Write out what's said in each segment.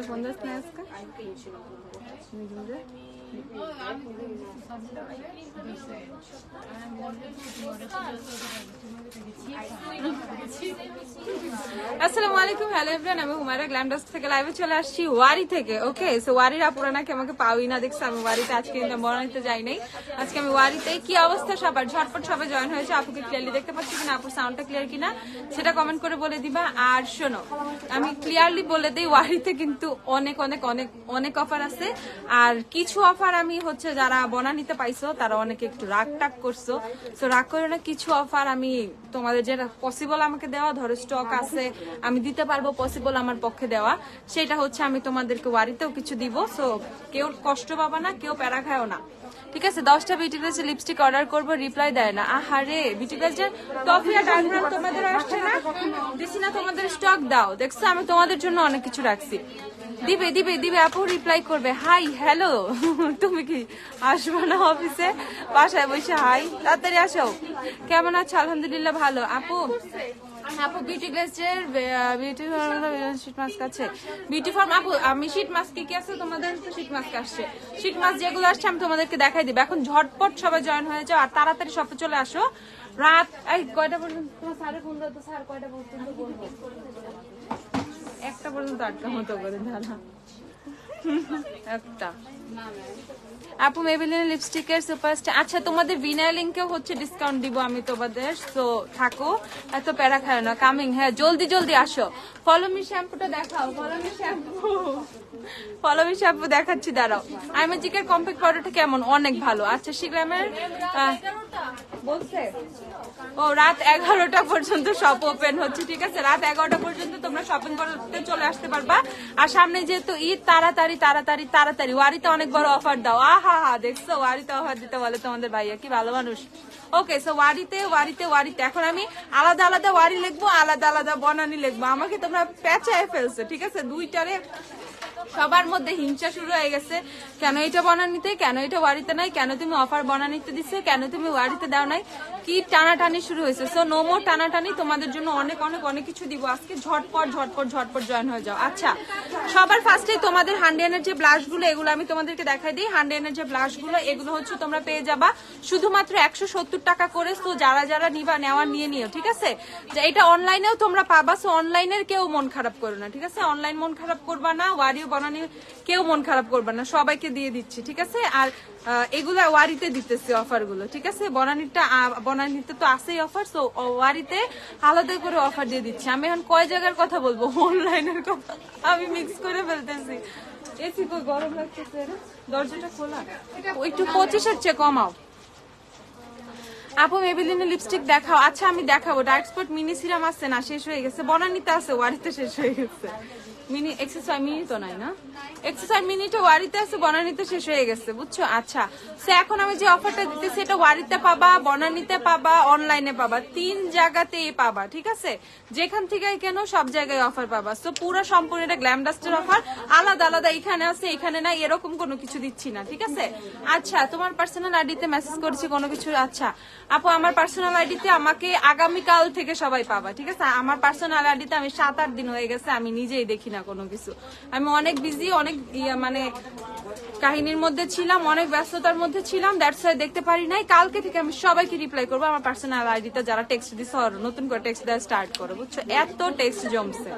Phone दस ना इसका আসসালামু আলাইকুম হ্যালো এভরিওয়ান আমি হুমায়রা গ্ল্যামডাস্ট থেকে লাইভে চলে আসছি ওয়ারি থেকে ওকে সো ওয়ারির আপুরা নাকি আমাকে পাওই না দেখছি আমি ওয়ারিতে আজকে বনানীতে যাই নাই আজকে আমি ওয়ারিতে কি অবস্থা সবার ঝটপট সবাই জয়েন হয়েছে আপুকে ক্লিয়ারলি দেখতে পাচ্ছি কিনা আপুর সাউন্ডটা ক্লিয়ার কিনা সেটা কমেন্ট করে বলে দিবা আর শোনো আমি ক্লিয়ারলি বলে দিই ওয়ারিতে কিন্তু অনেক অনেক অনেক অনেক অফার আছে আর কিছু অফার আমি হচ্ছে যারা বনানীতে পাইছো তারা অনেকে একটু রাগ টাগ করছো তো রাগ করে না কিছু অফার আমি তোমাদের যেটা পসিবল আমাকে দেওয়া ধরো স্টক আছে আমি দিতে পারবো পসিবল আমার পক্ষে দেওয়া সেটা হচ্ছে আমি তোমাদেরকে ওয়ারিতেও কিছু দিব সো কেউ কষ্ট পাবা না কেউ প্যারা খায়ও না ঠিক আছে 10টা বিউটি গ্লাসের লিপস্টিক অর্ডার করবো রিপ্লাই দেয় না আহারে বিউটি গ্লাসের টফি আর ডায়মন্ড তোমাদের আসছে না দিছি না তোমাদের স্টক দাও দেখছো আমি তোমাদের জন্য অনেক কিছু রাখছি দিবে দিবে দিবে আপু রিপ্লাই করবে হাই হ্যালো তুমি কি আসবে না অফিসে বাসায় বসে হাই তাড়াতাড়ি আসো কেমন আছো আলহামদুলিল্লাহ ভালো আপু আপু বিউটি গ্লাসের বিউটি শীট মাস্ক আছে বিউটি ফর্ম আপু আমি শীট মাস্ক কি আছে তোমাদের তো শীট মাস্ক আসছে শীট মাস্ক যেগুলো আসছে আমি তোমাদেরকে দেখাই দিব এখন ঝটপট সবাই জয়েন হয়ে যাও আর তাড়াতাড়ি শপে চলে আসো রাত এই কয়টা পর্যন্ত সাড়ে 15 তো স্যার কয়টা পর্যন্ত বলবো একটা পর্যন্ত আটকা মতো করে দাদা একটা আপু মেবেলিনের লিপস্টিকের সুপারস্টার আচ্ছা তোমাদের ভিনার লিংকেও হচ্ছে ডিসকাউন্ট দিব আমি তোমাদের তো থাকো এত প্যারা খায় না কামিং হ্যাঁ জলদি জলদি আসো ফলোমি শ্যাম্পুটা দেখাও ফলোমি শ্যাম্পু দেখাচ্ছি দাঁড়াও আইম্যাজিকের কম্প্যাক্ট পাউডারটা কেমন অনেক ভালো আচ্ছা শিগ্রামের বলছে ও রাত 11টা পর্যন্ত শপ ওপেন হচ্ছে ঠিক আছে রাত 11টা পর্যন্ত তোমরা শপিং করতে চলে আসতে পারবা আর সামনে যেহেতু ঈদ তাড়াতাড়ি তাড়াতাড়ি তাড়াতাড়ি ওয়ারিতে অনেক বড় অফার দাও আহা হা দেখছো ওয়ারিতে অফার দিতে বলে তোমাদের ভাইয়া কি ভালো মানুষ ওকে সো ওয়ারিতে ওয়ারিতে ওয়ারিতে এখন আমি আলাদা আলাদা ওয়ারি লিখবো আলাদা আলাদা বনানী লিখবো আমাকে তোমরা পেঁচায় ফেলছো ঠিক আছে দুইটারে সবার মধ্যে হিংসা শুরু হয়ে গেছে কেন এটা বনানীতে কেন এটা ওয়ারিতে নাই কেন তুমি অফার বনানীতে দিচ্ছে কেন তুমি ওয়ারিতে দাও নাই কি টানাটানি শুরু হয়েছে সো নো মোর টানাটানি তোমাদের জন্য অনেক অনেক অনেক কিছু দিব আজকে ঝটপট ঝটপট ঝটপট জয়েন হয়ে যাও আচ্ছা সবার ফার্স্টে তোমাদের হান্ডিয়ানের যে ব্লাশ গুলো এগুলো আমি তোমাদেরকে দেখাই দিই হান্ডিয়ানের যে ব্লাশ গুলো এগুলো হচ্ছে তোমরা পেয়ে যাবা শুধুমাত্র 170 টাকা করে তো যারা যারা নিবা নেওয়া নিয়ে নিও ঠিক আছে যে এটা অনলাইনেও তোমরা পাবা সো অনলাইনের কেউ মন খারাপ করো না ঠিক আছে অনলাইন মন খারাপ করবা না ওয়ারিও বনানী কেউ মন খারাপ করবা না সবাইকে দিয়ে দিচ্ছি ঠিক আছে আর এগুলা ওয়ারিতে দিতেছি অফার গুলো ঠিক আছে বনানীতে তো আছেই অফার সো ওয়ারিতে আলাদা করে অফার দিয়ে দিচ্ছি আমি এখন কয় জায়গার কথা বলবো অনলাইনের কথা আমি মিক্স করে ফেলতেছি এসি কই গরম লাগতেছে দরজাটা খোলা একটু 25 এর চেয়ে কমাও আপু মেবেলিনের লিপস্টিক দেখাও আচ্ছা আমি দেখাবো ডার্ক স্পট মিনি সিরাম আছে না শেষ হয়ে গেছে বনানীতে আছে ওয়ারিতে শেষ হয়ে গেছে মিনি এক্সারসাইজ মিনি তো নাই না এক্সারসাইজ মিনিটা ওয়ারিতে আছে বনানীতে শেষ হয়ে গেছে বুঝছো আচ্ছা সো এখন আমি যে অফারটা দিতেছি এটা ওয়ারিতে পাবা বনানীতে পাবা অনলাইনে পাবা 3 জায়গাতেই পাবা ঠিক আছে যেখান থেকে কেন সব জায়গায় অফার পাবা সো পুরো সম্পূর্ণ এটা গ্ল্যামডাস্টের অফার আলাদা আলাদা এখানে আছে এখানে না এরকম কোনো কিছু দিচ্ছি না ঠিক আছে আচ্ছা তোমার পার্সোনাল আইডিতে মেসেজ করেছি কোনো কিছু আচ্ছা আপু আমার পার্সোনাল আইডিতে আমাকে আগামীকাল থেকে সবাই পাবা ঠিক আছে আমার পার্সোনাল আইডিতে আমি 7-8 দিন হয়ে গেছে আমি নিজেই দেখি না কোনো কিছু আমি অনেক বিজি অনেক মানে কাহিনীর মধ্যে ছিলাম অনেক ব্যস্ততার মধ্যে ছিলাম দ্যাটস ওয়াই দেখতে পারি নাই কালকে থেকে আমি সবাইকে রিপ্লাই করবো আমার পার্সোনাল আইডিতে যারা টেক্সট দিছে নতুন করে টেক্সট দেওয়া স্টার্ট করো বুঝছো এত টেক্সট জমছে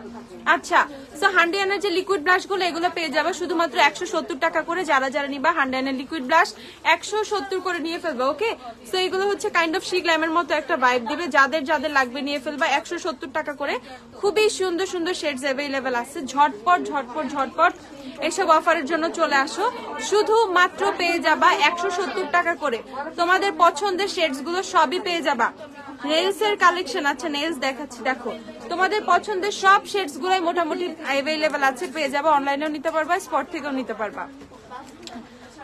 আচ্ছা সো হান্ডিয়ানের যে লিকুইড ব্লাশ গুলো এগুলো পেয়ে যাবে শুধুমাত্র 170 টাকা করে যারা যারা নিবা হান্ডিয়ানের লিকুইড ব্লাশ 170 করে নিয়ে ফেলবে ওকে সো এগুলো হচ্ছে কাইন্ড অফ শিগ্ল্যামের মতো একটা ভাইব দিবে যাদের যাদের লাগবে নিয়ে ফেলবা 170 টাকা করে খুবই সুন্দর সুন্দর শেডস অ্যাভেলেবেল আছে ঝটপট ঝটপট ঝটপট এইসব অফারের জন্য চলে আসো শুধুমাত্র পেয়ে যাবা 170 টাকা করে তোমাদের পছন্দের শেডস গুলো সবই পেয়ে যাবা নেলস এর কালেকশন আচ্ছা নেলস দেখাচ্ছি দেখো তোমাদের পছন্দের সব শেডস গুলাই মোটামুটি অ্যাভেলেবেল আছে পেয়ে যাবা অনলাইনেও নিতে পারবা স্পট থেকেও নিতে পারবা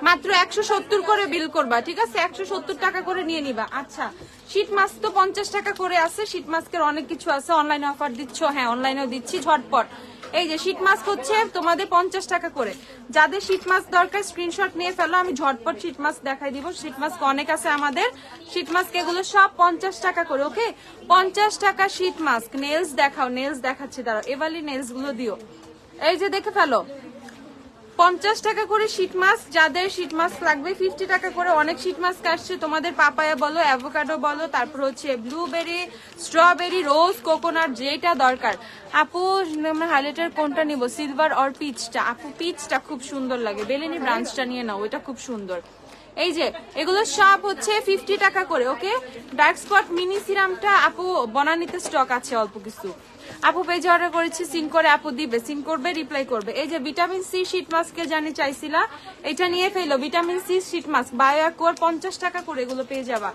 মাত্র 170 করে বিল করবা, ঠিক আছে? 170 টাকা করে নিয়ে নিবা। আচ্ছা, শীত মাস্ক তো 50 টাকা করে আছে। শীত মাস্কের অনেক কিছু আছে। অনলাইনে অফার দিচ্ছ? হ্যাঁ, অনলাইনেও দিচ্ছি ঝটপট। এই যে শীত মাস্ক হচ্ছে তোমাদের 50 টাকা করে। যাদের শীত মাস্ক দরকার স্ক্রিনশট নিয়ে ফেলো, আমি ঝটপট শীত মাস্ক দেখাই দিব। শীত মাস্ক অনেক আছে আমাদের। শীত মাস্ক এগুলো সব 50 টাকা করে, ওকে? 50 টাকা শীত মাস্ক। নেলস দেখাও, নেলস দেখাচ্ছি, দাঁড়াও। এভালি নেলস গুলো দিও। এই যে দেখে ফেলো, 50 টাকা করে শীট মাস্ক। যাদের শীট মাস্ক লাগবে 50 টাকা করে। অনেক শীট মাস্ক আসছে তোমাদের, পাপায়া বলো, অ্যাভোকাডো বলো, তারপর হচ্ছে ব্লুবেরি, স্ট্রবেরি, রোজ, কোকোনাট, যেটা দরকার। আপু হাইলাইটার কোনটা নিব, সিলভার অর পিচটা? আপু পিচটা খুব সুন্দর লাগে, বেলেনি ব্রাঞ্চটা নিয়ে নাও, এটা খুব সুন্দর। এই যে এগুলো সব হচ্ছে 50 টাকা করে, ওকে? ডার্ক স্পট মিনি সিরামটা আপু বনানীতে স্টক আছে অল্প কিছু। আপু পেজে অর্ডার করেছি, সিন করে আপু দিবে, সিন করবে, রিপ্লাই করবে। এই যে ভিটামিন সি শীট মাস্কে জানি চাইছিলা, এটা নিয়ে ফেলো। ভিটামিন সি শীট মাস্ক বায়োকোর 50 টাকা করে, এগুলো পেয়ে যাবা।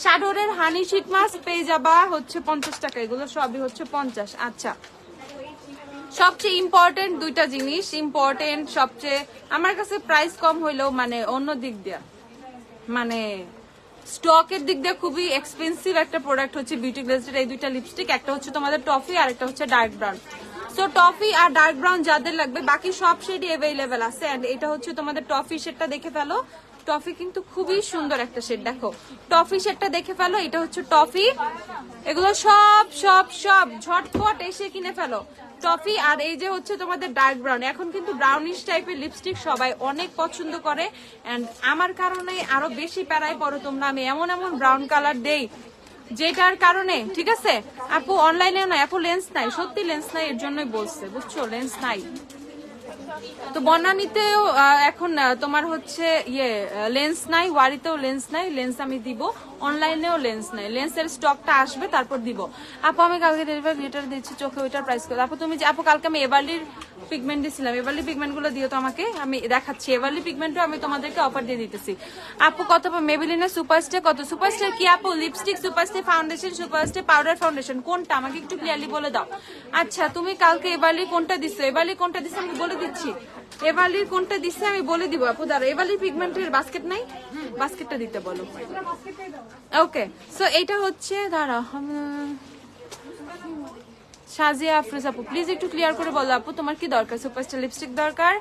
শাডোরের হানি শীট মাস্ক পেয়ে যাবা হচ্ছে 50 টাকা, এগুলো সবই হচ্ছে 50। আচ্ছা, সবচেয়ে ইম্পর্টেন্ট দুইটা জিনিস, ইম্পর্টেন্ট সবচেয়ে আমার কাছে প্রাইস কম হইলেও মানে অন্য দিক দিয়া মানে স্টকের দিক দিয়ে খুবই এক্সপেন্সিভ একটা প্রোডাক্ট হচ্ছে বিউটি গ্লেজের এই দুইটা লিপস্টিক। একটা হচ্ছে তোমাদের টফি আর একটা হচ্ছে ডার্ক ব্রাউন। সো টফি আর ডার্ক ব্রাউন যাদের লাগবে, বাকি সব শেডই অ্যাভেলেবেল আছে। এন্ড এটা হচ্ছে তোমাদের টফি শেডটা, দেখে ফেলো। টফি কিন্তু খুবই সুন্দর একটা শেড, দেখো টফি শেডটা দেখে ফেলো। এটা হচ্ছে টফি, এগুলো সব সব সব ঝটপট এসে কিনে ফেলো টফি। আর এই যে হচ্ছে তোমাদের ডার্ক ব্রাউন, এখন কিন্তু ব্রাউনিশ টাইপের লিপস্টিক সবাই অনেক পছন্দ করে। এন্ড আমার কারণে আরো বেশি প্যারায় পড়ো তোমরা, আমি এমন এমন ব্রাউন কালার দেই যেটার কারণে, ঠিক আছে? আপু অনলাইনেও নাই, আপু লেন্স নাই, সত্যি লেন্স নাই, এর জন্যই বলছে, বুঝছো? লেন্স নাই তো বনানীতেও এখন তোমার হচ্ছে লেন্স নাই, ওয়ারিতেও লেন্স নাই। লেন্স আমি দিব, অনলাইনেও লেন্স নাই। লেন্সের স্টকটা আসবে তারপর দিব। আপু আমি কালকে ডেলিভারি লিটার দিচ্ছি, চোখে ওইটার প্রাইস করে। আপু তুমি যে আপু কালকে আমি এভারলির পিগমেন্ট দিছিলাম, এভারলি পিগমেন্ট গুলো দিও তো আমাকে, আমি দেখাচ্ছি। এভারলি পিগমেন্টও আমি তোমাদেরকে অফার দিয়ে দিতেছি। আপু কত মেবিলিনের সুপারস্টার কত? সুপারস্টার কি আপু? Lipstick, superstar foundation, superstar powder foundation, কোনটা আমাকে একটু ক্লিয়ারলি বলে দাও। আচ্ছা, তুমি কালকে এভারলি কোনটা দিছো? এভারলি কোনটা দিছো আমি বলে দিচ্ছি। এভারলির কোনটা দিচ্ছে আমি বলে দিব আপু, দাঁড়া। এভারলি পিগমেন্টের বাস্কেট নাই, বাস্কেটটা দিতে বলো। ওকে, সো এটা হচ্ছে, দাঁড়া, সাজিয়া আফরোজ আপু প্লিজ একটু ক্লিয়ার করে বলো আপু তোমার কি দরকার? সুপারস্টার লিপস্টিক দরকার,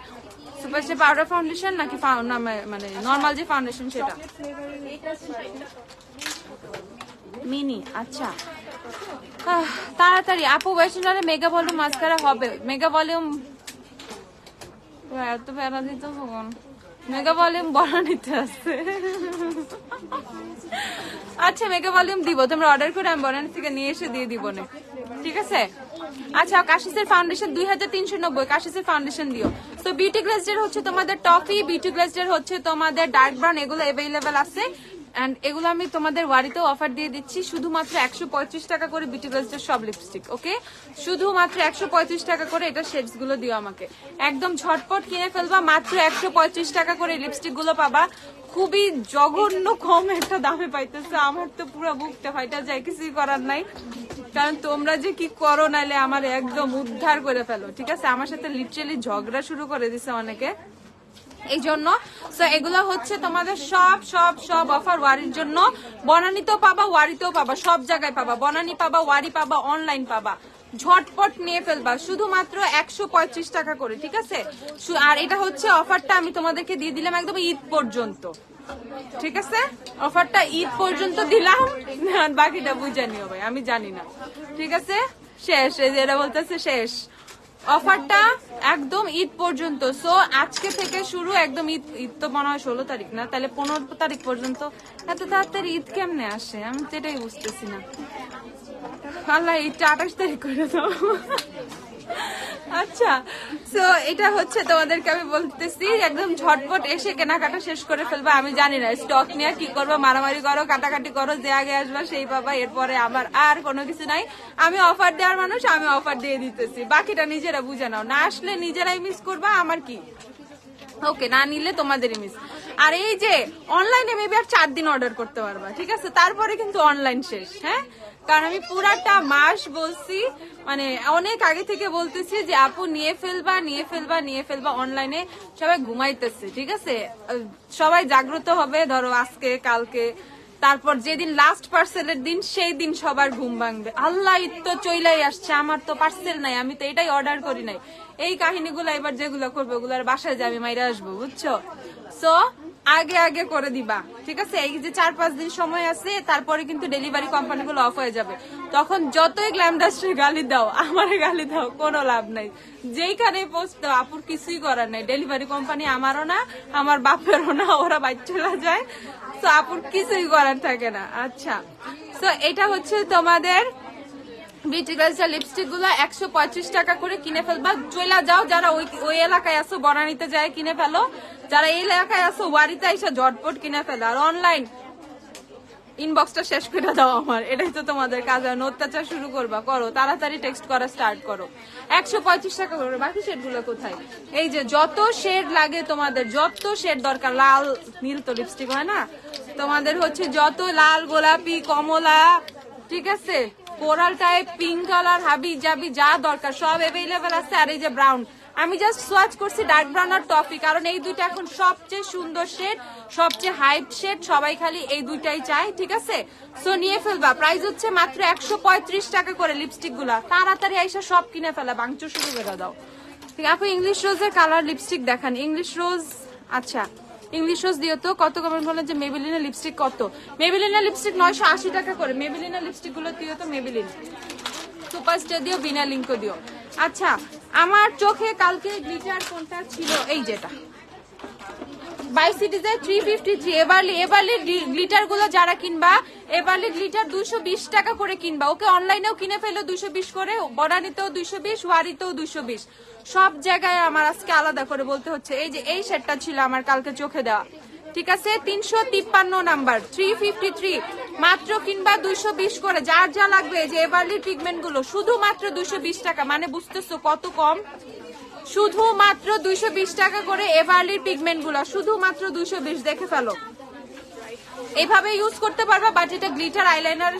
সুপারস্টার পাউডার ফাউন্ডেশন, নাকি মানে নর্মাল যে ফাউন্ডেশন সেটা? মিনি। আচ্ছা, তাড়াতাড়ি আপু ওয়েস্টার্ন মেগা ভলিউম মাস্কারা হবে। মেগা ভলিউম এত প্যারা দিত তখন, মেগা ভলিউম বনানীতে আছে। আচ্ছা, মেগা ভলিউম দিব, তোমরা অর্ডার করে আমি বনানী থেকে নিয়ে এসে দিয়ে দিব না, ঠিক আছে? আচ্ছা, কাশিসের ফাউন্ডেশন 2390, কাশিসের ফাউন্ডেশন দিও। তো বিউটি গ্লেজের হচ্ছে তোমাদের টফি, বিউটি গ্লেজের হচ্ছে তোমাদের ডার্ক ব্রাউন, এগুলো অ্যাভেলেবেল আছে। এন্ড এগুলো আমি তোমাদের ওয়ারিতেও অফার দিয়ে দিচ্ছি, শুধুমাত্র 135 টাকা করে বিউটি গ্লেজের সব লিপস্টিক, ওকে? শুধুমাত্র 135 টাকা করে। এটা শেডস গুলো দিও আমাকে, একদম ঝটপট কিনে ফেলবা। মাত্র 135 টাকা করে লিপস্টিক গুলো পাবা, খুবই জঘন্য কম একটা দামে পাইতেছে। আমার তো পুরো বুকটা ফাইটা যায়, কিছুই করার নাই, কারণ তোমরা যে কি করো, নাইলে আমার একদম উদ্ধার করে ফেলো, ঠিক আছে? আমার সাথে লিটারালি ঝগড়া শুরু করে দিছে অনেকে, এই জন্য। সো এগুলো হচ্ছে তোমাদের সব সব সব অফার ওয়ারির জন্য। বনানীতেও পাবা, ওয়ারিতেও পাবা, সব জায়গায় পাবা। বনানী পাবা, ওয়ারি পাবা, অনলাইন পাবা। ঝটপট নিয়ে ফেলবা, শুধুমাত্র 135 টাকা করে, ঠিক আছে? আর এটা হচ্ছে অফারটা আমি তোমাদেরকে দিয়ে দিলাম একদম ঈদ পর্যন্ত, ঠিক আছে? অফারটা ঈদ পর্যন্ত দিলাম, বাকিটা বুঝে নিও ভাই, আমি জানি না, ঠিক আছে? শেষ, এই যে এটা বলতেছে শেষ অফারটা একদম ঈদ পর্যন্ত। সো আজকে থেকে শুরু একদম ঈদ। ঈদ তো মনে হয় 16 তারিখ না, তাহলে 15 তারিখ পর্যন্ত। এত তাড়াতাড়ি ঈদ কেমনে আসে, আমি তো এটাই বুঝতেছি না। আল্লাহ, ঈদটা 28 তারিখ করে দাও। আচ্ছা, সো এটা হচ্ছে তোমাদেরকে আমি বলতেছি, একদম ঝটপট এসে কেনাকাটা শেষ করে ফেলবা। আমি জানি না স্টক নিয়ে কি করবো, মারামারি করো, কাটাকাটি করো, যে আগে আসবা সেই পাবা, এরপরে আমার আর কোনো কিছু নাই। আমি অফার দেওয়ার মানুষ, আমি অফার দিয়ে দিতেছি, বাকিটা নিজেরা বুঝে নাও। না আসলে নিজেরাই মিস করবা, আমার কি, ওকে? না নিলে তোমাদেরই মিস। আর এই যে অনলাইনে মেবি আর 4 দিন অর্ডার করতে পারবা, ঠিক আছে? তারপরে কিন্তু অনলাইন শেষ। হ্যাঁ, কারণ আমি পুরাটা মাস বলছি, মানে অনেক আগে থেকে বলতেছি যে আপু নিয়ে ফেলবা নিয়ে ফেলবা নিয়ে ফেলবা। অনলাইনে সবাই ঘুমাইতেছে, ঠিক আছে? সবাই জাগ্রত হবে ধরো আজকে কালকে, তারপর যেদিন লাস্ট পার্সেলের দিন সেই দিন সবার ঘুম ভাঙবে। আল্লাহ, ঈদ তো চইলাই আসছে, আমার তো পার্সেল নাই, আমি তো এটাই অর্ডার করি নাই। এই কাহিনীগুলো এবার যেগুলো করবে ওগুলোর বাসায় যাবে মাইরা আসবো, বুঝছো? সো আগে আগে করে দিবা, ঠিক আছে? এই যে 4-5 দিন সময় আছে, তারপরে কিন্তু ডেলিভারি কোম্পানিগুলো অফ হয়ে যাবে। তখন যতই গ্ল্যামডাস্ট্রি গালি দাও, আমারে গালি দাও, কোনো লাভ নাই। যেইখানে পোস্ট দাও, আপুর কিছুই করার নাই। ডেলিভারি কোম্পানি আমারও না, আমার বাপেরও না, ওরা বাইর চলে যায়। তো আপুর কিছুই করার থাকে না। আচ্ছা, তো এটা হচ্ছে তোমাদের বিউটি গ্লেজের লিপস্টিক গুলো 135 টাকা করে কিনে ফেলবা। চলে যাও, যারা ওই এলাকায় আসো বনানীতে যায় কিনে ফেলো, যারা এই এলাকায় আসো ওয়ারিতে এসে ঝটপট কিনে ফেলো। আর অনলাইন ইনবক্সটা শেষ করে দাও আমার, এটাই তো তোমাদের কাজ। আর অত্যাচার শুরু করবা, করো তাড়াতাড়ি, টেক্সট করা স্টার্ট করো। 135 টাকা করে। বাকি শেড গুলো কোথায়? এই যে যত শেড লাগে তোমাদের, যত শেড দরকার, লাল নীল তো লিপস্টিক হয় না, তোমাদের হচ্ছে যত লাল, গোলাপি, কমলা, ঠিক আছে, কোরাল টাইপ, পিঙ্ক কালার, হাবি জাবি যা দরকার সব অ্যাভেলেবেল আছে। আর এই যে ব্রাউন, আমি জাস্ট সোয়াচ করছি ডার্ক ব্রাউন আর টফি, কারণ এই দুইটা এখন সবচেয়ে সুন্দর শেড, সবচেয়ে হাইপ শেড, সবাই খালি এই দুইটাই চাই, ঠিক আছে? সো নিয়ে ফেলবা। প্রাইস হচ্ছে মাত্র 135 টাকা করে লিপস্টিক গুলা। তাড়াতাড়ি আইসা সব কিনে ফেলা, বাংচুর শুরু করে দাও। ঠিক আছে আপু, ইংলিশ রোজের কালার লিপস্টিক দেখান। ইংলিশ রোজ, আচ্ছা ইংলিশ রোজ দিও তো। কত কমেন্ট বলেন যে মেবেলিনের লিপস্টিক কত? মেবেলিনের লিপস্টিক 980 টাকা করে। মেবেলিনের লিপস্টিক গুলো দিও তো, মেবেলিন সুপারস্টার দিও, বিনা লিঙ্কও দিও। আচ্ছা, আমার চোখে কালকে গ্লিটার কোনটা ছিল? এই যেটা বাই সিটিজে 353। এবারলি গ্লিটার গুলো যারা কিনবা, এবারলি গ্লিটার 220 টাকা করে কিনবা। ওকে, অনলাইনেও কিনে ফেলো 220 করে, বনানীতেও 220, ওয়ারিতেও 220, সব জায়গায় আমার আজকে আলাদা করে বলতে হচ্ছে। এই যে এই সেটটা ছিল আমার কালকে চোখে দেওয়া, ঠিক আছে? 353 নাম্বার, 353, মাত্র কিনবা 220 করে। যার যা লাগবে, যে এবারলি পিগমেন্ট গুলো শুধুমাত্র 220 টাকা, মানে বুঝতেছো কত কম? শুধুমাত্র 220 টাকা করে এভারলির পিগমেন্ট গুলা, শুধুমাত্র 220। দেখে ফেলো, এইভাবে ইউজ করতে পারবা। বাট এটা গ্লিটার আইলাইনার,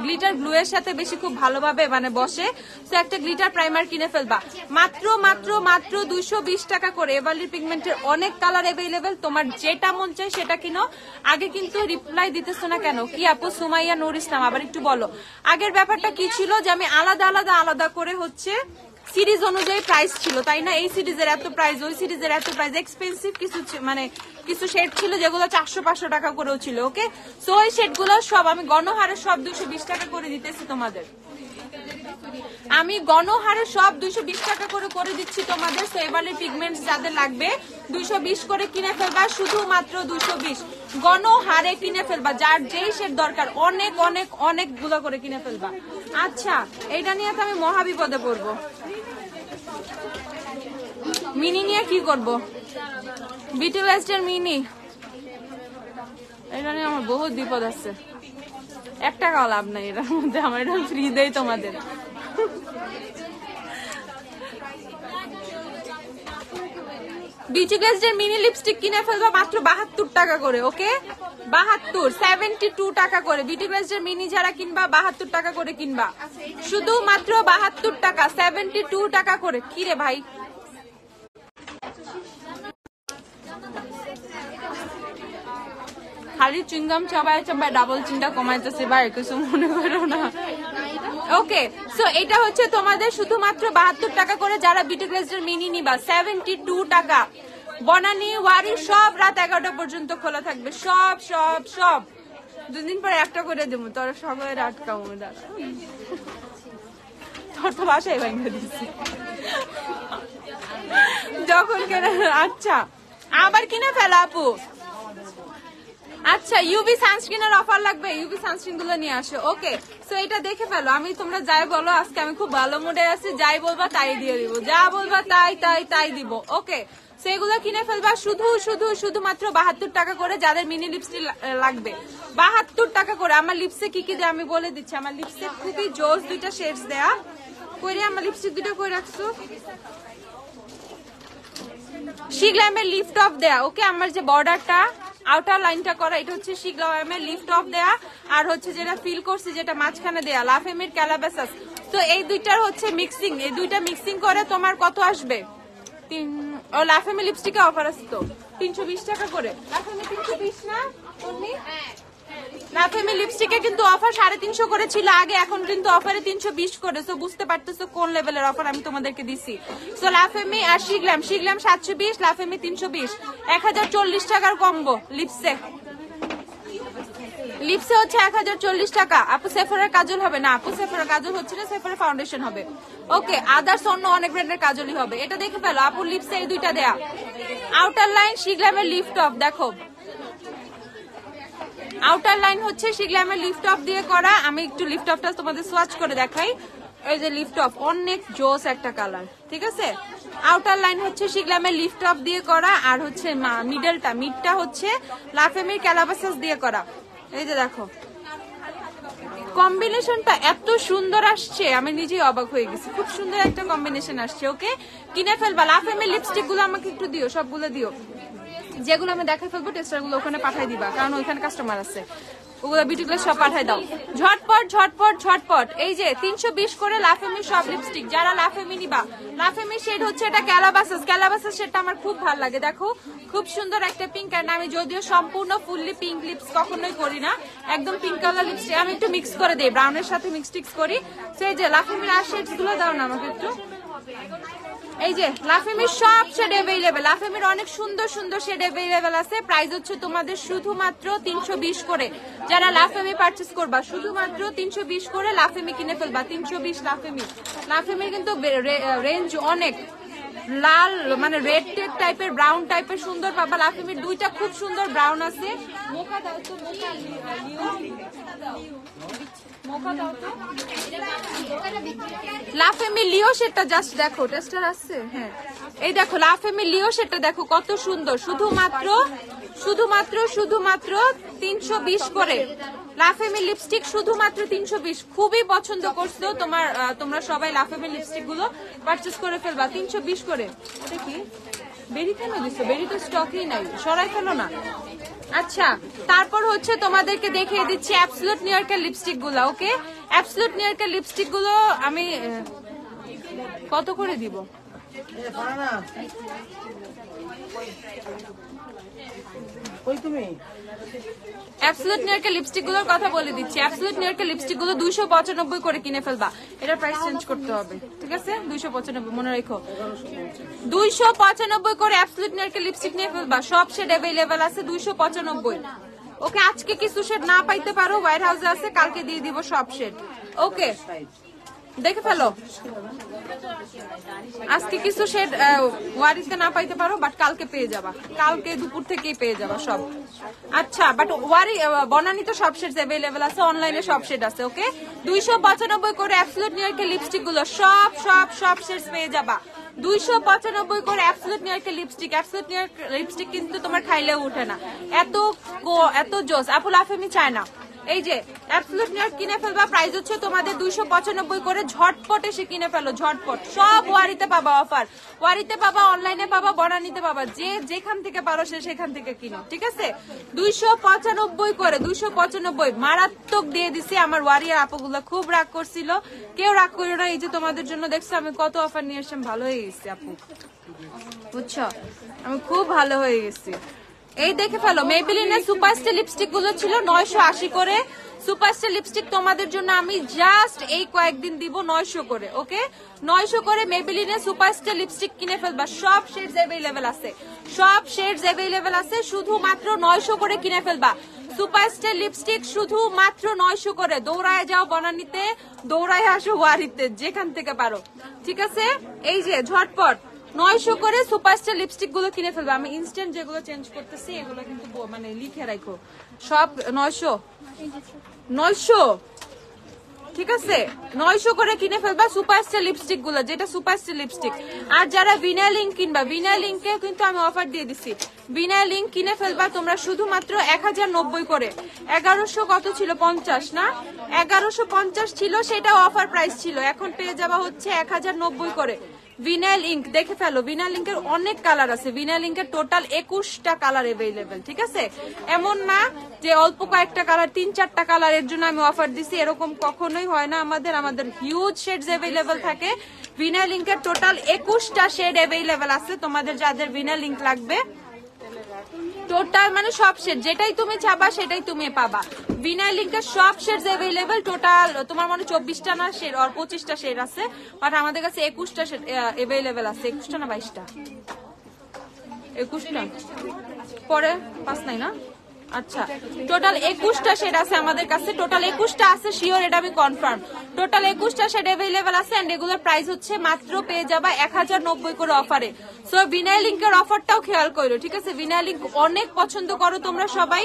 গ্লিটার গ্লু এর সাথে বেশি খুব ভালোভাবে মানে বসে। তো একটা গ্লিটার প্রাইমার কিনে ফেলবা, মাত্র মাত্র মাত্র 220 টাকা করে। এভারলির পিগমেন্টের অনেক কালার অ্যাভেলেবেল, তোমার যেটা মন চায় সেটা কিনো। আগে কিন্তু রিপ্লাই দিতেছো না কেন? কি আপু? সুমাইয়া নূর ইসলাম, আবার একটু বলো। আগের ব্যাপারটা কি ছিল যে আমি আলাদা আলাদা আলাদা করে হচ্ছে সিরিজ অনুযায়ী প্রাইস ছিল, তাই না? এই সিরিজের এত প্রাইস, ওই সিরিজের এত প্রাইস, এক্সপেন্সিভ কিছু মানে কিছু শেড ছিল যেগুলো 400-500 টাকা করেও ছিল। ওকে, সো ওই শেড গুলো সব আমি গণহারে সব 220 টাকা করে দিতেছি তোমাদের। আমি গণহারে সব 220 টাকা করে করে দিচ্ছি তোমাদের। সো এবারে পিগমেন্ট যাদের লাগবে 220 করে কিনে ফেলবা, শুধুমাত্র 220 গণহারে কিনে ফেলবা। যার যেই শেড দরকার অনেক অনেক অনেক গুলো করে কিনে ফেলবা। আচ্ছা, এইটা নিয়ে তো আমি মহা বিপদে পড়বো। মিনি নিয়ে কি করবো? বিউটি ওয়েস্টের মিনি, এটা নিয়ে আমার বহুত বিপদ আছে। 1 টাকাও লাভ নাই এটার মধ্যে, আমার এটা ফ্রি দেই তোমাদের। বিউটি গ্লেজের মিনি লিপস্টিক কিনে ফেলবা মাত্র 72 টাকা করে। ওকে, 72 টাকা করে। বিউটি গ্লেজের মিনি যারা কিনবা 72 টাকা করে কিনবা, শুধুমাত্র 72 টাকা, 72 টাকা করে। কি রে ভাই, খালি চুইংগাম চাবায় চাবায় ডাবল চিন্তা কমাইতেছে ভাই, কিছু মনে করো না। ওকে, সো এটা হচ্ছে তোমাদের শুধুমাত্র 72 টাকা করে। যারা বিউটি গ্লেজের মিনি নিবা 72 টাকা। বনানী ওয়ারি সব রাত 11টা পর্যন্ত খোলা থাকবে, সব সব সব। 2 দিন পরে একটা করে দেবো, তোর সবাই রাত কামো দাদা, তোর তো বাসায় ভেঙে দিচ্ছি যখন কেনা। আচ্ছা, আবার কিনে ফেলা আপু। আচ্ছা, ইউভি সানস্ক্রিনের অফার লাগবে, ইউভি সানস্ক্রিন গুলো নিয়ে আসো। ওকে, সো এটা দেখে ফেলো। আমি তোমরা যাই বলো, আজকে আমি খুব ভালো মুডে আছি, যাই বলবা তাই দিয়ে দিব, যা বলবা তাই তাই তাই দিব। ওকে, সেগুলো কিনে ফেলবা শুধুমাত্র 72 টাকা করে। যাদের মিনি লিপস্টিক লাগবে 72 টাকা করে। আমার লিপসে কি কি দেয় আমি বলে দিচ্ছি। আমার লিপসে খুবই জোস দুইটা শেডস দেয়া করে। আমার লিপস্টিক দুটো করে রাখছো, শিগ্ল্যামের লিফট অফ দেয়া। ওকে, আমার যে বর্ডারটা আউটার লাইনটা করা, এটা হচ্ছে শিগ্রামের লিফট অফ দেয়া, আর হচ্ছে যেটা ফিল করছি যেটা মাঝখানে দেয়া লাফেমির ক্যালাবাসাস। তো এই দুইটার হচ্ছে মিক্সিং, এই দুইটা মিক্সিং করে তোমার কত আসবে? লাফেমি লিপস্টিকে অফার আছে তো 320 টাকা করে। লাফেমি 320 না লাফেমি লিপস্টিকে কিন্তু অফার 350 করে ছিল আগে, এখন কিন্তু অফারে 320 করে। সো বুঝতে পারতেছো কোন লেভেলের অফার আমি তোমাদেরকে দিছি। সো লাফেমি আর শিগ্রাম 720, লাফেমি 320, 1040 টাকার কম্বো। লিপসে হচ্ছে 1040 টাকা। আপু সেফরের কাজল হবে না? আপু সেফরের কাজল হচ্ছে না, সেফরের ফাউন্ডেশন হবে। ওকে, আদার্স অন্য অনেক ব্র্যান্ডের কাজলই হবে। এটা দেখে ফেলো আপুর লিপসে এই দুইটা দেয়া। আউটার লাইন শিগ্রামের লিফট অফ, দেখো আউটার লাইন হচ্ছে শিগ্রামের লিফট অফ দিয়ে করা। আমি একটু লিফট অফটা তোমাদের সোয়াচ করে দেখাই। এই যে লিফট অফ অনেক জোস একটা কালার, ঠিক আছে। আউটার লাইন হচ্ছে শিগ্রামের লিফট অফ দিয়ে করা, আর হচ্ছে মিডটা হচ্ছে লাফেমির ক্যালাবাসাস দিয়ে করা। এই যে দেখো কম্বিনেশনটা এত সুন্দর আসছে, আমি নিজেই অবাক হয়ে গেছি। খুব সুন্দর একটা কম্বিনেশন আসছে। ওকে, কিনে ফেলবা। লাফেমির লিপস্টিক গুলো আমাকে একটু দিও, সবগুলো দিও। যেগুলো আমি দেখে ফেলবো টেস্টার গুলো ওখানে পাঠাই দিবা, কারণ ওইখানে কাস্টমার আছে। ওগুলো বিউটিগুলো সব পাঠাই দাও ঝটপট ঝটপট ঝটপট। এই যে 320 করে লাফেমির সব লিপস্টিক। যারা লাফেমি নিবা, লাফেমির শেড হচ্ছে এটা ক্যালাবাসাস শেডটা আমার খুব ভালো লাগে। দেখো খুব সুন্দর একটা পিঙ্ক, অ্যান্ড আমি যদিও সম্পূর্ণ ফুললি পিঙ্ক লিপস কখনোই করি না, একদম পিঙ্ক কালার লিপস্টিক আমি একটু মিক্স করে দিই, ব্রাউনের সাথে মিক্স করি। সেই যে লাফেমির আর শেডস গুলো দাও না আমাকে একটু। এই যে লাফেমির সব শেড अवेलेबल, লাফেমির অনেক সুন্দর সুন্দর শেড अवेलेबल আছে। প্রাইস হচ্ছে তোমাদের শুধুমাত্র 320 করে। যারা লাফেমি পারচেজ করবা শুধুমাত্র 320 করে লাফেমি কিনে ফেলবা। 320 লাফেমির কিন্তু রেঞ্জ অনেক। লাল মানে রেড টেড টাইপের, ব্রাউন টাইপের সুন্দর পাবা। লাফেমির দুইটা খুব সুন্দর ব্রাউন আছে। মোকা দাও তো, মোকা দাও তো। লাফেমি লিও শেডটা জাস্ট দেখো, টেস্টার আছে। হ্যাঁ এই দেখো লাফেমি লিও শেডটা দেখো কত সুন্দর। শুধুমাত্র 320 করে লাফেমি লিপস্টিক, শুধুমাত্র 320। খুবই পছন্দ করছো তোমরা সবাই লাফেমি লিপস্টিক গুলো পারচেজ করে ফেলবা 320 করে। এটা কি বেরি কেন দিছো? বেরি তো স্টকই নাই, সরাই ফেলো না। আচ্ছা, তারপর হচ্ছে তোমাদেরকে দেখিয়ে দিচ্ছি অ্যাবসলিউট নিউইয়র্কের লিপস্টিক গুলো। ওকে, অ্যাবসলিউট নিউইয়র্কের লিপস্টিক গুলো আমি কত করে দিব? অ্যাবসলিউট নিউইয়র্কের লিপস্টিক গুলোর কথা বলে দিচ্ছি। অ্যাবসলিউট নিউইয়র্কের লিপস্টিক গুলো 295 করে কিনে ফেলবা। এটার প্রাইস চেঞ্জ করতে হবে, ঠিক আছে? 295 মনে রেখো, 295 করে অ্যাবসলিউট নিউইয়র্কের লিপস্টিক নিয়ে ফেলবা। সব শেড अवेलेबल আছে 295। ওকে, আজকে কিছু শেড না পাইতে পারো, হোয়াইট হাউসে আছে, কালকে দিয়ে দিব সব শেড। ওকে, দেখে ফেলো। আজকে কিছু শেড ওয়ারিতে না পাইতে পারো, বাট কালকে পেয়ে যাবা, কালকে দুপুর থেকেই পেয়ে যাবা সব। আচ্ছা, বাট ওয়ারি বনানীতে সব শেড अवेलेबल আছে, অনলাইনে সব শেড আছে। ওকে, 295 করে অ্যাবসলিউট নিউইয়র্কের লিপস্টিক গুলো সব শেড পেয়ে যাবা। 295 করে অ্যাবসলিউট নিউইয়র্কের লিপস্টিক। অ্যাবসলিউট নিউইয়র্ক লিপস্টিক কিন্তু তোমার খাইলেও উঠে না, এত জোস। আপু লাফেমি চায় না। এই যে অ্যাবসলিউট নিউইয়র্ক কিনে ফেলবা। প্রাইস হচ্ছে তোমাদের 295 করে। ঝটপট এসে কিনে ফেলো, ঝটপট। সব ওয়ারিতে পাবা অফার, ওয়ারিতে পাবা, অনলাইনে পাবা, বনানীতে পাবা। যে যেখান থেকে পারো সেখান থেকে কিনো, ঠিক আছে? 295 করে, 295 মারাত্মক দিয়ে দিছি। আমার ওয়ারিয়ার আপুগুলো খুব রাগ করছিল, কেউ রাগ করো না। এই যে তোমাদের জন্য দেখছো আমি কত অফার নিয়ে এসেছি, ভালো হয়ে গেছি আপু, বুঝছো? আমি খুব ভালো হয়ে গেছি। এই দেখে ফেলো, মেবিলিনের সুপারস্টার লিপস্টিক গুলো ছিল 980 করে। সুপারস্টার লিপস্টিক তোমাদের জন্য আমি জাস্ট এই কয়েকদিন দিব 900 করে। ওকে, 900 করে মেবিলিনের সুপারস্টার লিপস্টিক কিনে ফেলবা। সব শেডস अवेलेबल আছে, সব শেডস अवेलेबल আছে। শুধুমাত্র 900 করে কিনে ফেলবা সুপারস্টার লিপস্টিক, শুধুমাত্র 900 করে। দৌড়ায় যাও বনানীতে, দৌড়ায় আসো ওয়ারিতে, যেখান থেকে পারো, ঠিক আছে? এই যে ঝটপট 900 করে সুপারস্টার লিপস্টিক গুলো কিনে ফেলবে। আমি ইনস্ট্যান্ট যেগুলো চেঞ্জ করতেছি এগুলো কিন্তু মানে লিখে রাখো, সব 900, ঠিক আছে? 900 করে কিনে ফেলবা সুপারস্টার লিপস্টিক গুলো, যেটা সুপারস্টার লিপস্টিক। আর যারা ভিনাইল ইঙ্ক কিনবা, ভিনাইল ইঙ্কেও কিন্তু আমি অফার দিয়ে দিছি। ভিনাইল ইঙ্ক কিনে ফেলবা তোমরা শুধুমাত্র 1090 করে। 1100 কত ছিল? 50 না? 1150 ছিল, সেটাও অফার প্রাইস ছিল। এখন পেয়ে যাবা হচ্ছে 1090 করে। ভিনাইল ইঙ্ক দেখে ফেলো, ভিনাইল ইঙ্কের অনেক কালার আছে, ভিনাইল ইঙ্কের টোটাল 21টা কালার এভেইলেবল, ঠিক আছে? এমন না যে অল্প কয়েকটা কালার, 3-4টা কালারের জন্য আমি অফার দিছি, এরকম কখনোই হয় না। আমাদের হিউজ শেডস এভেইলেবল থাকে। ভিনাইল ইঙ্কের টোটাল 21টা শেড এভেইলেবল আছে, তোমাদের যাদের ভিনাইল ইঙ্ক লাগবে টোটাল মানে সব শেড যেটাই তুমি চাবা সেটাই তুমি পাবা। ভিনাইল ইঙ্কের সব শেডস अवेलेबल, টোটাল তোমার মানে 24টা না শেড আর 25টা শেড আছে, বাট আমাদের কাছে 21টা শেড अवेलेबल আছে। 21টা না 22টা? 21টা, পরে 5 নাই না? আচ্ছা, টোটাল 21টা শেড আছে আমাদের কাছে, টোটাল 21টা আছে শিওর, এটা আমি কনফার্ম। টোটাল 21টা শেড अवेलेबल আছে এন্ড রেগুলার প্রাইস হচ্ছে মাত্র পেয়ে যাবা 1090 করে অফারে। সো ভিনাইল ইঙ্কের অফারটাও খেয়াল করো, ঠিক আছে? ভিনাইল ইঙ্ক অনেক পছন্দ করো তোমরা সবাই,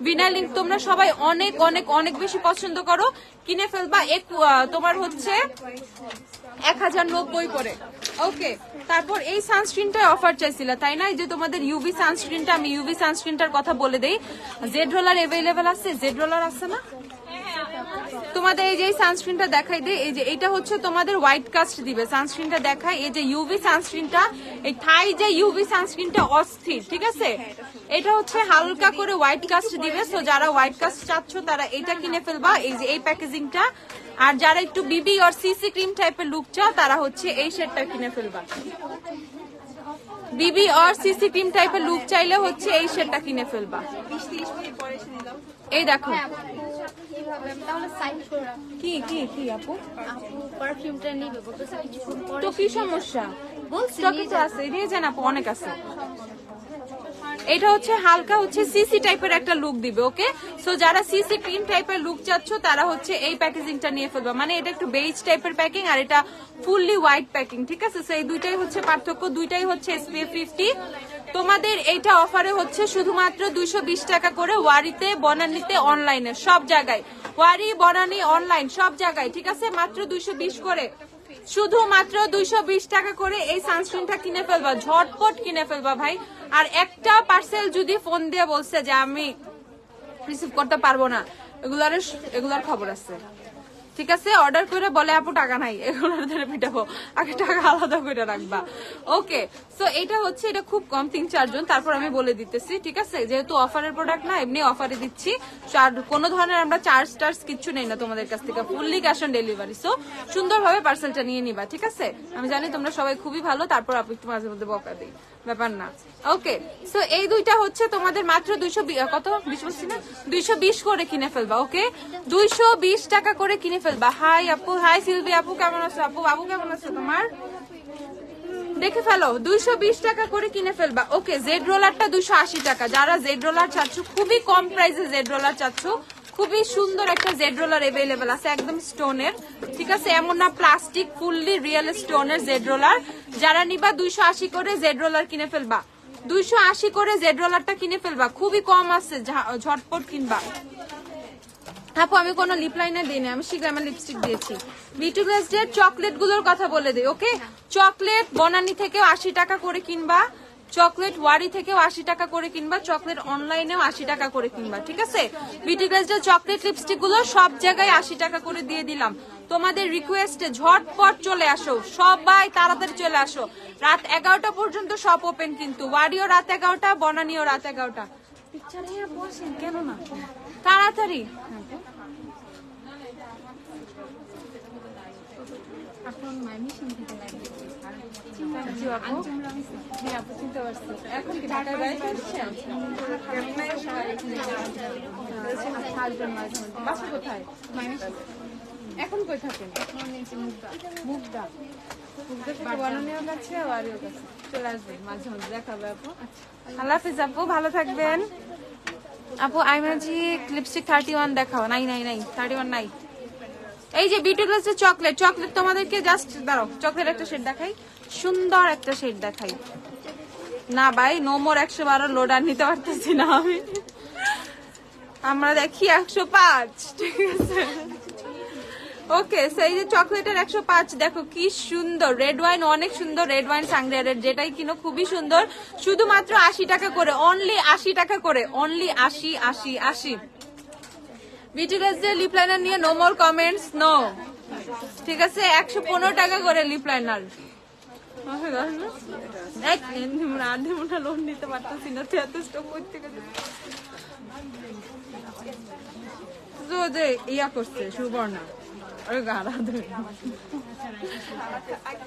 ভিনাইল ইঙ্ক তোমরা সবাই অনেক অনেক অনেক বেশি পছন্দ করো, কিনে ফেলবা। তোমার হচ্ছে 1090 করে। ওকে, তারপর এই সানস্ক্রিনটা অফার চাইছিল তাই না? এই যে তোমাদের ইউভি সানস্ক্রিনটা, আমি ইউভি সানস্ক্রিনটার কথা বলে দেই। জেড রোলার अवेलेबल আছে, জেড রোলার আছে না তোমাদের? এই যে সানস্ক্রিনটা দেখাই দে, এই যে এটা হচ্ছে তোমাদের হোয়াইট কাস্ট দিবে সানস্ক্রিনটা, দেখাই এই যে ইউভি সানস্ক্রিনটা, এই থাই যে ইউভি সানস্ক্রিনটা অস্থির, ঠিক আছে? এটা হচ্ছে হালকা করে হোয়াইট কাস্ট দিবে, সো যারা হোয়াইট কাস্ট চাচ্ছ তারা এটা কিনে ফেলবা, এই যে এই প্যাকেজিংটা। আর যারা একটু বিবি আর সিসি ক্রিম টাইপের লুক চাও তারা হচ্ছে এই শেডটা কিনে ফেলবা। বিবি আর সিসি ক্রিম টাইপের লুক চাইলে হচ্ছে এই শেডটা কিনে ফেলবা। এই দেখো কি কি কি আপু তো কি সমস্যা আছে, নিয়ে যান আপু, অনেক আছে। এটা হচ্ছে হালকা হচ্ছে সিসি টাইপের একটা লুক দিবে, ওকে? সো যারা সিসি ক্রিম টাইপের লুক চাচ্ছ তারা হচ্ছে এই প্যাকেজিংটা নিয়ে ফেলবা, মানে এটা একটু বেজ টাইপের প্যাকিং আর এটা ফুললি হোয়াইট প্যাকিং, ঠিক আছে? সো এই দুইটাই হচ্ছে পার্থক্য, দুইটাই হচ্ছে SPF 50। তোমাদের এইটা অফারে হচ্ছে শুধুমাত্র 220 টাকা করে, ওয়ারিতে, বনানীতে, অনলাইনে সব জায়গায়, ওয়ারি, বনানী, অনলাইন সব জায়গায়, ঠিক আছে? মাত্র 220 করে, শুধুমাত্র 220 টাকা করে এই সানস্ক্রিনটা কিনে ফেলবা, ঝটপট কিনে ফেলবা ভাই। আর একটা পার্সেল যদি ফোন দিয়ে বলছে যে আমি রিসিভ করতে পারবো না, এগুলার খবর আছে, ঠিক আছে? অর্ডার করে বলে আপু টাকা নাই, এগুলোর ধরে পিটাবো, আগে টাকা আলাদা করে রাখবা, ওকে? সো এটা হচ্ছে, এটা খুব কম, 3-4 জন, তারপর আমি বলে দিতেছি, ঠিক আছে? যেহেতু অফারের প্রোডাক্ট না, এমনি অফারে দিচ্ছি, কোনো ধরনের আমরা চার্জ টার্জ কিছু নেই না তোমাদের কাছ থেকে, fully cash on delivery. So সুন্দরভাবে পার্সেলটা নিয়ে নিবা, ঠিক আছে? আমি জানি তোমরা সবাই খুবই ভালো, তারপর আপু একটু মাঝে মধ্যে বকা দিই, ব্যাপার না, ওকে? সো এই দুইটা হচ্ছে তোমাদের মাত্র 220 করে কিনে ফেলবা, ওকে? 220 টাকা করে কিনে ফেলবা। হাই আপু, হাই সিলভি আপু, কেমন আছো আপু? বাবু কেমন আছে তোমার? দেখে ফেলো, 220 টাকা করে কিনে ফেলবা, ওকে? জেড রোলারটা 280 টাকা। যারা জেড রোলার চাচ্ছ, খুবই কম প্রাইসে জেড রোলার চাচ্ছ, খুবই সুন্দর একটা জেড রোলার अवेलेबल আছে, একদম স্টোনের, ঠিক আছে? এমন না প্লাস্টিক, ফুললি রিয়েল স্টোনের জেড রোলার। যারা নিবা 280 করে জেড রোলার কিনে ফেলবা, 280 করে জেড রোলারটা কিনে ফেলবা, খুবই কম আছে, ঝটপট কিনবা। আপু আমি কোনো লিপ লাইনার দিইনি, আমি শিগ্রামের লিপস্টিক দিয়েছি। বিউটি ব্লেজডের চকলেট গুলোর কথা বলে দিই, ওকে? চকলেট বনানী থেকে 80 টাকা করে কিনবা, চকলেট ওয়ারি থেকেও 80 টাকা করে কিনবা, চকলেট অনলাইনেও 80 টাকা করে কিনবা, ঠিক আছে? বিউটি ব্লেজডের চকলেট লিপস্টিক গুলো সব জায়গায় 80 টাকা করে দিয়ে দিলাম। তোমাদের রিকোয়েস্টে ঝটপট চলে আসো, সবাই তাড়াতাড়ি চলে আসো। রাত 11টা পর্যন্ত শপ ওপেন, কিন্তু ওয়ারিও রাত 11টা, বনানীও রাত 11টা। পিকচার নিয়ে বসেন কেন না, তাড়াতাড়ি। এখন কি ঢাকায় বাড়ি আসছেন? বাসা কোথায়? এখন কই থাকেন? মুগদা। বনানীর কাছে, ওয়ারিও কাছে। চলে আসবেন মাঝে মধ্যে, দেখাবে আপু। আল্লাহ হাফিজ আপু, ভালো থাকবেন। আপু আইমাজিক লিপস্টিক 31 দেখাও। নাই 31 নাই। এই যে বিউটি গ্লাসের চকলেট তোমাদেরকে জাস্ট দাঁড়াও, চকলেট একটা শেড দেখাই, সুন্দর একটা শেড দেখাই। না ভাই, নো মোর 112 লোড আর নিতে পারতেছি না আমি, আমরা দেখি 105, ঠিক আছে? ওকে, সেই যে চকলেটের 105 দেখো কি সুন্দর, রেড ওয়াইন অনেক সুন্দর, রেড ওয়াইন সাংরিয়ারের যেটাই কিনো খুবই সুন্দর, শুধুমাত্র 80 টাকা করে, অনলি 80 টাকা করে, অনলি 80। বিউটি গ্লাসের লিপ লাইনার নিয়ে নো মোর কমেন্টস, নো, ঠিক আছে? 115 টাকা করে লিপ লাইনার, লোন নিতে পারতেছি না, তুই এত স্টক করতে গেলে ইয়া করছে সুবর্ণা।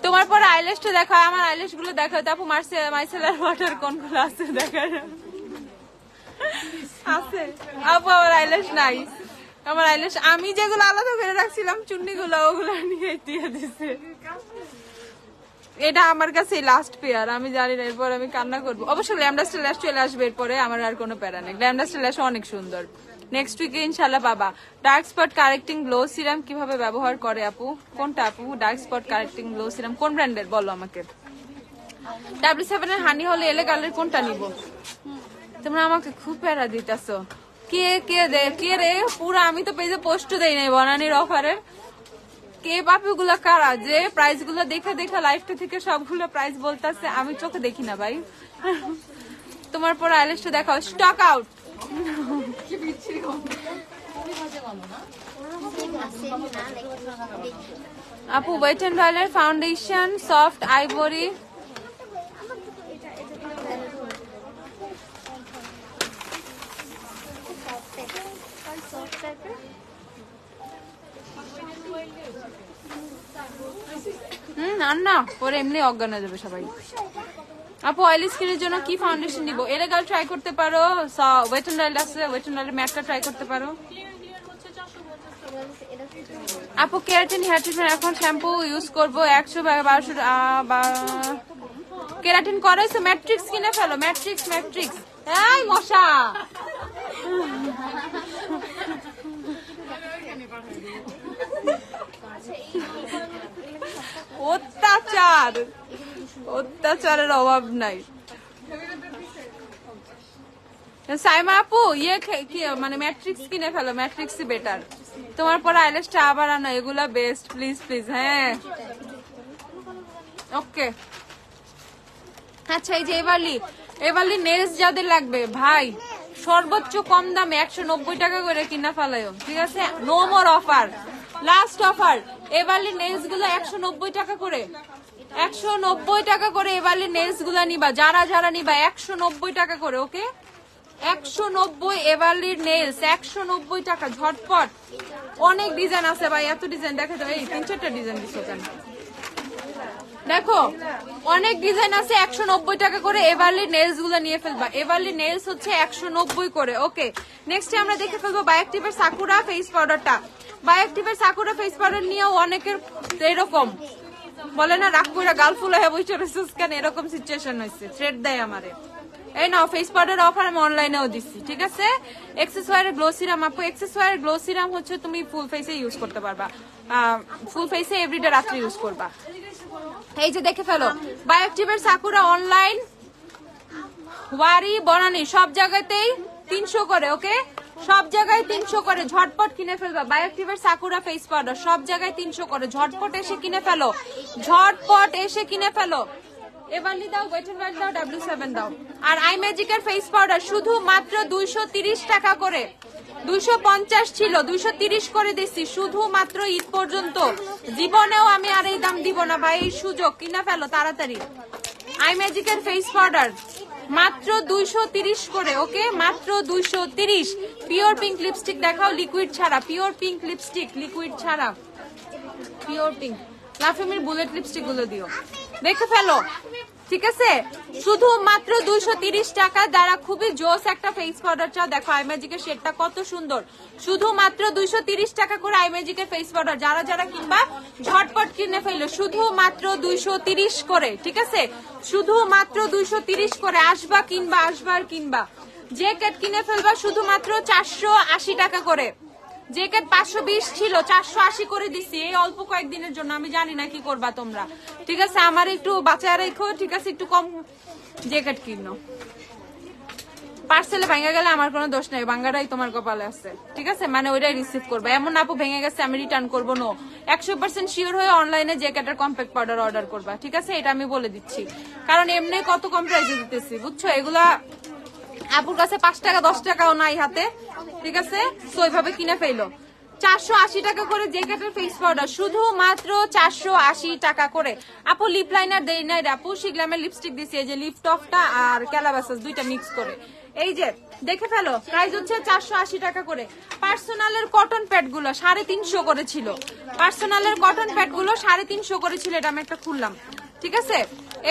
তোমার পর আইল্যাশটা দেখা, আমার আইল্যাশ গুলো দেখা। তারপর মাইসেলার ওয়াটার কোনগুলো আছে দেখা আছে। আপু আমার আইল্যাশ নাই, আমার আইল্যাশ আমি যেগুলো আলাদা করে রাখছিলাম চুন্নি গুলো ওগুলো নিয়ে দিয়ে দিছে। এটা আমার কাছে লাস্ট পেয়ার, আমি জানি না এরপর আমি কান্না করবো। অবশ্যই ল্যামডা স্টাইল ল্যাশ চলে আসবে এরপরে, আমার আর কোনো প্যারা নেই। ল্যামডা স্টাইল ল্যাশ অনেক সুন্দর, নেক্সট উইকে ইনশাল্লাহ পাবা। Dark spot correcting glow serum কিভাবে ব্যবহার করে আপু? কোনটা আপু? Dark spot correcting glow serum কোন ব্র্যান্ডের বলো আমাকে। W7 এর হানি হলে এলে কালের কোনটা নিব? তোমরা আমাকে খুব প্যারা দিতেছো। কে কে দে কে রে? পুরো আমি তো পেজে পোস্ট দেই নাই বনানির অফারের। কে বাপু গুলা কারা যে প্রাইস গুলো দেখে দেখে লাইফটা থেকে সবগুলো প্রাইস বলতেছে? আমি চোখে দেখি না ভাই। তোমার পর আইল্যাশটা দেখাও, স্টক আউট। আপু ওয়েট এন্ড ওয়াইল্ডের ফাউন্ডেশন সফট আইভরি না পরে এমনি অজ্ঞান হয়ে যাবে সবাই। আপু অয়েলি স্কিনের জন্য কি ফাউন্ডেশন নিব? এলেগাল ট্রাই করতে পারো, ওয়েট এন্ড ওয়াইল্ড আছে, ওয়েট এন্ড ওয়াইল্ড ম্যাটটা ট্রাই করতে পারো। আপু কেরাটিন হেয়ার ট্রিটমেন্ট এখন শ্যাম্পু ইউজ করবো 100-1200 কেরাটিন করাইছো? ম্যাট্রিক্স কিনে ফেলো, ম্যাট্রিক্স। এই মশা অত্যাচারের অভাব নাই। সাইমা আপু ইয়ে মানে ম্যাট্রিক্স কিনে ফেলো, ম্যাট্রিক্সই বেটার। তোমার পর আইল্যাশটা আবার আনো, এগুলা বেস্ট। প্লিজ প্লিজ, হ্যাঁ ওকে। আচ্ছা এই যে এবারলি নেলস যাদের লাগবে ভাই, সর্বোচ্চ কম দামে 190 টাকা করে কিনা ফেলায়ও, ঠিক আছে? No more offer, last offer. এবারলি নেলস গুলো 190 টাকা করে, 190 টাকা করে এবারলি নেলস গুলা নিবা, যারা যারা নিবা 190 টাকা করে, ওকে? 190 এভারলির নেলস 190 টাকা, ঝটপট। অনেক ডিজাইন আছে ভাই, এত ডিজাইন দেখে তো এই 3-4টা ডিজাইন দিছো কেন? দেখো অনেক ডিজাইন আছে, 190 টাকা করে এভারলি নেলস গুলো নিয়ে ফেলবা। এভারলি নেলস হচ্ছে 190 করে, ওকে? নেক্সট আমরা দেখে ফেলবো বায়োঅ্যাক্টিভের সাকুরা ফেস পাউডারটা। বায়োঅ্যাক্টিভের সাকুরা ফেস পাউডার নিয়েও অনেকের এরকম বলে না, রাগ করে গাল ফুলে হয়ে বসে রয়েছিস কেন, এরকম সিচুয়েশন হয়েছে। থ্রেড দেয় আমারে। এই নাও ফেস পাউডার অফার আমি অনলাইনেও দিচ্ছি, ঠিক আছে? এক্সেসওয়ারের গ্লো সিরাম আপু, এক্সেসওয়ারের গ্লো সিরাম হচ্ছে তুমি ফুল ফেসে ইউজ করতে পারবা, ফুল ফেসে এভরিডে রাত্রে ইউজ করবা। এই যে দেখে ফেলো বায়োঅ্যাক্টিভের সাকুরা অনলাইন ওয়ারি বনানি সব জায়গাতেই 300 করে, ওকে? সব জায়গায় 300 করে, ঝটপট কিনে ফেলবা। বায়োঅ্যাক্টিভের সাকুরা ফেস পাউডার সব জায়গায় 300 করে, ঝটপট এসে কিনে ফেলো, ঝটপট এসে কিনে ফেলো। এবারলি দাও, ওয়েট এন্ড ওয়াইল্ড দাও, W7 দাও। আর আই ম্যাজিকের ফেস পাউডার শুধু মাত্র 230 টাকা করে, 250 ছিল 230 করে দিচ্ছি শুধু মাত্র ঈদ পর্যন্ত। জীবনেও আমি আর এই দাম দিব না ভাই, এই সুযোগ কিনে ফেলো তাড়াতাড়ি। আই ম্যাজিকের ফেস পাউডার মাত্র 230 করে, ওকে? মাত্র 230। পিওর পিঙ্ক লিপস্টিক দেখাও, লিকুইড ছাড়া, পিওর পিঙ্ক লিপস্টিক লিকুইড ছাড়া, পিওর পিঙ্ক। লাফিমির বুলেট লিপস্টিক গুলো দিও, দেখে ফেলো, ঠিক আছে? শুধু মাত্র 230 টাকা, যারা খুবই জোস একটা ফেস পাউডার চাও, দেখো আই ম্যাজিকের শেডটা কত সুন্দর, শুধু মাত্র 230 টাকা করে আই ম্যাজিকের ফেস পাউডার। যারা যারা কিনবা ঝটপট কিনে ফেলো, শুধু মাত্র 230 করে, ঠিক আছে? শুধু মাত্র 230 করে। আসবা কিনবা, আসবা আর কিনবা। জ্যাকেট কিনে ফেলবা শুধুমাত্র 480 টাকা করে। জ্যাকেট 520 ছিল, 480 করে দিচ্ছি এই অল্প কয়েকদিনের জন্য। আমি জানি না কি করবা তোমরা, ঠিক আছে? আমার একটু বাঁচায় রেখো, ঠিক আছে? একটু কম জ্যাকেট কিনো। পার্সেলে ভেঙে গেলে আমার কোনো দোষ নাই, ভাঙ্গাটাই তোমার কপালে আছে, ঠিক আছে? মানে ওইটাই রিসিভ করবে। এমন আপু ভেঙে গেছে আমি রিটার্ন করবো, নো। 100% শিওর হয়ে অনলাইনে জ্যাকেটের কম্প্যাক্ট পাউডার অর্ডার করবা, ঠিক আছে? এটা আমি বলে দিচ্ছি, কারণ এমনি কত কম প্রাইসে দিতেছি, বুঝছো? এগুলা আপুর কাছে 5 টাকা 10 টাকাও নাই হাতে, ঠিক আছে? তো ওইভাবে কিনে ফেলো। 480 টাকা করে জেকেটের ফেস পাউডার, শুধুমাত্র 480 টাকা করে। আপু লিপ লাইনার দেই নাই আপু, শিগলামের লিপস্টিক দিছি, এই যে লিফট অফটা আর ক্যালাবাসাস দুইটা মিক্স করে। এই যে দেখে ফেলো, প্রাইস হচ্ছে 480 টাকা করে। পার্সোনালের কটন প্যাড গুলো 350 করে ছিল, পার্সোনালের কটন প্যাড গুলো 350 করে ছিল। এটা আমি একটা খুললাম, ঠিক আছে।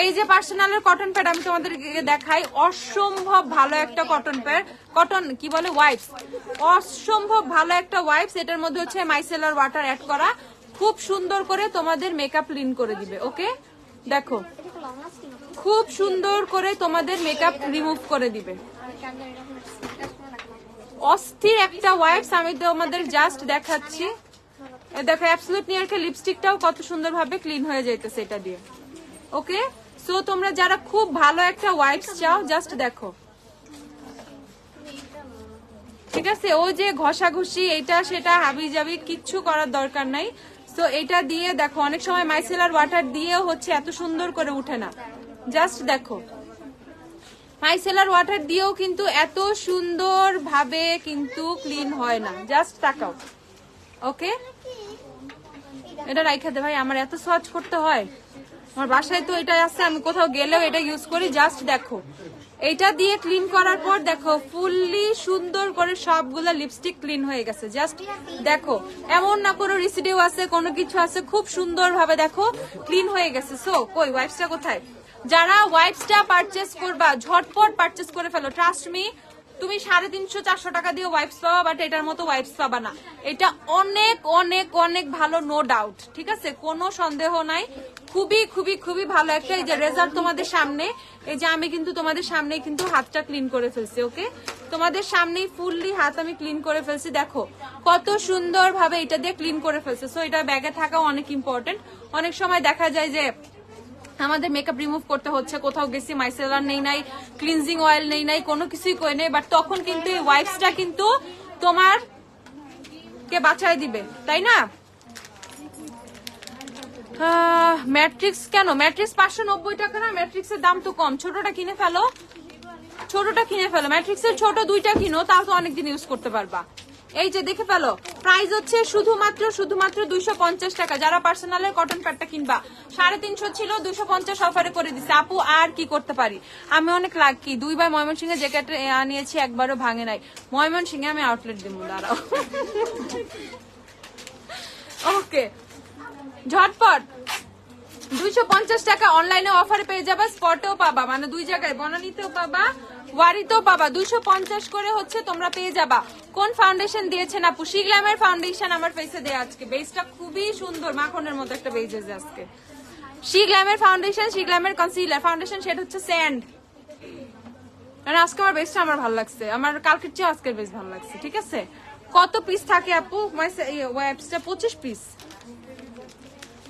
এই যে পার্সোনালের কটন প্যাড আমি তোমাদেরকে দেখাই, অসম্ভব ভালো একটা কটন প্যাড, কটন কি বলে ওয়াইপস, অসম্ভব ভালো একটা ওয়াইপস। এটার মধ্যে হচ্ছে মাইসেলার ওয়াটার অ্যাড করা, খুব সুন্দর করে তোমাদের মেকআপ ক্লিন করে দিবে। ওকে দেখো, খুব সুন্দর করে তোমাদের মেকআপ রিমুভ করে দিবে, অস্থির একটা ওয়াইপস। আমি তোমাদের জাস্ট দেখাচ্ছি, দেখো অ্যাবসলিউট নিয়ারকে লিপস্টিকটাও কত সুন্দর ভাবে ক্লিন হয়ে যাইতেছে এটা দিয়ে। ওকে, সো তোমরা যারা খুব ভালো একটা ওয়াইপস চাও জাস্ট দেখো, ঠিক আছে। ওই যে ঘষাঘষি এটা সেটা হাবি জাবি কিচ্ছু করার দরকার নাই। সো এটা দিয়ে দেখো, অনেক সময় মাইসেলার ওয়াটার দিয়েও হচ্ছে এত সুন্দর করে উঠে না, জাস্ট দেখো মাইসেলার ওয়াটার দিয়েও কিন্তু এত সুন্দর ভাবে কিন্তু ক্লিন হয় না, জাস্ট তাকাও। ওকে, এটা রাইখা দে ভাই, আমার এত সার্চ করতে হয়, আমার বাসায় তো এটাই আছে, আমি কোথাও গেলেও এটা ইউজ করি। জাস্ট দেখো, এটা দিয়ে ক্লিন করার পর দেখো ফুললি সুন্দর করে সবগুলা লিপস্টিক ক্লিন হয়ে গেছে। জাস্ট দেখো, এমন না কোনো রিসিডিউ আছে কোনো কিছু আছে, খুব সুন্দর ভাবে দেখো ক্লিন হয়ে গেছে। সো কই ওয়াইপসটা কোথায়? যারা ওয়াইপসটা পারচেস করবা ঝটপট পারচেস করে ফেলো, ট্রাস্ট মি। তুমি 350-400 টাকা দিয়ে ওয়াইপস পাবা, বাট এটার মতো ওয়াইপস পাবা না। এটা অনেক অনেক অনেক ভালো, নো ডাউট, ঠিক আছে, কোনো সন্দেহ নাই। খুবই খুবই খুবই ভালো একটা, এই যে রেজাল্ট তোমাদের সামনে, এই যে আমি কিন্তু তোমাদের সামনে কিন্তু হাতটা ক্লিন করে ফেলছি। ওকে, তোমাদের সামনেই ফুললি হাত আমি ক্লিন করে ফেলছি, দেখো কত সুন্দর ভাবে এটা দিয়ে ক্লিন করে ফেলছে। সো এটা ব্যাগে থাকা অনেক ইম্পর্টেন্ট। অনেক সময় দেখা যায় যে আমাদের মেকআপ রিমুভ করতে হচ্ছে, কোথাও গেছি মাইসেলার নেই নাই, ক্লিনজিং অয়েল নেই নাই, কোনো কিছুই কই নেই, বাট তখন কিন্তু এই ওয়াইপসটা কিন্তু তোমার কে বাঁচাই দিবে, তাই না? ম্যাট্রিক্স কেন? ম্যাট্রিক্স 590 টাকা না, ম্যাট্রিক্সের দাম তো কম, ছোটটা কিনে ফেলো, ছোটটা কিনে ফেলো, ম্যাট্রিক্সের ছোট 2টা কিনো, তাও তো অনেকদিন ইউজ করতে পারবা। এই যে দেখে ফেলো, প্রাইস হচ্ছে শুধুমাত্র 250 টাকা। যারা পার্সোনালের কটন প্যাডটা কিনবা, 350 ছিল, 250 অফারে করে দিচ্ছে। আপু আর কি করতে পারি, আমি অনেক লাকি, 2বার ময়মনসিংহে জ্যাকেট নিয়েছি, একবারও ভাঙে নাই। ময়মনসিংহে আমি আউটলেট দিব, দাঁড়াও। ওকে, ঝটপট 250 টাকা অনলাইনে অফারে পেয়ে যাবা, স্পটেও পাবা, মানে 2 জায়গায়, বনানীতেও পাবা, ওয়ারিতেও পাবা। 250 করে হচ্ছে তোমরা পেয়ে যাবা। কোন ফাউন্ডেশন দিয়েছেন আপু? শিগ্ল্যামের ফাউন্ডেশন আমার ফেসে দেয়া আজকে, বেসটা খুবই সুন্দর, মাখনের মতো একটা বেজ আছে আজকে। শিগ্ল্যামের ফাউন্ডেশন, শিগ্ল্যামের কনসিলার, ফাউন্ডেশন শেড হচ্ছে স্যান্ড। মানে আজকে আমার বেসটা আমার ভালো লাগছে, আমার কালকের চেয়ে আজকের বেস ভালো লাগছে, ঠিক আছে। কত পিস থাকে আপু ওয়েবসটা? 25 পিস,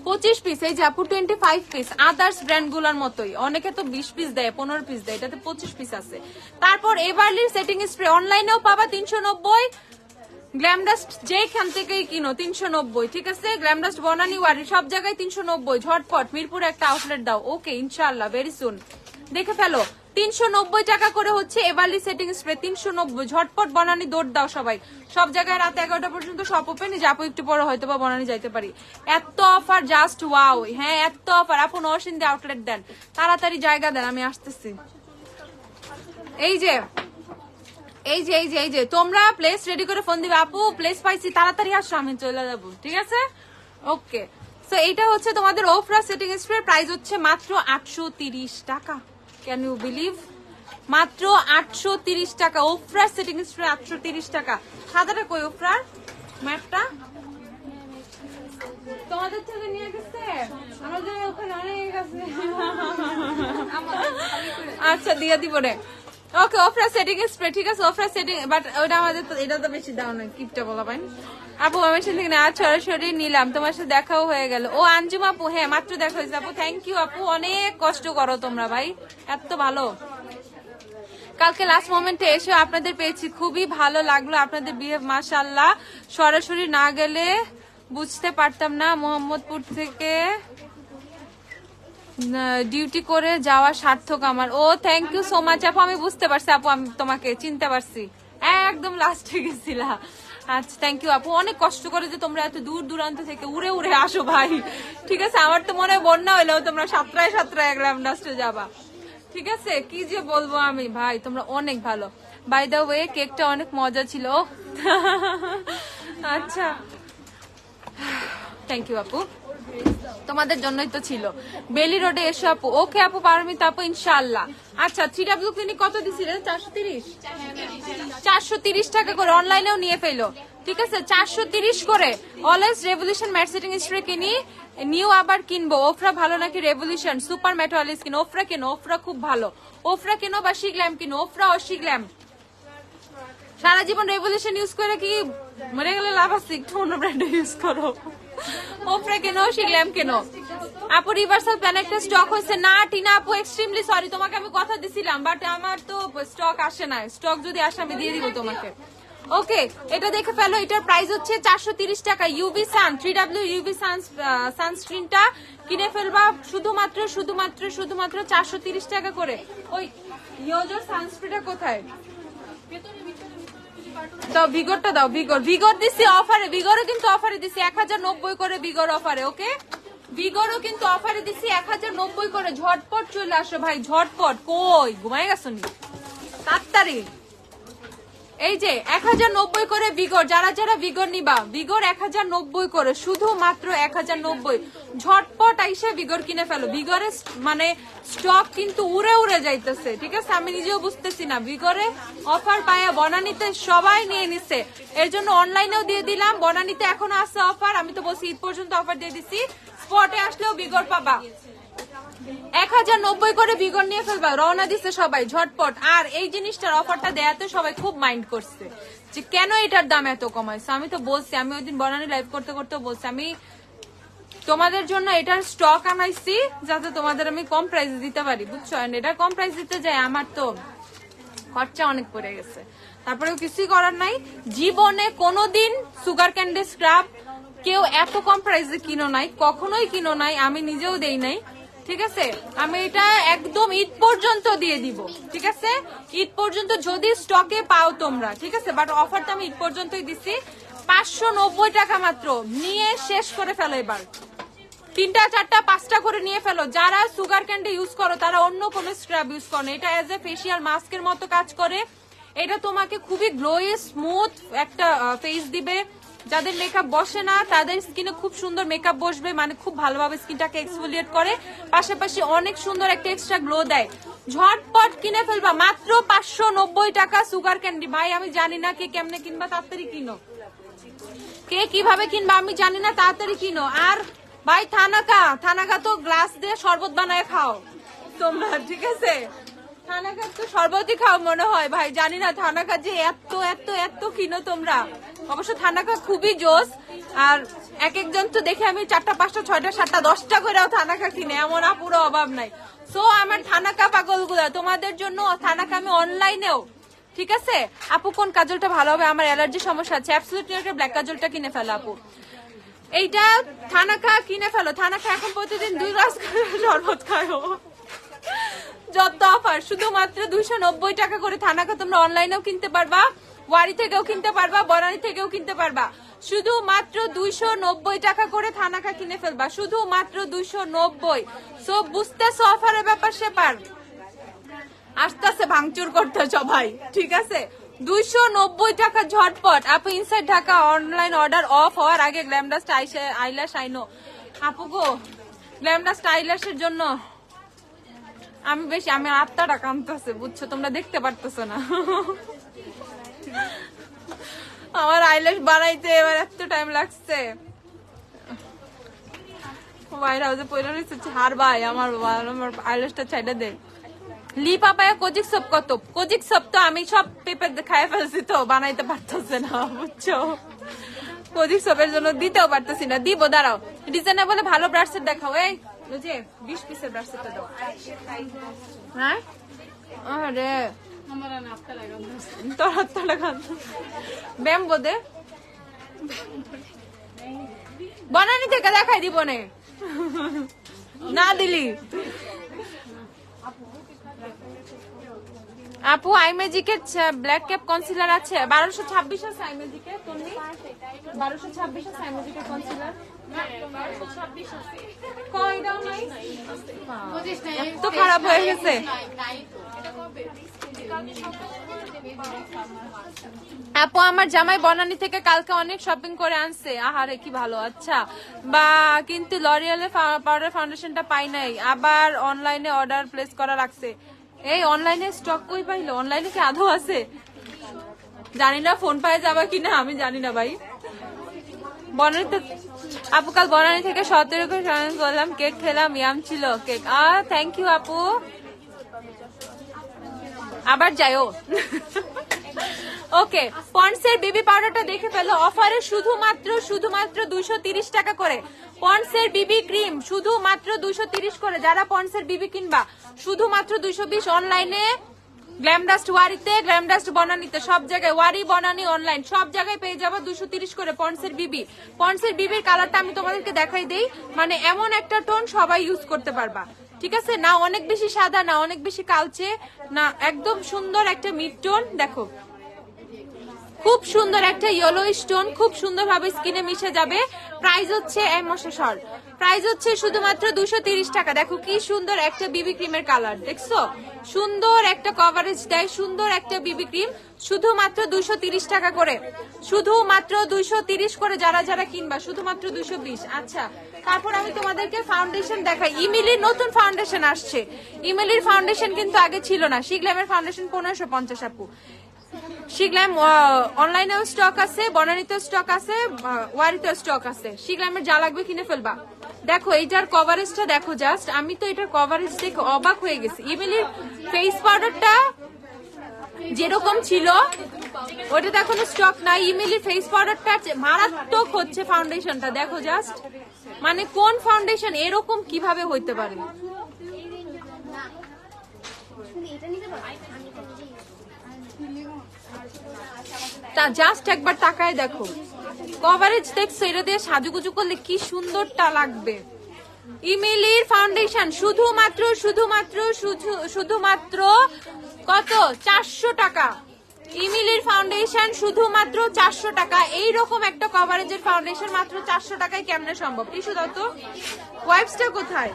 25 পিস। এই যে আপু 25 পিস, আদার্স ব্র্যান্ড গুলার মতোই, অনেকে তো 20 পিস দেয়, 15 পিস দেয়, এটাতে 25 পিস আছে। তারপর এভারলির সেটিং স্প্রে অনলাইনেও পাবা 390, গ্ল্যামডাস্ট যেখান থেকেই কিনো 390, ঠিক আছে। গ্ল্যামডাস্ট, বনানী, ওয়ারি সব জায়গায় 390। ঝটপট মিরপুরে একটা আউটলেট দাও। ওকে, ইনশাআল্লাহ ভেরি সুন। দেখে ফেলো, 390 টাকা করে হচ্ছে এভারলি সেটিং স্প্রে, 390। ঝটপট বনানী দৌড় দাও সবাই, সব জায়গায় রাত 11টা পর্যন্ত সব ওপেন। যাবো একটু পরে হয়তো বা বনানী যাইতে পারি, এত অফার, জাস্ট ওয়াও। হ্যাঁ এত অফার, আপু নরসিংদী আউটলেট দেন, তাড়াতাড়ি জায়গা দেন, আমি আসতেছি। এই যে এই যে এই যে এই যে তোমরা প্লেস রেডি করে ফোন দিবে, আপু প্লেস পাইছি, তাড়াতাড়ি আসো, আমি চলে যাবো, ঠিক আছে। ওকে, সো এইটা হচ্ছে তোমাদের ওফরা সেটিং স্প্রে, প্রাইস হচ্ছে মাত্র 830 টাকা। Can you believe? মাত্র 830 টাকা ওফরা সেটিং স্প্রে, 830 টাকা। সাদাটা কই ওফরার ম্যাপটা? তোমাদের থেকে নিয়ে গেছে, আমাদের ওখানে অনেক আছে। আচ্ছা দিয়ে দিব রে। ওকে, ওফরা সেটিং স্প্রে, ঠিক আছে, ওফরা সেটিং, বাট ওটা আমাদের তো, এটা তো বেশি দাও না, কিপটা বলা পাই। আপু আমার সাথে না সরাসরি নিলাম, তোমার সাথে দেখাও হয়ে গেল। ও আঞ্জুম আপু, হ্যাঁ মাত্র দেখা হয়েছে আপু, থ্যাংক ইউ আপু, অনেক কষ্ট করো তোমরা ভাই, এত ভালো। কালকে লাস্ট মোমেন্টে এসে আপনাদের পেয়েছি, খুবই ভালো লাগলো আপনাদের বিহেভ, মাশাআল্লাহ। সরাসরি না গেলে বুঝতে পারতাম না। মোহাম্মদপুর থেকে ডিউটি করে যাওয়া সার্থক আমার। ও থ্যাংক ইউ সো মাচ আপু, আমি বুঝতে পারছি আপু, আমি তোমাকে চিনতে পারছি, একদম লাস্টে গেছিলা। আচ্ছা থ্যাংক ইউ আপু, অনেক কষ্ট করে যে তোমরা এত দূর দূরান্ত থেকে উড়ে উড়ে আসো ভাই। ঠিক আছে, আমার তো মনে হয় বন্যা হইলেও তোমরা সাতটায় গ্ল্যামডাস্টে যাবা। ঠিক আছে, কি যে বলবো আমি ভাই, তোমরা অনেক ভালো। বাই দ্য ওয়ে কেকটা অনেক মজা ছিল। আচ্ছা থ্যাংক ইউ আপু, তোমাদের জন্যই তো ছিল। বেলি রোডে এসো আপু। ওকে আপু, পারমিতা আপু ইনশাআল্লাহ। আচ্ছা 3W ক্লিনিক কত দিছিলে? 430 টাকা করে, অনলাইনেও নিয়ে ফেলো। ঠিক আছে 430 করে। Always revolution matte setting spray কিনি, নিউ আবার কিনবো। ওফরা ভালো নাকি রেভলিউশন? সুপার ম্যাট অলওয়েজ কিনো। ওফরা কেনো, ওফরা খুব ভালো। ওফরা কেনো বা শিগ্ল্যাম কিনো, ওফরা ও শিগ্ল্যাম। সারা জীবন রেভলিউশন ইউজ করে কি মরে গেলে লাভ আছে? একটু অন্য ব্র্যান্ড ইউজ করো। ওফরা কেনো, শিগ্ল্যাম কেনো। আপু রিভার্সাল প্যান একটা স্টক হয়েছে না? টিনা আপু এক্সট্রিমলি সরি, তোমাকে আমি কথা দিছিলাম বাট আমার তো স্টক আসে না। স্টক যদি আসে আমি দিয়ে দিব তোমাকে। ওকে এটা দেখে ফেলো, এটার প্রাইস হচ্ছে 430 টাকা। ইউভি সান 3W ইউভি সানস্ক্রিনটা কিনে ফেলবা শুধুমাত্র 430 টাকা করে। ওই ইয়োজো সানস্ক্রিনটা কোথায় দাও? ভিগরটা দাও। ভিগর দিছি অফারে, ভিগরও কিন্তু অফারে দিছি 1090 করে ভিগর অফারে। ওকে ভিগরও কিন্তু অফারে দিছি 1090 করে। ঝটপট চলে আসো ভাই, ঝটপট। কই ঘুমাই গেছো নি? তাড়াতাড়ি এই যে 1090 করে ভিগর। যারা যারা ভিগর নিবা, ভিগর 1090 করে, শুধুমাত্র 1090। ঝটপট আইসা ভিগর কিনে ফেলো। ভিগরের মানে স্টক কিন্তু উড়ে উড়ে যাইতেছে। ঠিক আছে, আমি নিজেও বুঝতেছি না। ভিগরে অফার পায়া বনানীতে সবাই নিয়ে নিচ্ছে, এর জন্য অনলাইনেও দিয়ে দিলাম। বনানীতে এখনো আছে অফার, আমি তো বলছি ঈদ পর্যন্ত অফার দিয়ে দিছি। স্পটে আসলেও ভিগর পাবা। 1090 করে ভিগর নিয়ে ফেলবা। রওনা দিচ্ছে সবাই ঝটপট। আর এই জিনিসটার অফারটা দেয়াতে সবাই খুব মাইন্ড করছে যে কেন এটার দাম এত কমাইছে। আমি তো বলছি, আমি ওই দিন বনানী লাইভ করতে করতে বলছি আমি তোমাদের জন্য এটার স্টক আনাইছি যাতে তোমাদের আমি কম প্রাইসে দিতে পারি, বুঝছো? এটা কম প্রাইস দিতে যাই আমার তো খরচা অনেক পড়ে গেছে। তারপরেও কিছুই করার নাই। জীবনে কোনোদিন সুগার ক্যান্ডি স্ক্রাব কেউ এত কম প্রাইসে কিনো নাই, কখনোই কিনো নাই, আমি নিজেও দেই নাই। ঠিক আছে, আমি এটা একদম ঈদ পর্যন্ত দিয়ে দিব। ঠিক আছে, ঈদ পর্যন্ত যদি স্টকে পাও তোমরা। ঠিক আছে, বাট অফারটা আমি ঈদ পর্যন্তই দিচ্ছি। 590 টাকা মাত্র, নিয়ে শেষ করে ফেলো এবার। 3টা 4টা 5টা করে নিয়ে ফেলো। যারা সুগার ক্যান্ডি ইউজ করো তারা অন্য কোনো স্ক্রাব ইউজ করো। এটা এজ এ ফেসিয়াল মাস্কের মতো কাজ করে। এটা তোমাকে খুবই গ্লোই স্মুথ একটা ফেস দিবে। যাদের মেকআপ বসে না তাদের স্কিনে খুব সুন্দর মেকআপ বসবে, মানে খুব ভালোভাবে স্কিনটাকে এক্সফোলিয়েট করে, পাশাপাশি অনেক সুন্দর একটা এক্সট্রা গ্লো দেয়। ঝটপট কিনে ফেলবা মাত্র 590 টাকা সুগার ক্যান্ডি। ভাই আমি জানি না কে কেমনে কিনবা, তাড়াতাড়ি কিনো। কে কিভাবে কিনবা আমি জানি না, তাড়াতাড়ি কিনো। আর ভাই থানাকা তো গ্লাস দিয়ে শরবত বানায় খাও তোমরা। ঠিক আছে, থানাকা তো শরবতই খাও মনে হয় ভাই, জানি না। থানাকা যে এত এত এত কিনো তোমরা। অবশ্য থানাকা খুবই জোস। আর এক একজন তো দেখে আমি 4টা 5টা 6টা 7টা 10টা করেও থানাকা কিনে, এমন পুরো অভাব নাই। সো আমার থানাকা পাগল গুলা তোমাদের জন্য থানাকা আমি অনলাইনেও। ঠিক আছে আপু, কোন কাজলটা ভালো হবে? আমার অ্যালার্জি সমস্যা আছে। অ্যাবসলিউটলি একটা ব্ল্যাক কাজলটা কিনে ফেলো আপু। এইটা থানাকা কিনে ফেলো। থানাকা এখন প্রতিদিন 2 গ্লাস শরবত খায়। যত অফার শুধুমাত্র 290 টাকা করে। থানাকা তোমরা অনলাইনেও কিনতে পারবা, ওয়ারি থেকেও কিনতে পারবা, বনানী থেকেও কিনতে পারবা। শুধুমাত্র 290 টাকা করে থানাকা কিনে ফেলবা, শুধুমাত্র 290। সো বুঝতেছো অফারের ব্যাপার সেপার। আস্তে আস্তে ভাঙচুর করতে সবাই। ঠিক আছে 290 টাকা ঝটপট। আপু inside Dhaka online order of হওয়ার আগে গ্ল্যামডাস্ট আইল্যাশ আইনো। আপু গো গ্ল্যামডাস্ট আইল্যাশের জন্য আমি আত্মাটা কামতেছে, বুঝছো? তোমরা দেখতে পারতেছো না। আমার আইল্যাশ বানাইতে এবার এত টাইম লাগছে। বাইরে হাউসে পয়লা রয়েছে হার ভাই, আমার আইল্যাশটা ছাইড়া দে। লিপা পায়া কোজিক সব কত? কোজিক সব তো আমি সব পেপার খাই ফেলছি, তো বানাইতে পারতেছে না, বুঝছো? কোজিক সবের জন্য দিতেও পারতেছি না। দিব, দাঁড়াও। রিজনেবল ভালো ব্রাশ সেট দেখাও। এই যে 20 পিসের ব্রাশ সেটটা দাও। হ্যাঁ আরে তোর হাতটা লাগান ব্যাম্বো দে। বনানী থেকে দেখাই দিব না দিলি। আপু আই ম্যাজিকের ব্ল্যাক ক্যাপ কনসিলার আছে 1226 আছে আই ম্যাজিকের, তুমি 1226 আছে আই ম্যাজিকের কনসিলার। কই দাও নাই, তো খারাপ হয়ে গেছে। আপু আমার জামাই বনানী থেকে কালকে অনেক শপিং করে আনছে, আহারে কি ভালো। আচ্ছা বা কিন্তু লরিয়ালের পাউডার ফাউন্ডেশনটা পাই নাই, আবার অনলাইনে অর্ডার প্লেস করা রাখছে। এই অনলাইনে স্টক কই পাইলো? অনলাইনে কি আদৌ আছে জানি না, ফোন পায়ে যাবা কিনা আমি জানি না ভাই। বনানীতে আপু কাল বনানী থেকে 17 করে করলাম, কেক খেলাম, ইয়াম ছিল কেক। থ্যাংক ইউ আপু, আবার যাইও। ওকে, পন্ডসের বেবি পাউডারটা দেখে ফেলো, অফারে শুধুমাত্র 230 টাকা করে। পন্ডসের বিবি ক্রিম শুধুমাত্র 230 করে, যারা পন্ডসের বিবি কিনবা শুধুমাত্র 220। অনলাইনে গ্ল্যামডাস্ট ওয়ারিতে, গ্ল্যামডাস্ট বনানীতে, সব জায়গায় ওয়ারি বনানী অনলাইন সব জায়গায় পেয়ে যাবো 230 করে পন্ডসের বিবি। পন্ডসের বিবির কালারটা আমি তোমাদেরকে দেখাই দেই, মানে এমন একটা টোন সবাই ইউজ করতে পারবা, ঠিক আছে? না অনেক বেশি সাদা, না অনেক বেশি কালচে, না একদম সুন্দর একটা মিড টোন। দেখো খুব সুন্দর একটা ইয়েলো স্টোন, খুব সুন্দর ভাবে স্কিনে মিশে যাবে। প্রাইস হচ্ছে প্রাইস হচ্ছে শুধুমাত্র 230 টাকা। দেখো কি সুন্দর একটা বিবি ক্রিমের কালার, দেখছো? সুন্দর একটা কভারেজ দেয়, সুন্দর একটা বিবি ক্রিম, শুধুমাত্র 230 টাকা করে, শুধুমাত্র 230 করে। যারা যারা কিনবা শুধুমাত্র 220। আচ্ছা তারপর আমি তোমাদেরকে ফাউন্ডেশন দেখাই। ইমিলির নতুন ফাউন্ডেশন আসছে, ইমিলির ফাউন্ডেশন কিন্তু আগে ছিল না। শিগ্ল্যামের ফাউন্ডেশন 1550 আপু। শিগ্ল্যাম অনলাইনেও স্টক আছে, বনানীতেও স্টক আছে, ওয়ারিতেও স্টক আছে। শিগ্ল্যামের যা লাগবে কিনে ফেলবা। দেখো এইটার কভারেজটা দেখো জাস্ট, আমি তো এটার কভারেজ দেখে অবাক হয়ে গেছি। ইমিলির ফেস পাউডারটা যেরকম ছিল ওটাতে এখনো স্টক নাই। ইমিলির ফেস পাউডারটা মারাত্মক হচ্ছে, ফাউন্ডেশনটা দেখো জাস্ট, মানে কোন ফাউন্ডেশন এরকম কিভাবে হইতে পারে? তা জাস্ট একবার তাকায় দেখো, কভারেজ দেখছো? এটা দিয়ে সাজুগুজু করলে কি সুন্দরটা লাগবে। ইমিলির ফাউন্ডেশন শুধুমাত্র কত? 400 টাকা। ইমিলির ফাউন্ডেশন শুধুমাত্র 400 টাকা। এইরকম একটা কভারেজের ফাউন্ডেশন মাত্র 400 টাকায় কেমনে সম্ভব? টিস্যু দাও তো, ওয়াইপসটা কোথায়?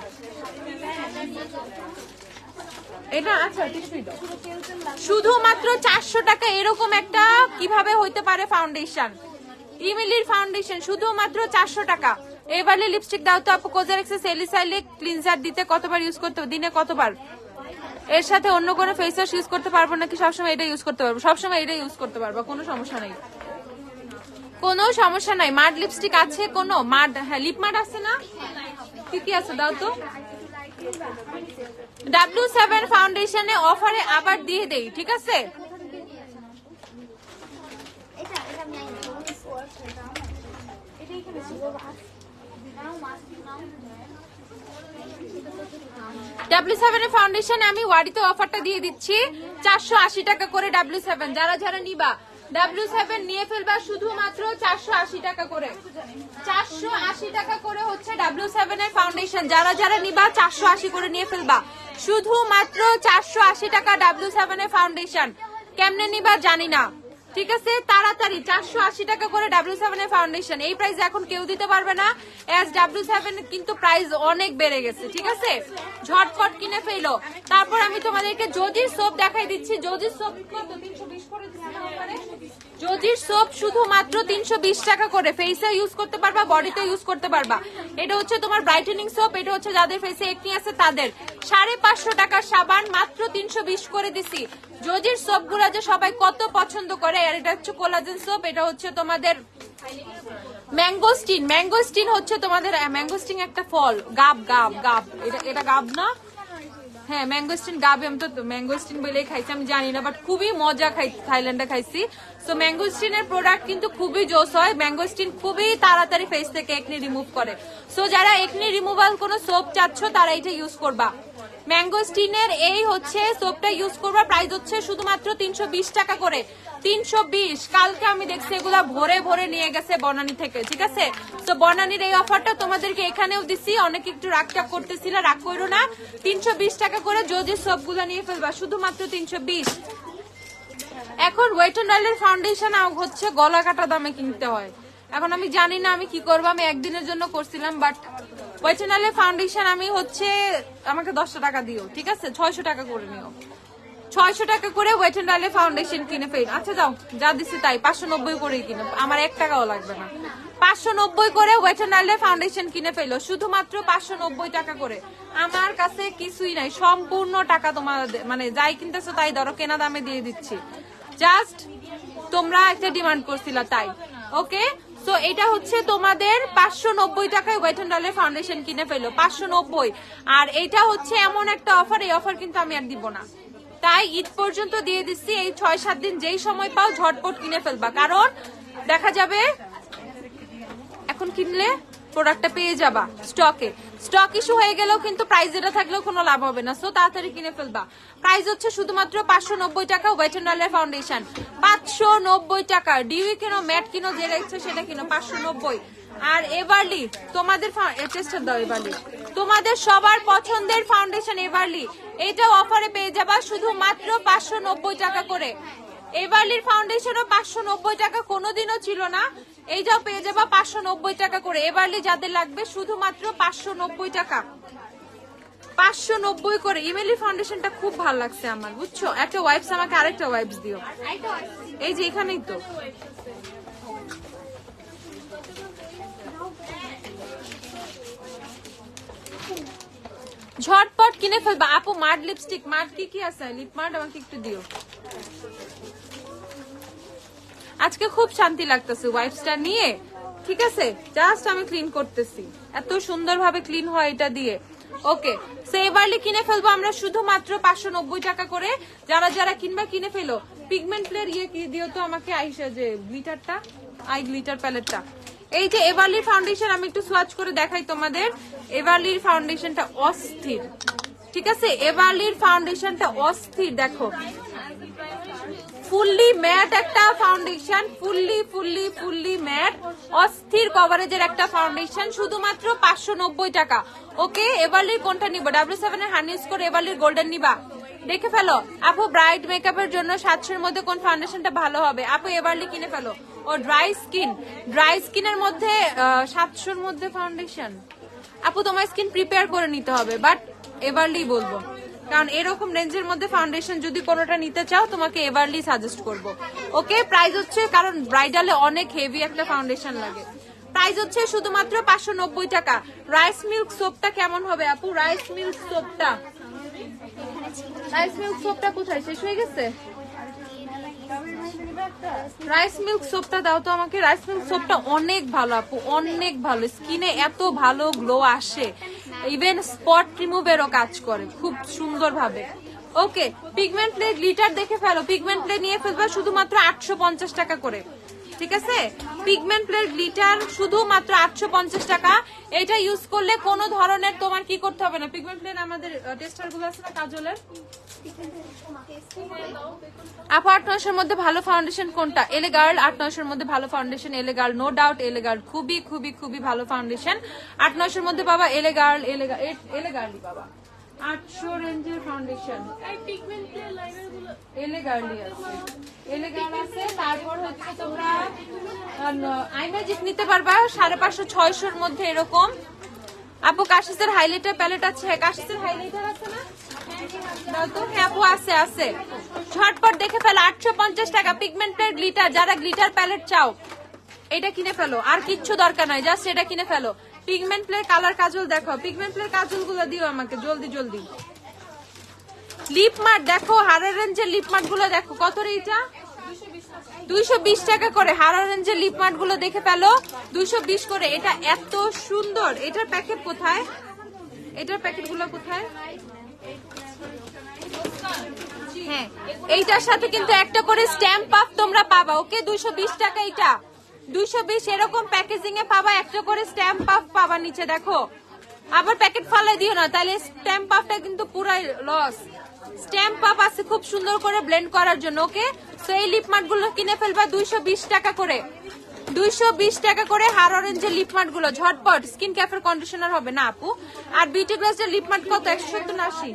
এটা আচ্ছা টিস্যু দাও। শুধুমাত্র 400 টাকা এরকম একটা কিভাবে হইতে পারে ফাউন্ডেশন? ইমিলির ফাউন্ডেশন শুধুমাত্র 400 টাকা। এবারে লিপস্টিক দাও তো আপু, কোজারেক্স স্যালিসাইলিক ক্লিনজার দিতে কতবার ইউজ করতে হবে? দিনে কতবার? এর সাথে অন্য কোনো ফেস ওয়াশ ইউজ করতে পারবো নাকি? সবসময় এটা ইউজ করতে পারবো, সবসময় এটা ইউজ করতে পারবো, কোনো সমস্যা নেই, কোনো সমস্যা নাই। মাড লিপস্টিক আছে কোনো? মাড, হ্যাঁ লিপ মাড আছে না? কি কি আছে দাও তো। W7 ফাউন্ডেশনে অফারে আবার দিয়ে দেই, ঠিক আছে? W7 এর ফাউন্ডেশনে আমি ওয়ারিতে অফারটা দিয়ে দিচ্ছি 480 টাকা করে। W7 যারা যারা নিবা W7 নিয়ে ফেলবা শুধুমাত্র 480 টাকা করে। 480 টাকা করে হচ্ছে W7 এর ফাউন্ডেশন, যারা যারা নিবা 480 করে নিয়ে ফেলবা শুধুমাত্র 480 টাকা W7 এর ফাউন্ডেশন। কেমনে নিবা জানি না, ঠিক আছে? তাড়াতাড়ি 480 টাকা করে W7 এর ফাউন্ডেশন। এই প্রাইস এখন কেউ দিতে পারবে না, এজ W7 কিন্তু প্রাইস অনেক বেড়ে গেছে, ঠিক আছে? ঝটপট কিনে ফেলো। তারপর আমি তোমাদেরকে জোজির সোপ দেখাই দিচ্ছি। জোজির সোপ কত? 320 করে জোজির সোপ শুধুমাত্র 320 টাকা করে। ফেসে ইউজ করতে পারবা, বডিতে ইউজ করতে পারবা। এটা হচ্ছে তোমার ব্রাইটেনিং সোপ, এটা হচ্ছে যাদের ফেসে একনি আছে তাদের। 550 টাকার সাবান মাত্র 320 করে দিছি। জোজির সোপ গুলা যে সবাই কত পছন্দ করে। আর এটা হচ্ছে কোলাজেন সোপ, এটা হচ্ছে তোমাদের ম্যাঙ্গোস্টিন। ম্যাঙ্গোস্টিন হচ্ছে তোমাদের, ম্যাঙ্গোস্টিন একটা ফল, গাব গাব গাব, এটা গাব না? হ্যাঁ ম্যাঙ্গোস্টিন গাব। আমি তো ম্যাঙ্গোস্টিন বলেই খাইছি, আমি জানি না, বাট খুবই মজা খাইছি, থাইল্যান্ডে খাইছি। সো ম্যাঙ্গোস্টিনের প্রোডাক্ট কিন্তু খুবই জোস হয়। ম্যাঙ্গোস্টিন খুবই তাড়াতাড়ি ফেস থেকে একনি রিমুভ করে। সো যারা একনি রিমুভাল কোনো সোপ চাচ্ছ তারা এটা ইউজ করবা। ম্যাঙ্গোস্টিনের এই হচ্ছে সোপটা ইউজ করবা। প্রাইস হচ্ছে শুধুমাত্র 320 টাকা করে। 320। কালকে আমি দেখছি এগুলা ভরে ভরে নিয়ে গেছে বনানী থেকে, ঠিক আছে? তো বনানীর এই অফারটা তোমাদেরকে এখানেও দিছি। অনেকে একটু রাগটাপ করতেছিল, রাগ করো না। 320 টাকা করে যদি সবগুলো নিয়ে ফেলবা শুধুমাত্র 320। এখন ওয়েট এন্ড অয়েলের ফাউন্ডেশন হচ্ছে গলা কাটা দামে কিনতে হয়। এখন আমি জানি না আমি কি করবো, আমি একদিনের জন্য করছিলাম, বাট ওয়েট এন্ড অয়েলের ফাউন্ডেশন আমি হচ্ছে আমাকে 10 টাকা দিও, ঠিক আছে? 600 টাকা করে নিও, 600 টাকা করে ওয়েট এন্ড অয়েলের ফাউন্ডেশন কিনে ফেল। আচ্ছা যাও, যা দিছি তাই 590 করেই কিনো, আমার 1 টাকাও লাগবে না। 590 করে ওয়েট এন্ড অয়েলের ফাউন্ডেশন কিনে ফেলো, শুধুমাত্র 590 টাকা করে। আমার কাছে কিছুই নাই, সম্পূর্ণ টাকা তোমাদের, মানে যাই কিনতেছো তাই ধরো, কেনা দামে দিয়ে দিচ্ছি। জাস্ট তোমরা একটা ডিমান্ড করছিলা তাই। ওকে, সো এটা হচ্ছে তোমাদের 590 টাকায় ওয়েট এন্ড অয়েলের ফাউন্ডেশন কিনে ফেলো, 590। আর এটা হচ্ছে এমন একটা অফার, এই অফার কিন্তু আমি আর দিব না, তাই ঈদ পর্যন্ত দিয়ে দিচ্ছি। এই 6-7 দিন যেই সময় পাও ঝটপট কিনে ফেলবা, কারণ দেখা যাবে এখন কিনলে প্রোডাক্টটা পেয়ে যাবা স্টকে, স্টক ইস্যু হয়ে গেলেও কিন্তু প্রাইস যেটা থাকলেও কোনো লাভ হবে না, সো তাড়াতাড়ি কিনে ফেলবা। প্রাইস হচ্ছে শুধুমাত্র 590 টাকা ওয়েট এন্ড অয়েলের ফাউন্ডেশন, 590 টাকা। ডিউই কিনো, ম্যাট কিনো, যেটা ইচ্ছে সেটা কিনো, 590। আর এভারলি তোমাদের টেস্টার দাও, এভারলি তোমাদের সবার পছন্দের ফাউন্ডেশন এভারলি, এটাও অফারে পেয়ে যাবা শুধুমাত্র 590 টাকা করে। এভারলির ফাউন্ডেশনও 590 টাকা কোনোদিনও ছিল না, এইটাও পেয়ে যাবা 590 টাকা করে। এভারলি যাদের লাগবে শুধুমাত্র 590 টাকা, 590 করে। ইমেলি ফাউন্ডেশনটা খুব ভালো লাগছে আমার, বুঝছো? একটা ওয়াইপস আমাকে আরেকটা ওয়াইপস দিও, এই যে এখানেই তো। ঝটপট কিনে ফেলবা আপু। মার্ট লিপস্টিক, মার্ট কি আছে? লিপ মার্ট আমাকে একটু দিও। আজকে খুব শান্তি লাগতেছে ওয়াইপসটা নিয়ে, ঠিক আছে? জাস্ট আমি ক্লিন করতেছি, এত সুন্দরভাবে ক্লিন হয় এটা দিয়ে। ওকে, সো এবারলি কিনে ফেলবো আমরা শুধুমাত্র 590 টাকা করে। যারা যারা কিনবা কিনে ফেলো। পিগমেন্ট প্লেয়ার ইয়ে কি দিও তো আমাকে, আইসা যে গ্লিটারটা, আই গ্লিটার প্যালেটটা। এই যে এভারলির ফাউন্ডেশন, আমি একটু সোয়াচ করে দেখাই তোমাদের। এভারলির ফাউন্ডেশনটা অস্থির, ঠিক আছে? এভারলির ফাউন্ডেশনটা অস্থির, দেখো ফুললি ম্যাট একটা ফাউন্ডেশন, ফুললি ম্যাট, অস্থির কভারেজের একটা ফাউন্ডেশন, শুধুমাত্র 590 টাকা। ওকে, এভারলির কোনটা নিবা? W7 এর হানি ইউজ করে এভারলির গোল্ডেন নিবা, দেখে ফেলো আপু। ব্রাইট মেকআপের জন্য 700 এর মধ্যে কোন ফাউন্ডেশনটা ভালো হবে আপু? এভারলি কিনে ফেলো। ও ড্রাই স্কিনের মধ্যে 700 এর মধ্যে ফাউন্ডেশন আপু, তোমার স্কিন প্রিপেয়ার করে নিতে হবে, বাট এভারলি বলবো, কারণ এরকম রেঞ্জের মধ্যে ফাউন্ডেশন যদি কোনোটা নিতে চাও তোমাকে এভারলি সাজেস্ট করব। ওকে, প্রাইস হচ্ছে, কারণ ব্রাইডালে অনেক হেভি একটা ফাউন্ডেশন লাগে, প্রাইস হচ্ছে শুধুমাত্র 590 টাকা। রাইস মিল্ক সোপটা কেমন হবে আপু? রাইস মিল্ক সোপটা কোথায়, শেষ হয়ে গেছে? রাইস মিল্ক সোপটা দাও তো আমাকে। রাইস মিল্ক সোপটা অনেক ভালো আপু, অনেক ভালো, স্কিনে এত ভালো গ্লো আসে, ইভেন স্পট রিমুভেরও কাজ করে খুব সুন্দর ভাবে। ওকে, পিগমেন্ট প্লে গ্লিটার দেখে ফেলো, পিগমেন্ট প্লে নিয়ে ফেলবা শুধুমাত্র 850 টাকা করে, ঠিক আছে? পিগমেন্ট প্লে গ্লিটার শুধুমাত্র 850 টাকা। এটা ইউজ করলে কোনো ধরনের তোমার কি করতে হবে না। পিগমেন্ট প্লে আমাদের টেস্টার গুলো আছে না কাজলের আপু, 8-900 মধ্যে ভালো ফাউন্ডেশন কোনটা? এলে গার্ল 8-900 মধ্যে ভালো ফাউন্ডেশন, এলে গার্ল, নো ডাউট এলে গার্ল খুবই ভালো ফাউন্ডেশন। 8-900 মধ্যে বাবা এলে গার্লই বাবা, 800 রেঞ্জের ফাউন্ডেশন এলে গার্লই আছে, এলে গার্ল আছে। তারপর হচ্ছে তোমরা আই ম্যাজিক নিতে পারবা 550-600 মধ্যে এরকম। আপু কাশিসের হাইলাইটার প্যালেট আছে? কাশিসের হাইলাইটার আছে না? হ্যাঁ আপু, আছে। ঝটপট দেখে ফেলো, 850 টাকা পিগমেন্টের গ্লিটার। যারা গ্লিটার প্যালেট চাও এটা কিনে ফেলো, আর কিচ্ছু দরকার নাই, জাস্ট এটা কিনে ফেলো। পিগমেন্ট প্লের কালার কাজল দেখো, পিগমেন্ট প্লের কাজল গুলো দিও আমাকে জলদি। লিপ মার্ট দেখো, হারার রেঞ্জের লিপ মার্ট গুলো দেখো, কত রে এটা? 220 টাকা করে। হারার রেঞ্জের লিপ মার্ট গুলো দেখে ফেলো, 220 করে। এটা এত সুন্দর, এটার প্যাকেট কোথায়? এটার প্যাকেট গুলো কোথায়? হ্যাঁ, এইটার সাথে কিন্তু একটা করে স্ট্যাম্প পাফ তোমরা পাবা। ওকে, 220 টাকা এটা, 220 এরকম প্যাকেজিং এ পাবা, একটা করে স্ট্যাম্প পাফ পাবা নিচে দেখো। আবার প্যাকেট ফালাই দিও না, তাহলে স্ট্যাম্প পাফটা কিন্তু পুরাই লস। স্ট্যাম্প পাফ আছে খুব সুন্দর করে ব্লেন্ড করার জন্য। ওকে, সো এই লিপ মার্ট গুলো কিনে ফেলবা 220 টাকা করে, 220 টাকা করে। হার অরেঞ্জের লিপ মার্ট গুলো ঝটপট। স্কিন ক্যাফের কন্ডিশনার হবে না আপু। আর বিউটি গ্লাসের লিপ মার্ট কত? 170 না 80?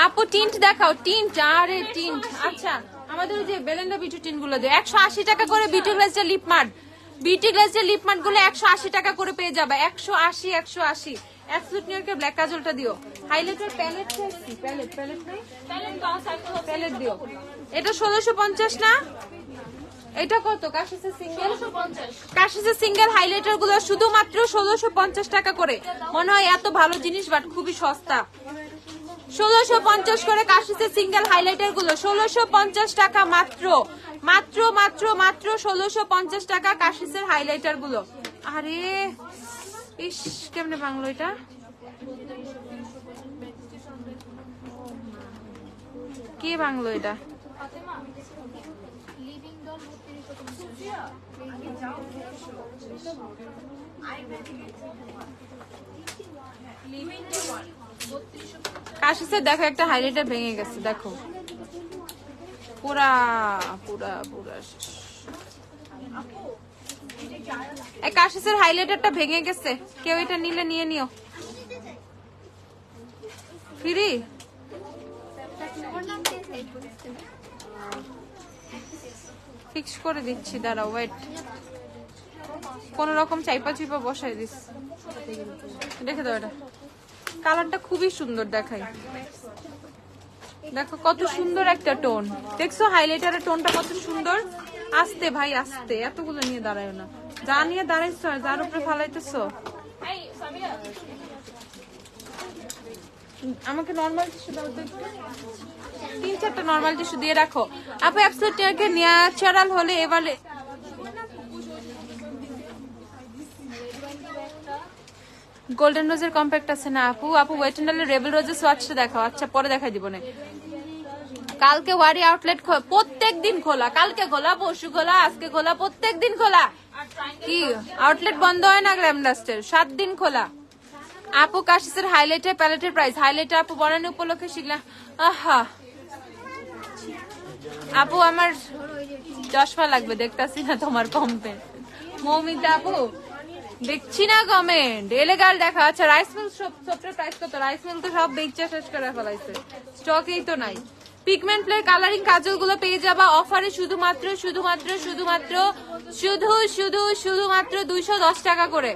আপু টিন্ট দেখাও, টিন্ট। আরে টিন্ট, আচ্ছা আমাদের যে বেলেন্ডা বিউটি টিন্ট গুলো দিয়ে 180 টাকা করে। বিউটি গ্লেজের লিপ মার্ট, বিউটি গ্লেজের লিপ মার্ট গুলো 180 টাকা করে পেয়ে যাবে। 180 180। অ্যাবসলিউট নিউইয়র্কের ব্ল্যাক কাজলটা দিও। হাইলাইটার প্যালেট চাইছি, প্যালেট প্যালেট নাই, প্যালেট দিও। এটা 1650 না? এটা কত? কাশিসের সিঙ্গেল 1650। কাশিসের সিঙ্গেল হাইলাইটার গুলো শুধুমাত্র 1650 টাকা করে। মনে হয় এত ভালো জিনিস বাট খুবই সস্তা। 1650 করে কাশিসের সিঙ্গেল হাইলাইটার গুলো, 1650 টাকা মাত্র, মাত্র মাত্র মাত্র 1650 টাকা কাশিসের হাইলাইটার গুলো। আরে ইস, কেমনে বাংলো এটা? কে বাংলো এটা? কাশিসের দেখো একটা হাইলাইটার ভেঙে গেছে, দেখো পুরা পুরা পুরা। এই কাশিসের হাইলাইটারটা ভেঙে গেছে, কেউ এটা নিলে নিয়ে নিও। ফ্রি ফিক্স করে দিচ্ছি, দাঁড়াও ওয়েট। কোন রকম চাইপা চুইপা বসাই দিস, দেখে দাও। এটা কালারটা খুবই সুন্দর দেখাই, দেখো কত সুন্দর একটা টোন। দেখছো হাইলাইটারের টোনটা কত সুন্দর। আস্তে ভাই আস্তে, এতগুলো নিয়ে দাঁড়ায় না। যা নিয়ে দাঁড়াইছো যার উপরে ফালাইতেছো। আমাকে নরমাল টিস্যু দাও তো, 3-4টা নরমাল টিস্যু দিয়ে রাখো। আপু অ্যাবসলিউট নিউইয়র্কের ন্যাচারাল হলে এবারে গোল্ডেন রোজের কম্প্যাক্ট আছে না আপু? আপু ওয়েট এন্ড রেবেল রোজের সোয়াচটা দেখাও। আচ্ছা পরে দেখাই দিব না। কালকে ওয়ারি আউটলেট প্রত্যেকদিন খোলা, কালকে খোলা, পরশু খোলা, আজকে খোলা, প্রত্যেকদিন খোলা। কি আউটলেট বন্ধ হয় না? গ্ল্যামডাস্টের 7 দিন খোলা। আপু কাশিসের হাইলাইটার প্যালেটের প্রাইস, হাইলাইটার আপু বনানি উপলক্ষে শিখলাম। আহা আপু আমার চশমা লাগবে, দেখতাছি না তোমার কমেন্ট। মৌমিতা আপু দেখছি না কমেন্ট। এলেগাল দেখা। আচ্ছা রাইস মিল সবটার প্রাইস কত? রাইস মিল তো সব বেচে শেষ করে ফেলাইছে, স্টকেই তো নাই। পিগমেন্ট প্লে কালারিং কাজল গুলো পেয়ে যাবা অফারে শুধুমাত্র শুধুমাত্র শুধুমাত্র শুধু শুধু শুধুমাত্র 210 টাকা করে।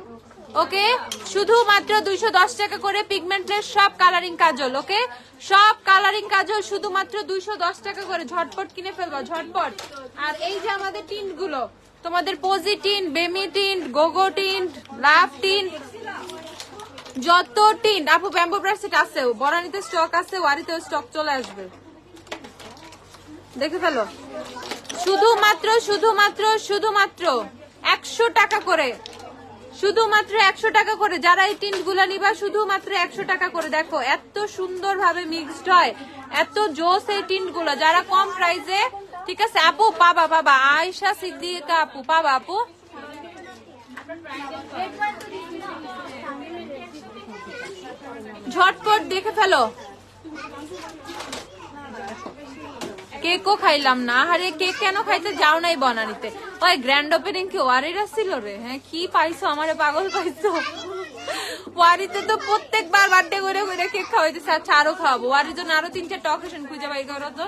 ওকে শুধুমাত্র 210 টাকা করে পিগমেন্ট প্লে সব কালারিং কাজল। ওকে সব কালারিং কাজল শুধুমাত্র 210 টাকা করে। ঝটপট কিনে ফেলবা, ঝটপট। আর এই যে আমাদের টিন্ট গুলো, তোমাদের পজি টিন্ট, বেমি টিন্ট, গোগো টিন্ট, লাভ টিন্ট, যত টিন্ট। আপু ব্যাম্বু ব্রাশ সেট আছে, বরানিতে স্টক আছে, ওয়ারিতেও স্টক চলে আসবে, দেখে ফেলো। শুধুমাত্র শুধুমাত্র শুধুমাত্র 100 টাকা করে, শুধুমাত্র 100 টাকা করে। যারা এই টিন্ট গুলা নিবা শুধুমাত্র 100 টাকা করে। দেখো এত সুন্দর ভাবে মিক্সড হয়, এত জোস এই টিন্ট গুলো। যারা কম প্রাইসে, ঠিক আছে আপু পাবা, পাবা। আয়েশা সিদ্দিকা আপু পাবা, আপু ঝটপট দেখে ফেলো। কেকও খাইলাম না। আরে কেক কেন খাইতে যাও নাই বনানিতে? ওই গ্র্যান্ড ওপেনিং কি ওয়ারিরা ছিল রে? হ্যাঁ কি পাইছো? আমারে পাগল পাইছো। ওয়ারিতে তো প্রত্যেকবার বার্থডে করে করে কেক খাওয়াইতেছে। আচ্ছা আরো খাওয়াবো। ওয়ারির জন্য আরো 3-4টা অকেশন খুঁজে বাই করো তো।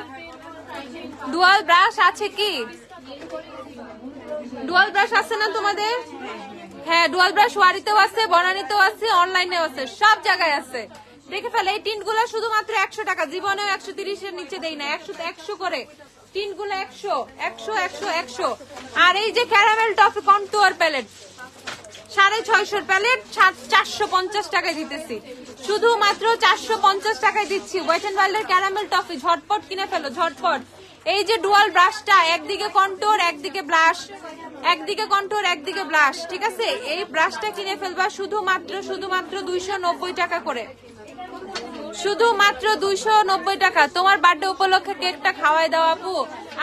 ডুয়াল ব্রাশ আছে কি? ডুয়াল ব্রাশ আছে না তোমাদের? হ্যাঁ ডুয়াল ব্রাশ ওয়ারিতেও আছে, বনানিতেও আছে, অনলাইনেও আছে, সব জায়গায় আছে। দেখে ফেলে এই টিন্ট গুলা শুধুমাত্র 100 টাকা। জীবনেও 130-এর নিচে দেই না। 100 করে টিন্ট গুলো 100 100 100 100। আর এই যে ক্যারামেল টফি কন্টুয়ার প্যালেট 650 প্যালেট 450 টাকায় দিতেছি। শুধুমাত্র 450 টাকায় দিচ্ছি। ওয়েট এন্ড ওয়াইল্ডের ক্যারামেল টফি ঝটপট কিনে ফেলো, ঝটপট। এই যে ডুয়াল ব্রাশটা, একদিকে কন্টুর একদিকে ব্লাশ, একদিকে কন্টুর একদিকে ব্লাশ, ঠিক আছে? এই ব্রাশটা কিনে ফেলবা শুধুমাত্র শুধুমাত্র 290 টাকা করে। শুধুমাত্র 290 টাকা। তোমার বার্থডে উপলক্ষে কেকটা খাওয়াই দাও আপু।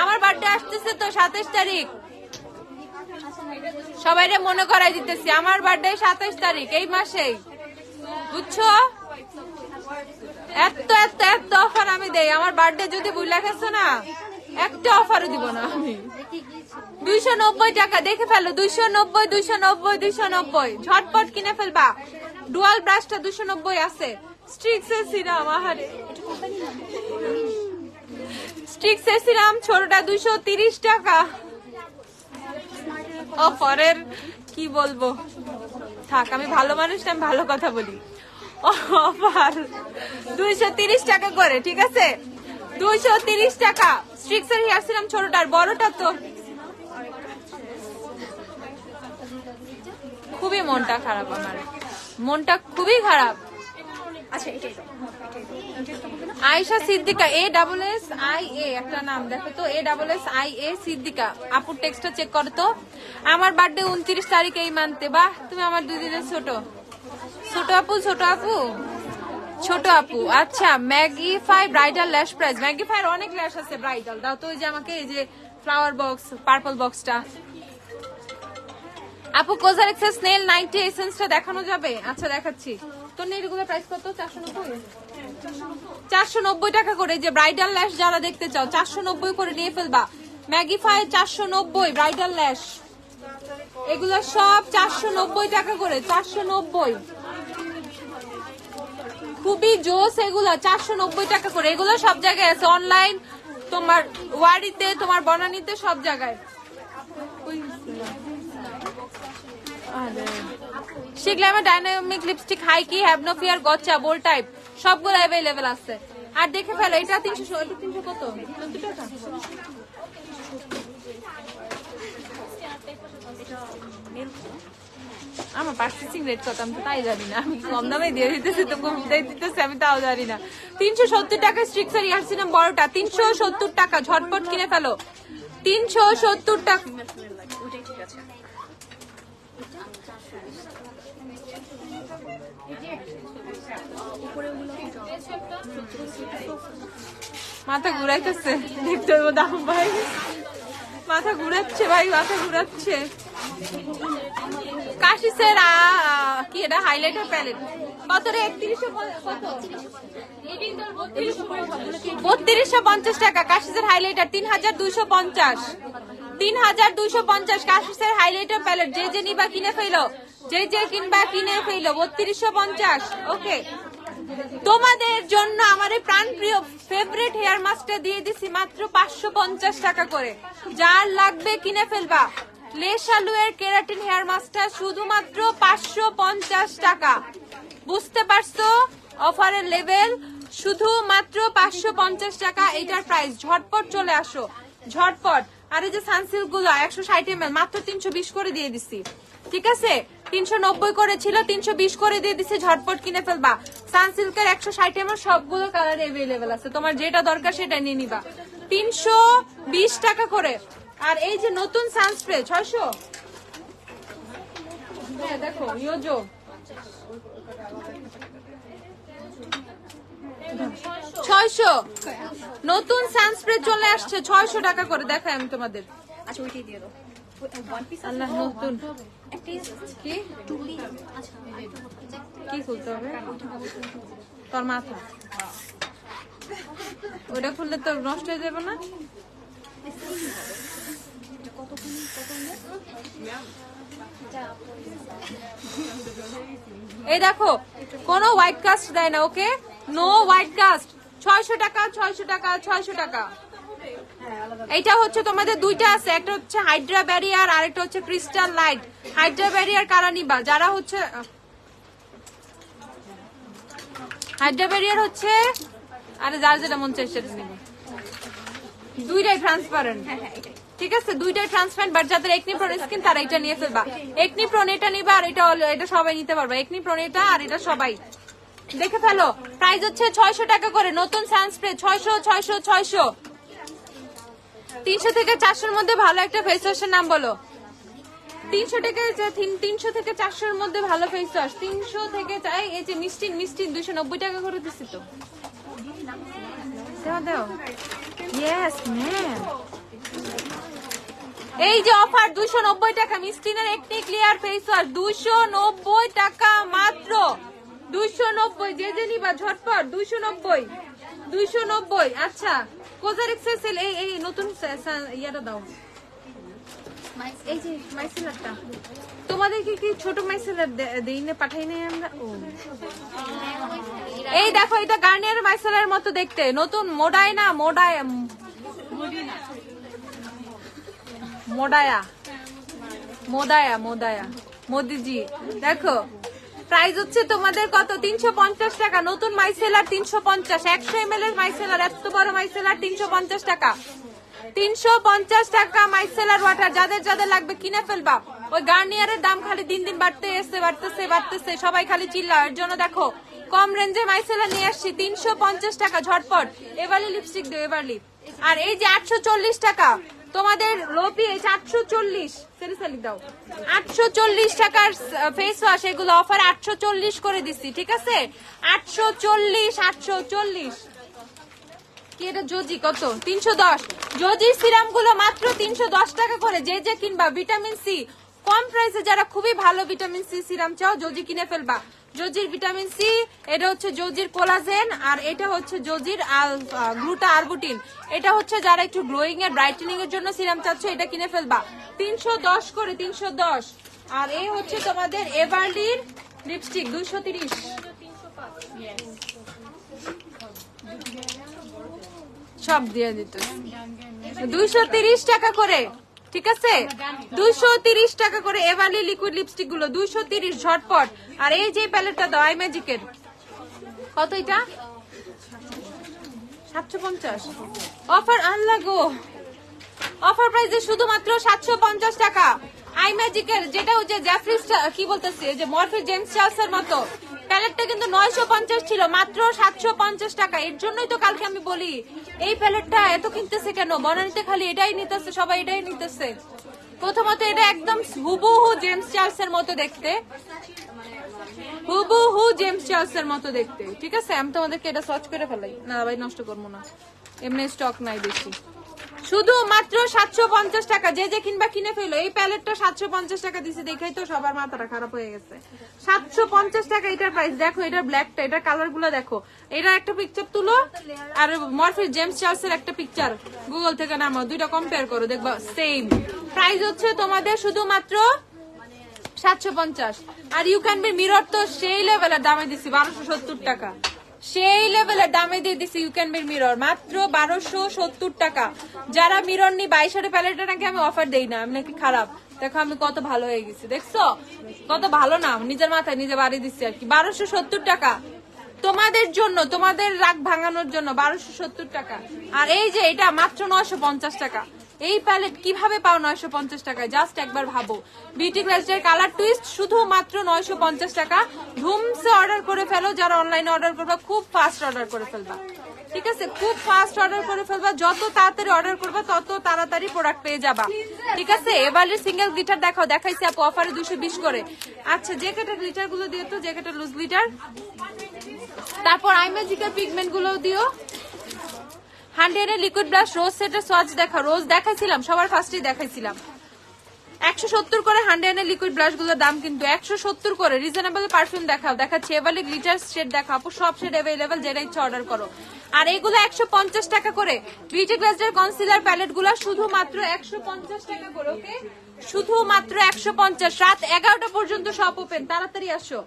আমার বার্থডে আসতেছে তো 27 তারিখ, সবাইরে মনে করাই দিতেছি। আমার বার্থডে 27 তারিখ এই মাসেই, বুঝছো? এত এত এত অফার আমি দেই। আমার বার্থডে যদি বুঝলা গেছো না, একটা অফারও দিব না আমি। 290 টাকা, দেখে ফেলো। 290, 290, 290, ঝটপট কিনে ফেলবা। ডুয়াল ব্রাশটা 290 আছে। স্ট্রিক্সের সিরাম, আহারে স্ট্রিক্সের সিরাম ছোটটা 230 টাকা। অফারের কি বলবো, থাক, আমি ভালো মানুষ, আমি ভালো কথা বলি। অফার 230 টাকা করে, ঠিক আছে? 230 টাকা স্ট্রিক্সের হেয়ার সিরাম ছোটটার, বড়টা তো খুবই মনটা খারাপ, আমার মনটা খুবই খারাপ। আয়েশা সিদ্দিকা, ASSIA একটা নাম দেখো তো, ASSIA সিদ্দিকা আপুর টেক্সটটা চেক করো তো। আমার বার্থডে 29 তারিখ এই মান্থে। বাহ, তুমি আমার 2 দিনের ছোট। ছোট আপু, ছোট আপু, ছোট আপু। আচ্ছা, ম্যাগিফাই ব্রাইডাল ল্যাশ প্রাইস। ম্যাগিফাইয়ের অনেক ল্যাশ আছে ব্রাইডাল, দাও তো। ওই যে আমাকে এই যে ফ্লাওয়ার বক্স, পার্পল বক্সটা। আপু কোজারেক্সের স্নেল 90 এসেন্সটা দেখানো যাবে? আচ্ছা দেখাচ্ছি। তোর নেলগুলো প্রাইস কত? 490, 490 টাকা করে। যে ব্রাইডাল ল্যাশ যারা দেখতে চাও 490 করে নিয়ে ফেলবা। ম্যাগিফাই 490 ব্রাইডাল ল্যাশ, এগুলো সব 490 টাকা করে। 490, খুবই জোস এগুলো। 490 টাকা করে। এগুলো সব জায়গায় আছে, অনলাইন, তোমার ওয়ারিতে, তোমার বনানীতে, সব জায়গায়। শিগলামে ডাইনামিক লিপস্টিক, হাই কি, হ্যাভ নো ফিয়ার, গচ্চা, বোল টাইপ, সবগুলো অ্যাভেলেবেল আছে। আর দেখে ফেলো, এটা 300, 300 কত? 70 টাকা। আমার পার্চেসিং রেট কত আমি তো তাই জানি না। আমি কম দামে দিয়ে দিতেছি তো কম দামে দিতেছি, আমি তাও জানি না। 370 টাকা স্ট্রিক্সের ইয়ার সিরাম বড়টা, 370 টাকা। ঝটপট কিনে ফেলো। 370 টাকা। মাথা ঘুরাইতেছে, দেখতে হইব দাম ভাই। মাথা ঘুরাচ্ছে ভাই, মাথা ঘুরাচ্ছে। কাশিসের কি এটা হাইলাইটার প্যালেট কত রে? 3250 টাকা। কাশিসের হাইলাইটার 3250, 3250। কাশিসের হাইলাইটার প্যালেট যে যে নিবা কিনে ফেলো, যে যে কিনবা কিনে ফেলো। 3250। ওকে, তোমাদের জন্য আমার এই প্রাণপ্রিয় ফেভারিট হেয়ার মাস্কটা দিয়ে দিছি মাত্র 550 টাকা করে। যার লাগবে কিনে ফেলবা। লেশালু এর কেরাটিন হেয়ার মাস্কটা শুধুমাত্র 550 টাকা। বুঝতে পারছো অফারের লেভেল? শুধুমাত্র 550 টাকা এটার প্রাইস। ঝটপট চলে আসো, ঝটপট। আর এই যে সানসিল্ক গুলো 160 ml মাত্র 320 করে দিয়ে দিছি, ঠিক আছে? 390 করে ছিল, 320 করে দিয়ে দিছি। ঝটপট কিনে ফেলবা। সানসিল্কের 160 ml সবগুলো কালার অ্যাভেলেবেল আছে, তোমার যেটা দরকার সেটা নিয়ে নিবা। 320 টাকা করে। আর এই যে নতুন সানস্প্রে 600, হ্যাঁ দেখো ইয়োজো 600, নতুন সানস্প্রে চলে আসছে 600 টাকা করে। দেখাই আমি তোমাদের। আচ্ছা ওইটাই দিয়ে দাও। আল্লাহ, নতুন কি কি খুলতে হবে? তোর মাথা ওটা খুললে তো নষ্ট হয়ে যাবে না? এই দেখো, কোনো হোয়াইট কাস্ট দেয় না। ওকে, নো হোয়াইট কাস্ট। 600 টাকা, 600 টাকা, 600 টাকা। এইটা হচ্ছে তোমাদের দুইটা আছে, একটা হচ্ছে হাইড্রা ব্যারিয়ার আর একটা হচ্ছে ক্রিস্টাল লাইট। হাইড্রা ব্যারিয়ার কারা নিবা? যারা হচ্ছে হাইড্রা ব্যারিয়ার হচ্ছে, আরে যার যেটা মন চাই সেটা নিবে। দুইটাই ট্রান্সপারেন্ট, ঠিক আছে? দুইটাই ট্রান্সপারেন্ট। বাট যাদের একনি প্রোন স্কিন তারা এটা নিয়ে ফেলবা। একনি প্রোন এটা নিবা, আর এটা সবাই নিতে পারবা। একনি প্রোন এটা, আর এটা সবাই দেখে ফেলো। প্রাইস হচ্ছে 600 টাকা করে। নতুন সানস্প্রে 600, 600, 600। 300 থেকে 400 মধ্যে ভালো একটা ফেস ওয়াশের নাম বলো। 300 থেকে 400 মধ্যে ভালো ফেস ওয়াশ। 300 থেকে এই যে মিষ্টিন 290 টাকা করে দিচ্ছি তো। দাও ইয়েস ম্যাম। এই যে অফার 290 টাকা মিস্টিনের একনি ক্লিয়ার ফেস ওয়াশ 290 টাকা মাত্র। 290, যে যে নিবা ঝটপট। 290। আচ্ছা কোজারিক্সের সেল এই নতুন ইয়াটা দাও, এই যে মাইসেলারটা। তোমাদেরকে কি ছোট মাইসেলার দেই না, পাঠাই নাই আমরা? ও এই দেখো, এটা গার্নিয়ার মাইসেলার মতো দেখতে, নতুন মোডায় না, মোডায়া মোদায়া মোদায়া মোদিজি। দেখো প্রাইস হচ্ছে তোমাদের কত, 350 টাকা। নতুন মাইসেলার 350, 100 ml এর মাইসেলার, এত বড় মাইসেলার 350 টাকা। 350 টাকা মাইসেলার ওয়াটার। যাদের যাদের লাগবে কিনে ফেলবা। ওই গার্নিয়ারের দাম খালি দিন দিন বাড়তেছে, সবাই খালি চিল্লা। এর জন্য দেখো কম রেঞ্জে মাইসেলার নিয়ে আসছি, 350 টাকা ঝটপট। এভারলি লিপস্টিক দিও, এভারলি। আর এই যে 840 টাকা তোমাদের লোপি, 840 সেলিসালি দাও, 840 টাকার ফেস ওয়াশ, এগুলো অফার 840 করে দিচ্ছি, ঠিক আছে? 840 কি এটা জোজি কত, 310। জোজির সিরাম গুলো মাত্র 310 টাকা করে। যে যে কিনবা ভিটামিন সি কম প্রাইসে, যারা খুবই ভালো ভিটামিন সি সিরাম চাও, জোজি কিনে ফেলবা। জোজির ভিটামিন সি, এটা হচ্ছে জোজির কোলাজেন, আর এটা হচ্ছে জোজির গ্লুটা আরবুটিন। এটা হচ্ছে যারা একটু গ্লোয়িং এর ব্রাইটেনিং এর জন্য সিরাম চাচ্ছ, এটা কিনে ফেলবা। 310 করে, 310। আর এই হচ্ছে তোমাদের এভারলির লিপস্টিক 230, সব দিয়ে দিত 230 টাকা করে, ঠিক আছে? 230 টাকা করে এভারলি লিকুইড লিপস্টিক গুলো 230 ঝটপট। আর এই যে প্যালেটটা দাও আই ম্যাজিকের, কত এটা? 750 অফার আনলা গো, অফার প্রাইসে শুধুমাত্র 750 টাকা। আই ম্যাজিকের যেটা হচ্ছে জ্যাফরিস, কি বলতেছি, যে মরফি জেমস চার্লসের মতো প্যালেটটা কিন্তু 950 ছিল, মাত্র 750 টাকা। এর জন্যই তো কালকে আমি বলি এই প্যালেটটা এত কিনতেছে কেন, বনানীতে খালি এটাই নিতেছে, সবাই এটাই নিতেছে। প্রথমত এটা একদম হুবহু জেমস চার্লসের মতো দেখতে, হুবহু জেমস চার্লসের মতো দেখতে, ঠিক আছে? আমি তোমাদেরকে এটা সার্চ করে ফেলাই, না ভাই নষ্ট করবো না, এমনি স্টক নাই বেশি। শুধু মাত্র 750 টাকা। যে যে কিনবা কিনে ফেলো। এই প্যালেটটা 750 টাকা দিছে, দেখাই তো সবার মাথাটা খারাপ হয়ে গেছে। 750 টাকা এটার প্রাইস। দেখো এটার ব্ল্যাকটা, এটার কালার গুলো দেখো। এটা একটা পিকচার তুলো, আর মরফি জেমস চার্লসের একটা পিকচার গুগল থেকে নামাও, দুইটা কম্পেয়ার করো, দেখবা সেম প্রাইস হচ্ছে তোমাদের শুধুমাত্র 750। আর ইউ ক্যান বি মিরর তো সেই লেভেলের দামে দিছি 1270 টাকা, সেই লেভেলের দামে দিয়ে দিছি ইউ ক্যান বি মিরর মাত্র 1270 টাকা। যারা মিরর নি 22 প্যালেটটা নাকি আমি অফার দেই না, আমি নাকি খারাপ। দেখো আমি কত ভালো হয়ে গেছি, দেখছো কত ভালো না, নিজের মাথায় নিজে বাড়ি দিচ্ছি আর কি। 1270 টাকা তোমাদের জন্য, তোমাদের রাগ ভাঙানোর জন্য 1270 টাকা। আর এই যে এটা মাত্র 950 টাকা। এই প্যালেট কিভাবে পাও 950 টাকায়? জাস্ট একবার ভাবো। বিউটি গ্লাসের কালার টুইস্ট শুধু মাত্র 950 টাকা। ধুমসে অর্ডার করে ফেলো, যারা অনলাইনে অর্ডার করবা খুব ফাস্ট অর্ডার করে ফেলবা, ঠিক আছে? খুব ফাস্ট অর্ডার করে ফেলবা, যত তাড়াতাড়ি অর্ডার করবা তত তাড়াতাড়ি প্রোডাক্ট পেয়ে যাবা, ঠিক আছে? এবারে সিঙ্গেল গ্লিটার দেখাও, দেখাইছি আপু অফারে 220 করে। আচ্ছা যে কেটে গ্লিটার গুলো দিও তো, যে কেটে লুজ গ্লিটার। তারপর আই ম্যাজিকের পিগমেন্ট গুলো দিও। 100 লিকুইড ব্লাশ রোজ সেটের সোয়াচ দেখা, রোজ দেখাইছিলাম সবার ফার্স্টেই দেখাইছিলাম। 170 করে 100 লিকুইড ব্লাশ গুলোর দাম কিন্তু 170 করে। রিজনেবল পারফিউম দেখাও, দেখাচ্ছি এভারলি গ্লিটার শেড দেখা, আপু সব শেড অ্যাভেলেবেল, যেটা ইচ্ছা অর্ডার করো। আর এগুলো 150 টাকা করে। বিউটি গ্লাসের কনসিলার প্যালেট গুলো শুধুমাত্র 150 টাকা করে, ওকে? শুধুমাত্র 150। রাত 11টা পর্যন্ত সব ওপেন, তাড়াতাড়ি আসো।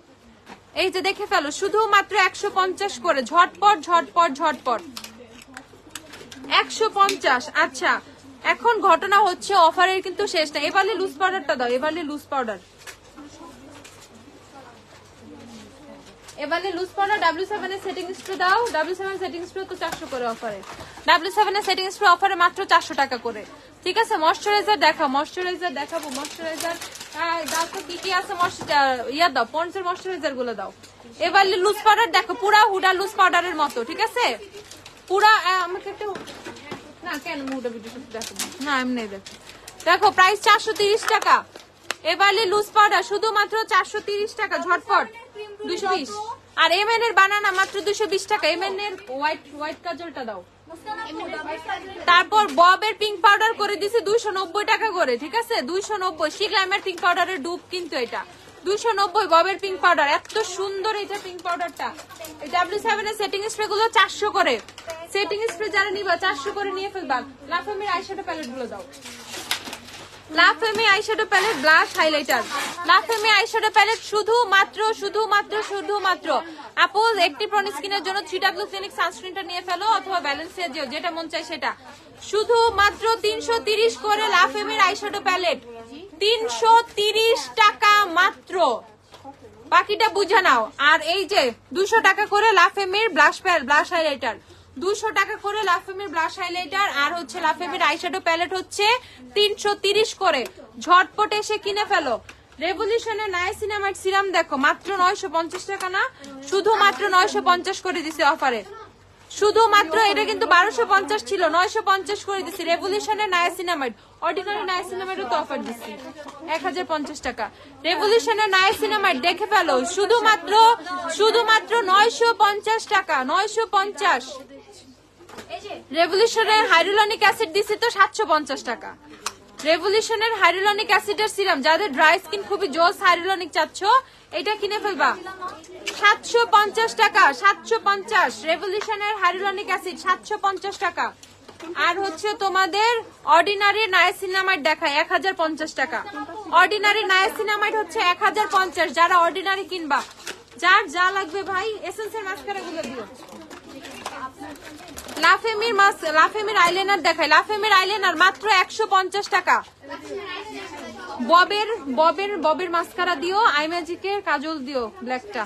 এই যে দেখে ফেলো, শুধুমাত্র 150 করে, ঝটপট ঝটপট ঝটপট 150। আচ্ছা এখন ঘটনা হচ্ছে অফারের কিন্তু শেষ না। এবারে লুজ পাউডারটা দাও, এবারে লুজ পাউডার, এবারে লুজ পাউডার W7 এর সেটিং স্প্রে দাও। W7 সেটিং স্প্রে তো 400 করে অফারে, W7 এর সেটিং স্প্রে অফারে মাত্র 400 টাকা করে, ঠিক আছে? ময়শ্চারাইজার দেখাও, ময়শ্চারাইজার দেখাবো, ময়শ্চারাইজার দাও তো কি কি আছে, ইয়া দাও, পন্ডস এর ময়শ্চারাইজার গুলো দাও। এবারে লুজ পাউডার দেখো, পুরা হুডা লুজ পাউডারের মতো, ঠিক আছে? পুরা আমাকে একটা না কেন মুডা ভিডিও দেখো না, এমনি দেখো। দেখো প্রাইস 430 টাকা। এবারে লুজ পাউডার শুধুমাত্র 430 টাকা, ঝটপট 220। আর এমএন এর বানানা মাত্র 220 টাকা। এমএন এর হোয়াইট কাজলটা দাও। তারপর ববের পিঙ্ক পাউডার করে দিছে 290 টাকা করে, ঠিক আছে? 290। শিগ্লামের পিঙ্ক পাউডারের ডুব কিন্তু এটা 290 ববের পিঙ্ক পাউডার, এত সুন্দর এটা পিঙ্ক পাউডারটা। এই W7 এর সেটিং স্প্রে গুলো 400 করে, সেটিং স্প্রে যারা নিবা 400 করে নিয়ে ফেলবা। লাফেমির আইশ্যাডো প্যালেট গুলো দাও, Lafemme eyeshadow palette blush highlighter, Lafemme eyeshadow palette শুধুমাত্র আপল একটি প্রন স্কিনের জন্য 3W ক্লিনিক সানস্ক্রিনটা নিয়ে ফেলো অথবা ব্যালেন্সিয়া জিও, যেটা মন চাই সেটা। শুধুমাত্র 330 করে লাফেমির আইশ্যাডো প্যালেট, 330 টাকা মাত্র, বাকিটা বুঝে নাও। আর এই যে 200 টাকা করে লাফেমির ব্লাশ হাইলাইটার, 200 টাকা করে লাফেমির ব্লাশ হাইলাইটার, আর হচ্ছে লাফেমির আইশ্যাডো প্যালেট হচ্ছে 330 করে। ঝটপট এসে কিনে ফেলো। রেভলিউশনের নায়াসিনামাইড সিরাম দেখো মাত্র 950 টাকা না, শুধুমাত্র 950 করে দিছে অফারে, শুধুমাত্র। এটা কিন্তু 1250 ছিল, 950 করে দিছি। রেভলিউশনের নায়াসিনামাইড, অর্ডিনারি নায়াসিনামাইডও তো অফার দিছি 1050 টাকা। রেভলিউশনের নায়াসিনামাইড দেখে ফেলো, শুধুমাত্র 950 টাকা, 950। রেভলিউশনের হাইরুলনিক অ্যাসিড দিছি তো 750 টাকা। রেভলিউশনের হাইরুলনিক অ্যাসিডের সিরাম, যাদের ড্রাই স্কিন খুবই জোস হাইরুলনিক চাচ্ছ, এটা কিনে ফেলবা 750 টাকা, 750। রেভলিউশনের হাইরুলনিক অ্যাসিড 750 টাকা। আর হচ্ছে তোমাদের অর্ডিনারি নায়াসিনামাইড দেখায় 1050 টাকা। অর্ডিনারি নায়াসিনামাইড হচ্ছে 1050। যারা অর্ডিনারি কিনবা, যার যা লাগবে ভাই, এসেন্সের মাস্কারা গুলো দিও। লাফেমির আইলাইনার দেখায়, লাফেমির আইলাইনার মাত্র 150 টাকা। ববের মাস্কারা দিও, আই ম্যাজিকের কাজল দিও ব্ল্যাকটা।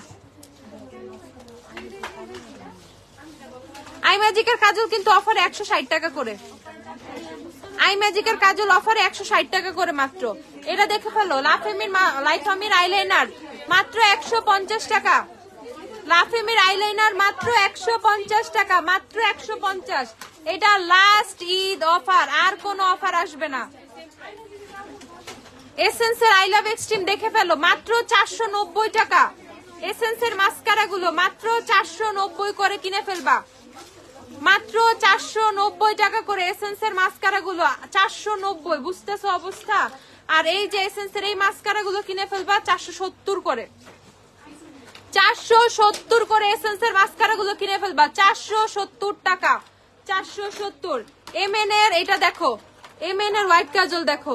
আই ম্যাজিকের কাজল কিন্তু অফারে 160 টাকা করে, আই ম্যাজিকের কাজল অফারে 160 টাকা করে মাত্র। এটা দেখে ফেলো, লাফেমির আইলাইনার মাত্র 150 টাকা। লাফেমির আইলাইনার মাত্র 150 টাকা, মাত্র 150। এটা লাস্ট ঈদ অফার, আর কোনো অফার আসবে না। এসেন্সের আই লাভ এক্সট্রিম দেখে ফেলো, মাত্র 490 টাকা। এসেন্সের মাস্কারা গুলো মাত্র 490 করে কিনে ফেলবা, মাত্র 490 টাকা করে। এসেন্সের মাস্কারা গুলো 490, বুঝতেছো অবস্থা? আর এই যে এসেন্সের এই মাস্কারা গুলো কিনে ফেলবা 470 করে, 470 করে। এসেন্সের মাস্কারা গুলো কিনে ফেলবা 470 টাকা, 470। এমএন এর এটা দেখো, এমএন এর হোয়াইট কাজল দেখো,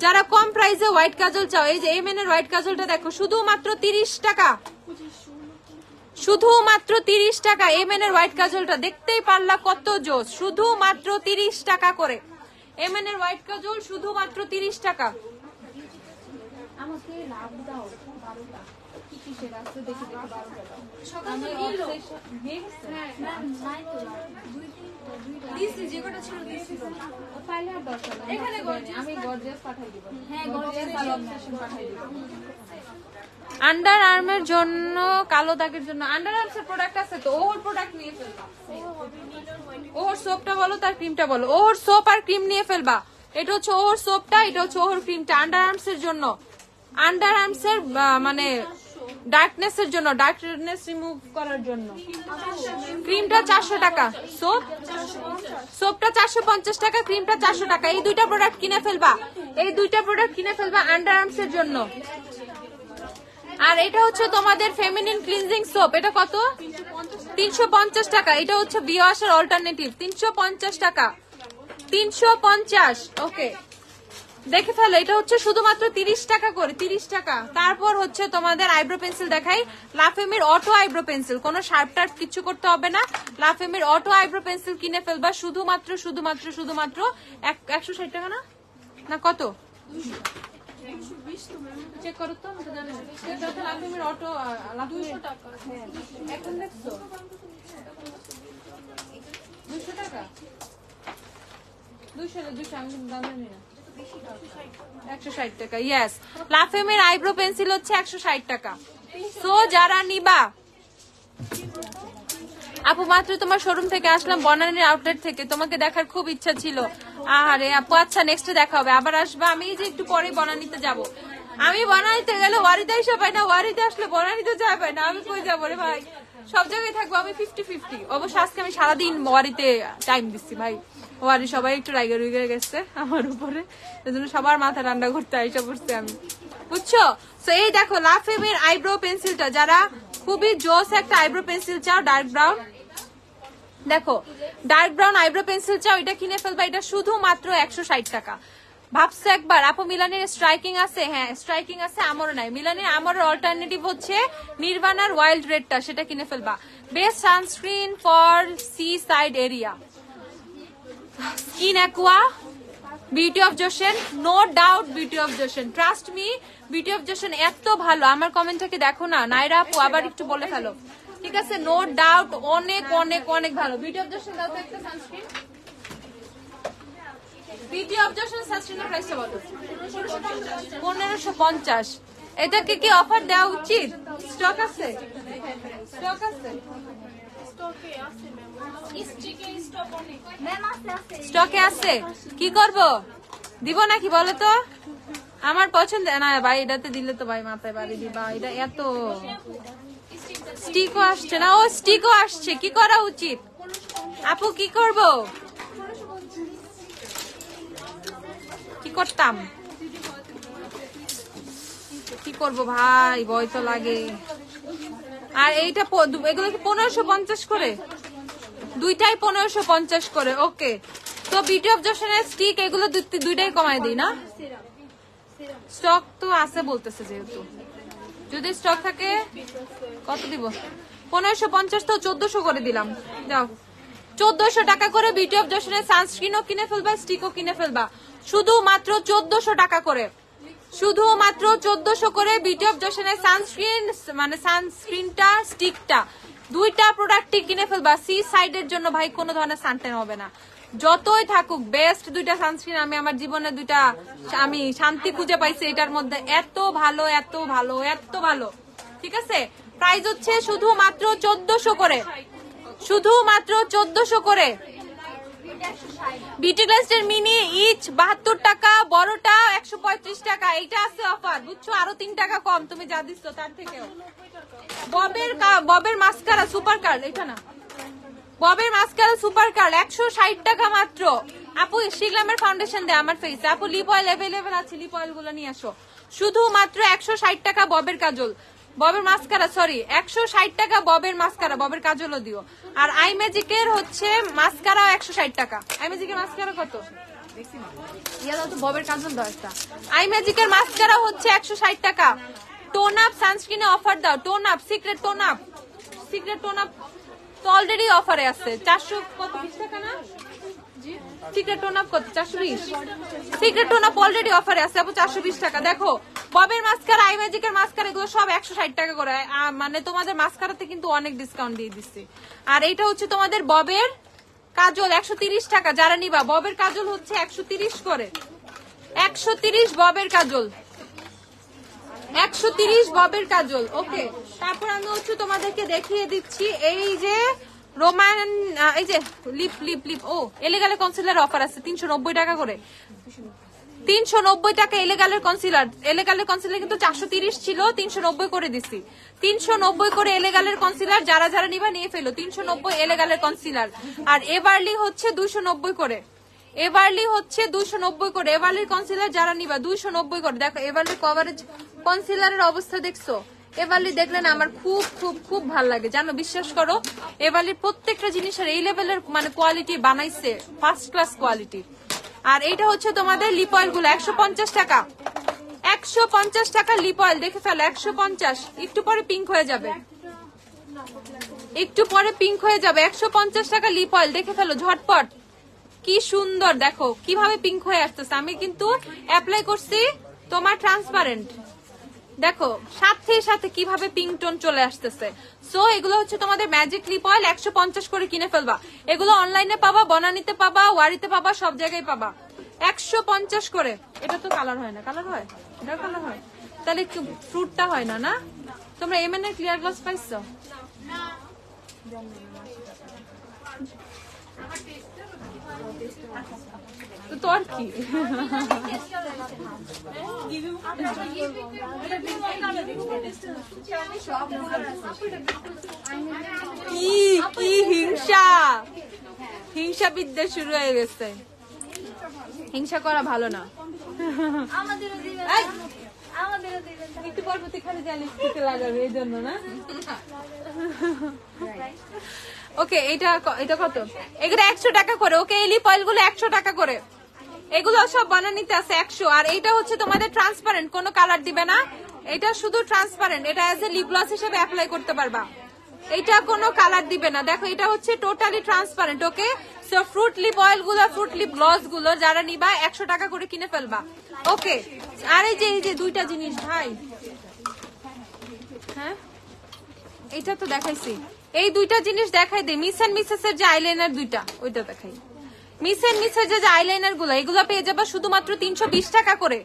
যারা কম প্রাইসে হোয়াইট কাজল চাও, এই যে এমএন এর হোয়াইট কাজলটা দেখো, শুধুমাত্র 30 টাকা, শুধুমাত্র 30 টাকা। এমএন এর হোয়াইট কাজলটা দেখতেই পারলা কত জোস, শুধুমাত্র 30 টাকা করে। এমএন এর হোয়াইট কাজল শুধুমাত্র 30 টাকা। আমাকে লাভ দাও 12টা, কি কিসের আছে দেখি, 12টা দাও। সকালে এলো হ্যাঁ না নাই তো দিছি, যে কটা ছিল দিছি, তাইলে আর দরকার নাই। এখানে আমি গর্জিয়াস পাঠাই দিব, হ্যাঁ গর্জিয়াস ভালো অবসেশন পাঠাই দিব। আন্ডার আর্মের জন্য, কালো দাগের জন্য আন্ডার আর্মসের প্রোডাক্ট আছে তো, ওর প্রোডাক্ট নিয়ে ফেলবা। ওর সোপটা বলো, তার ক্রিমটা বলো। ওর সোপ আর ক্রিম নিয়ে ফেলবা। এটা হচ্ছে ওর সোপটা, এটা হচ্ছে ওর ক্রিমটা। আন্ডার আর্মসের জন্য, আন্ডার আর্মসের মানে ডার্কনেস এর জন্য, ডার্কনেস রিমুভ করার জন্য ক্রিমটা 400 টাকা, সোপটা 450 টাকা, ক্রিমটা 400 টাকা। এই দুইটা প্রোডাক্ট কিনে ফেলবা, এই দুইটা প্রোডাক্ট কিনে ফেলবা আন্ডার আর্মসের জন্য। আর এটা হচ্ছে তোমাদের ফেমিনিন ক্লিনজিং সোপ, এটা কত? 350 টাকা। এটা হচ্ছে বিওয়াশের অল্টারনেটিভ, 350 টাকা, 350। ওকে, দেখে ফেলো। এটা হচ্ছে শুধুমাত্র 30 টাকা করে, 30 টাকা। তারপর হচ্ছে তোমাদের আইব্রো পেন্সিল দেখাই, লাফেমির অটো আইব্রো পেন্সিল, কোনো শার্প টার্প কিছু করতে হবে না। লাফেমির অটো আইব্রো পেন্সিল কিনে ফেলবা শুধুমাত্র 160 টাকা, না না কত চেক করো তো, লাফেমির অটো 200 টাকা। এখন দেখছো 200 টাকা, 200 আমি দাম জানি না, 160 টাকা। ইয়েস, লাফেমির আইব্রো পেন্সিল হচ্ছে 160 টাকা। সো যারা নিবা, আপু মাত্র তোমার শোরুম থেকে আসলাম, বনানীর আউটলেট থেকে, তোমাকে দেখার খুব ইচ্ছা ছিল। আরে আপু, আচ্ছা নেক্সটে দেখা হবে, আবার আসবা। আমি যে একটু পরে বনানীতে যাব, আমি বনানীতে গেলে ওয়ারিতে এসে পাই না, ওয়ারিতে আসলে বনানীতে যাওয়া পাই না, আমি কই যাবো রে ভাই। সব জায়গায় থাকবো আমি 50-50। অবশ্য আজকে আমি সারাদিন ওয়ারিতে টাইম দিচ্ছি ভাই, ওয়ারি সবাই একটু রাইগে রুইগে গেছে আমার উপরে, এজন্য সবার মাথা ঠান্ডা করতে আইসা পড়ছে আমি, বুঝছো? তো এই দেখো লাফেমের আইব্রো পেন্সিলটা, যারা খুবই জোস একটা আইব্রো পেন্সিল চাও ডার্ক ব্রাউন, দেখো ডার্ক ব্রাউন আইব্রো পেন্সিল চাও, এটা কিনে ফেলবা। এটা শুধুমাত্র 160 টাকা। ভাবছো একবার আপু মিলানের স্ট্রাইকিং আছে? হ্যাঁ স্ট্রাইকিং আছে, আমারও নাই। মিলানের আমার অল্টারনেটিভ হচ্ছে নির্বাণার ওয়াইল্ড রেডটা, সেটা কিনে ফেলবা। Best sunscreen for seaside area, skin aqua, Beauty of Joseon, no doubt Beauty of Joseon, trust me Beauty of Joseon এত ভালো। আমার কমেন্টটাকে দেখো না নাইরা আপু, আবার একটু বলে ফেলো, ঠিক আছে? নো ডাউট অনেক অনেক অনেক ভালো। বিউটি অফ জোশন দাও তো একটা সানস্ক্রিন। বিউটি অফ জোশন সানস্ক্রিনের প্রাইসটা বলো। 1550। এটাকে কি অফার দেওয়া উচিত? স্টক আছে? স্টক আছে? স্টকে আছে, কি করব? দিব নাকি বলো তো? আমার পছন্দ না ভাই, এটাতে দিলে তো ভাই মাথায় বাড়ি দিবা। এটা এত স্টিকও আসছে না, ও স্টিকও আসছে, কি করা উচিত আপু? কি করব? কি করতাম? কি করব ভাই, ভয় তো লাগে। আর এইটা এগুলো কি 1550 করে? দুইটাই 1550 করে। ওকে, তো বিউটি অফ জোশনের স্টিক এগুলো দুইটাই কমায় দিই না? স্টক তো আছে বলতেছে, যেহেতু যদি স্টক থাকে কত দিব? 1550 তো 1400 করে দিলাম। যাও 1400 টাকা করে বিউটি অফ জোশনের সানস্ক্রিনও কিনে ফেলবা, স্টিকও কিনে ফেলবা, শুধুমাত্র 1400 টাকা করে। শুধুমাত্র 1400 করে বিউটি অফ জোশনের সানস্ক্রিন, মানে সানস্ক্রিনটা স্টিকটা দুইটা প্রোডাক্টই কিনে ফেলবা। সি সাইডের জন্য ভাই কোনো ধরনের সানটেন হবে না, যতই থাকুক। বেস্ট দুইটা সানস্ক্রিন আমি আমার জীবনে দুইটা আমি শান্তি খুঁজে পাইছি এটার মধ্যে। এত ভালো এত ভালো এত ভালো, ঠিক আছে? প্রাইস হচ্ছে শুধুমাত্র 1400 করে, শুধুমাত্র 1400 করে। বিউটি গ্লাসের মিনি ইচ 72 টাকা, বড়টা 135 টাকা। এইটা আছে অফার, বুঝছো? আরো 3 টাকা কম তুমি যা দিচ্ছ তার থেকেও। ববের মাস্কারা সুপার কার্ল, এটা না, ববের মাস্কারা সুপার কার্ল 160 টাকা মাত্র। আপু শিগলামের ফাউন্ডেশন দেয় আমার ফেসে। আপু লিপ অয়েল অ্যাভেলেবেল আছে, লিপ অয়েল গুলো নিয়ে আসো। শুধুমাত্র 160 টাকা ববের কাজল, ববের মাস্কারা, সরি 160 টাকা ববের মাস্কারা, ববের কাজলও দিও। আর আই ম্যাজিকের হচ্ছে মাস্কারা 160 টাকা। আই ম্যাজিকের মাস্কারা কত? তো ববের কাজল দাও একটা। আই ম্যাজিকের মাস্কারা হচ্ছে 160 টাকা। টোন আপ সানস্ক্রিনে অফার দাও, tone up secret tone up, secret tone up তো অলরেডি অফারে আছে 420 টাকা না? সিক্রেট টোন আপ কত? 420। সিক্রেট টোন আপ অলরেডি অফারে আছে আপু 420 টাকা। দেখো ববের মাস্কারা, আই ম্যাজিকের মাস্কারা এগুলো সব 160 টাকা করে, মানে তোমাদের মাস্কারাতে কিন্তু অনেক ডিসকাউন্ট দিয়ে দিচ্ছি। আর এইটা হচ্ছে তোমাদের ববের কাজল 130 টাকা। যারা নিবা ববের কাজল হচ্ছে 130 করে, 130 ববের কাজল, 130 ববের কাজল। ওকে, তারপর আমি হচ্ছে তোমাদেরকে দেখিয়ে দিচ্ছি এই যে রোমান, এই যে লিপ লিপ লিপ ও এলেগালে কনসিলার অফার আছে 390 টাকা করে, 390 টাকা এলেগালের কনসিলার। এলেগালের কনসিলার কিন্তু 430 ছিল, 390 করে দিছি। 390 করে এলেগালের কনসিলার, যারা যারা নিবা নিয়ে ফেলো। 390 এলেগালের কনসিলার। আর এভারলি হচ্ছে 290 করে, এভারলি হচ্ছে 290 করে। এভারলির কনসিলার যারা নিবা 290 করে। দেখো এভারলি কভারেজ কনসিলারের অবস্থা দেখছো? এভারলি দেখলে না আমার খুব খুব খুব ভালো লাগে, জানো, বিশ্বাস করো। এভারলির প্রত্যেকটা জিনিসের এই লেভেলের মানে কোয়ালিটি বানাইছে, ফার্স্ট ক্লাস কোয়ালিটি। আর এইটা হচ্ছে তোমাদের লিপ অয়েল গুলো 150 টাকা, 150 টাকা লিপ অয়েল। দেখে ফেলো 150, একটু পরে পিঙ্ক হয়ে যাবে, একটু পরে পিঙ্ক হয়ে যাবে। 150 টাকা লিপ অয়েল, দেখে ফেলো ঝটপট। কি সুন্দর, দেখো কিভাবে পিঙ্ক হয়ে আসতেছে। আমি কিন্তু অ্যাপ্লাই করছি তোমার ট্রান্সপারেন্ট, দেখো সাথে সাথে কিভাবে পিঙ্ক টোন চলে আসতেছে। সো এগুলো হচ্ছে তোমাদের ম্যাজিক লিপ অয়েল, 150 করে কিনে ফেলবা। এগুলো অনলাইনে পাবা, বনানীতে পাবা, ওয়ারিতে পাবা, সব জায়গায় পাবা 150 করে। এটা তো কালার হয় না, কালার হয়? এটা কালার হয়, তাহলে ফ্রুটটা হয় না। না তোমরা এমএন এর ক্লিয়ার গ্লাস পাইছো? তোর কি হিংসা বিদ্যা শুরু হয়ে গেছে। হিংসা করা ভালো না। একটু পরবর্তী খালি লিপস্টিকে লাগাবে এই জন্য না। ওকে এটা কত? এগুলো 100 টাকা করে। ওকে এই লিপ অয়েল গুলো 100 টাকা করে। এগুলো সব বানানিতে আছে 100। আর এইটা হচ্ছে তোমাদের ট্রান্সপারেন্ট, কোনো কালার দিবে না, এটা শুধু ট্রান্সপারেন্ট। এটা এজ এ লিপ গ্লস হিসেবে অ্যাপ্লাই করতে পারবা, এটা কোনো কালার দিবে না। দেখো এটা হচ্ছে totally transparent. Okay so fruit lip oil গুলো, ফ্রুট লিপ গ্লস গুলো যারা নিবা 100 টাকা করে কিনে ফেলবা। ওকে আর এই যে দুইটা জিনিস ভাই, হ্যাঁ এইটা তো দেখাইছি, এই দুইটা জিনিস দেখাই দে। মিস এন্ড মিসেস এর যে আইলাইনার দুইটা, ওইটা দেখাই। মিস এন্ড মিসেস যে আইলাইনার গুলো, এগুলো পেয়ে যাবা শুধুমাত্র 320 টাকা করে।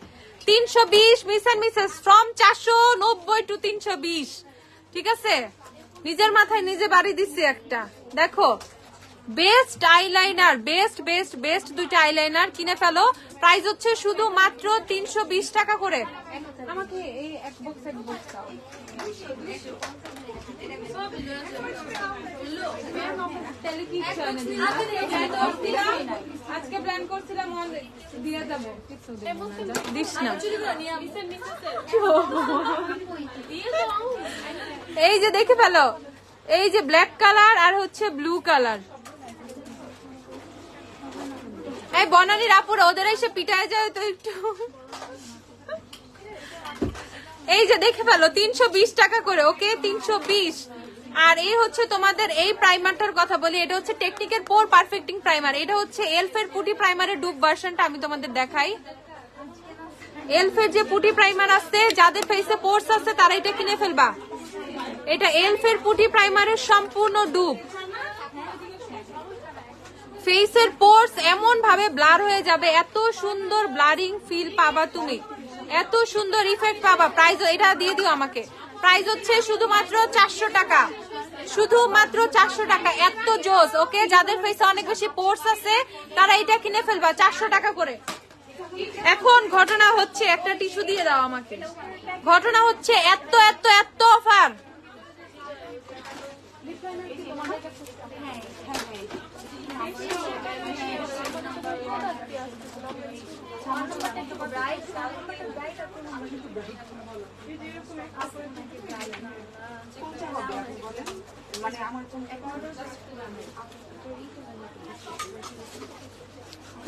320 Miss and Mrs from 490 to 320। ঠিক আছে, নিজের মাথায় নিজে বাড়ি দিচ্ছি একটা। দেখো বেস্ট আইলাইনার, বেস্ট দুইটা আইলাইনার কিনে ফেলো। প্রাইস হচ্ছে শুধু মাত্র 320 টাকা করে। আমাকে এই এক বক্স দাও। আজকে প্ল্যান করছিলাম দিয়ে যাবো, দিস না। এই যে দেখে ফেলো, এই যে ব্ল্যাক কালার আর হচ্ছে ব্লু কালার। এই বনানীর আপুরা ওদের এসে পিটায় যায় তো একটু। এই যে দেখে ফেলো 320 টাকা করে। ওকে 320। আর এই হচ্ছে তোমাদের এই প্রাইমারটার কথা বলি, এটা হচ্ছে টেকনিকের পোর পারফেক্টিং প্রাইমার। এটা হচ্ছে এলফের পুটি প্রাইমারের ডুব ভার্সনটা আমি তোমাদের দেখাই। এলফের যে পুটি প্রাইমার আছে, যাদের ফেসে পোর্স আছে তারা এটা কিনে ফেলবা। এটা এলফের পুটি প্রাইমারের সম্পূর্ণ ডুব। ফেসের পোর্স এমন ভাবে ব্লার হয়ে যাবে, এত সুন্দর ব্লারিং ফিল পাবা তুমি, এত সুন্দর ইফেক্ট পাবা। প্রাইস এটা দিয়ে দিও আমাকে। প্রাইস হচ্ছে শুধুমাত্র 400 টাকা, শুধুমাত্র 400 টাকা। এত জোস। ওকে যাদের ফেসে অনেক বেশি পোর্স আছে তারা এটা কিনে ফেলবা 400 টাকা করে। এখন ঘটনা হচ্ছে, একটা টিস্যু দিয়ে দাও আমাকে। ঘটনা হচ্ছে এত এত এত অফার।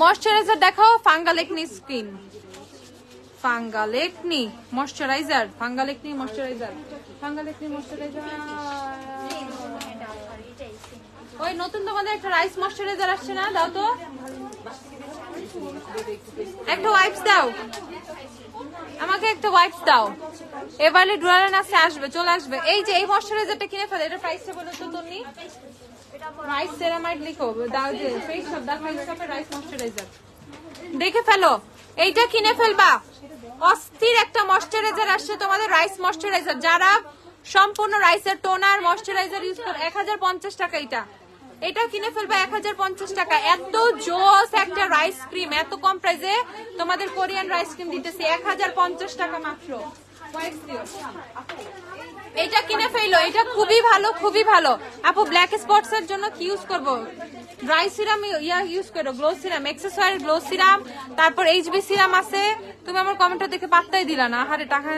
ময়শ্চারাইজার দেখাও। ফাঙ্গালেকনি স্কিন, ফাঙ্গালেকনি ময়শ্চারাইজার, ফাঙ্গালেকনি ময়শ্চারাইজার, ফাঙ্গালেকনি ময়শ্চারাইজার। ওই নতুন তোমাদের একটা রাইস ময়শ্চারাইজার আসছে না, দাও তো একটা ওয়াইপস দাও আমাকে, একটা ওয়াইপস দাও। এবারে ডুরালেন আসবে, চলে আসবে। এই যে এই ময়শ্চারাইজারটা কিনে ফেলে। এটা প্রাইসটা বলো তো তুমি। রাইস সেরামাইড লিখো, দাও যে ফেস শপ, দা ফেস শপের রাইস ময়শ্চারাইজার দেখে ফেলো। এইটা কিনে ফেলবা। অস্থির একটা ময়শ্চারাইজার আসছে তোমাদের, রাইস ময়শ্চারাইজার। যারা সম্পূর্ণ রাইসের টোনার ময়শ্চারাইজার ইউজ করে 1050 টাকা। এটা কিনে ফেলবা 1050 টাকা। এত জোস একটা রাইস ক্রিম, এত কম প্রাইসে তোমাদের কোরিয়ান রাইস ক্রিম দিতেছি 1050 টাকা মাত্র। এটা কিনে ফেলো, এটা খুবই ভালো, খুবই ভালো। আপু ব্ল্যাক স্পটস এর জন্য কি ইউজ করবো? ড্রাই সিরাম ইউজ করো, গ্লো সিরাম, এক্সেসওয়ার গ্লো সিরাম, তারপর এইচবি সিরাম আছে। তুমি আমার কমেন্টটা দেখে পাত্তাই দিলা না। আরে টাকা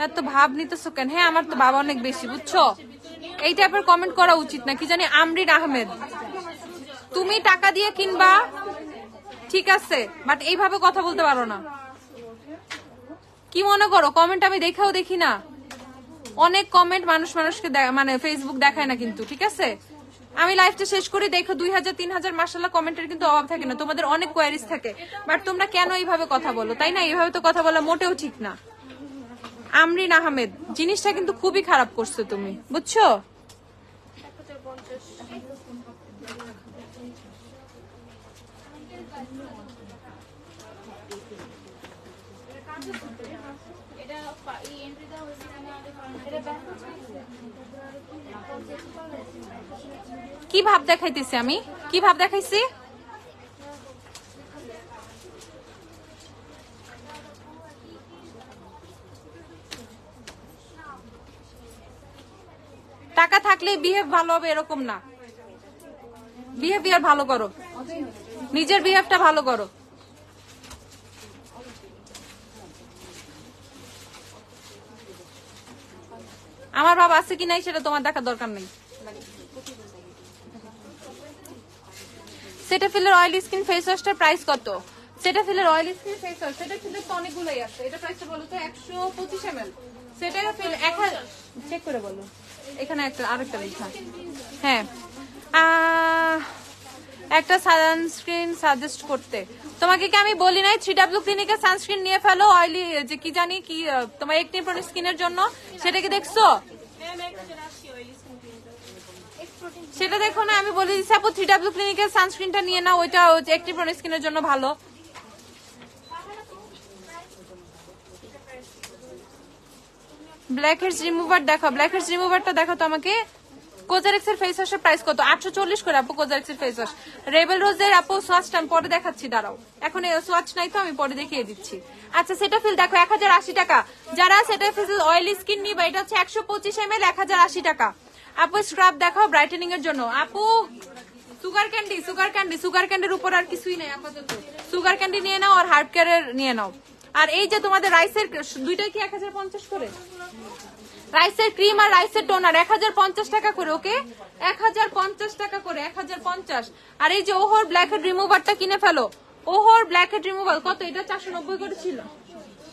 এত ভাব নিতেছো কেন? হ্যাঁ আমার তো বাবা অনেক বেশি, বুঝছো? এই টাইপের কমেন্ট করা উচিত না। কি জানি আমরিন আহমেদ, তুমি টাকা দিয়ে কিনবা ঠিক আছে, বাট এইভাবে কথা বলতে পারো না। কি মনে করো কমেন্ট আমি দেখাও দেখি না? অনেক কমেন্ট মানুষকে মানে ফেসবুক দেখায় না কিন্তু, ঠিক আছে? আমি লাইভটা শেষ করে দেখো 2000-3000 মাশাআল্লাহ কমেন্টের কিন্তু অভাব থাকে না। তোমাদের অনেক কোয়ারিজ থাকে, বাট তোমরা কেন এইভাবে কথা বলো, তাই না? এইভাবে তো কথা বলা মোটেও ঠিক না। আমরিন আহমেদ, জিনিসটা কিন্তু খুবই খারাপ করছো তুমি, বুঝছো? কি ভাব দেখাইতেছি আমি? কি ভাব দেখাইছি? টাকা থাকলে বিহেভ ভালো হবে এরকম না। বিহেভিয়ার ভালো করো, নিজের বিহেভটা ভালো করো। আমার ভাব আছে কি নাই সেটা তোমার দেখার দরকার নেই। সেটাফিলের অয়েলি স্কিন ফেস ওয়াশটার প্রাইস কত? সেটাফিলের অয়েলি স্কিন ফেস ওয়াশ, সেটাফিলের তো অনেকগুলোই আছে। এটা প্রাইসটা বলো তো? 125 ml। সেটাফিল 1000 চেক করে বলো। এখানে একটা আরেকটা লেখা। হ্যাঁ, একটা সানস্ক্রিন সাজেস্ট করতে তোমাকে কি আমি বলি নাই 3W ক্লিনিকের সানস্ক্রিন নিয়ে ফেলো, অয়েলি যে কি জানি কি তোমার একনি প্রোন স্কিনের জন্য, সেটা কি দেখছো? সেটা দেখো না, আমি বলে দিচ্ছি আপু 3W ক্লিনিকের সানস্ক্রিনটা নিয়ে নাও, ওইটা একনি প্রোন স্কিনের জন্য ভালো। ব্ল্যাক হেডস রিমুভার দেখো, ব্ল্যাক হেডস রিমুভারটা দেখো তো আমাকে। কোজারেক্সের ফেস ওয়াশের প্রাইস কত? 840 করে আপু কোজারেক্সের ফেস ওয়াশ। রেবেল রোজের আপু সোয়াচটা আমি পরে দেখাচ্ছি, দাঁড়াও, এখন সোয়াচ নাই তো আমি পরে দেখিয়ে দিচ্ছি। আচ্ছা, সেটাফিল দেখো 1080 টাকা। যারা সেটাফিল অয়েলি স্কিন নিবা, এটা হচ্ছে 125 ml 1080 টাকা। আপু স্ক্রাব দেখো ব্রাইটেনিং এর জন্য। আপু সুগার ক্যান্ডি, সুগার ক্যান্ডি, সুগার ক্যান্ডির উপর আর কিছুই নেই আপাতত। সুগার ক্যান্ডি নিয়ে নাও আর হার্ড কেয়ারের নিয়ে নাও। আর এই যে তোমাদের রাইসের দুইটাই কি 1050 করে? রাইসের ক্রিম আর রাইসের টোনার 1050 টাকা করে। ওকে, 1050 টাকা করে, 1050। আর এই যে ওহর ব্ল্যাক হেড রিমুভারটা কিনে ফেলো। ওহর ব্ল্যাক হেড রিমুভার কত? এটা 490 করে ছিল,